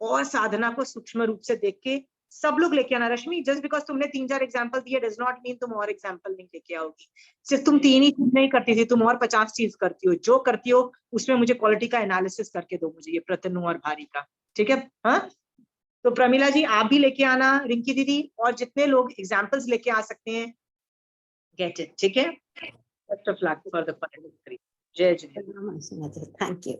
और साधना को सूक्ष्म रूप से देख के सब लोग लेके आना। रश्मि, जस्ट बिकॉज तुमने 3-4 एग्जाम्पल दिए डज नॉट मीन तुम और एग्जाम्पल नहीं लेके आओगी। सिर्फ तुम 3 ही चीज नहीं करती थी, तुम और 50 चीज करती हो। जो करती हो उसमें मुझे क्वालिटी का एनालिसिस करके दो, मुझे ये प्रतनु और भारी का, ठीक है? हाँ, तो प्रमिला जी आप भी लेके आना, रिंकी दीदी, और जितने लोग एग्जाम्पल्स लेके आ सकते हैं, गेट इट, ठीक है? Best of luck for the final 3। जय जय। Thank you.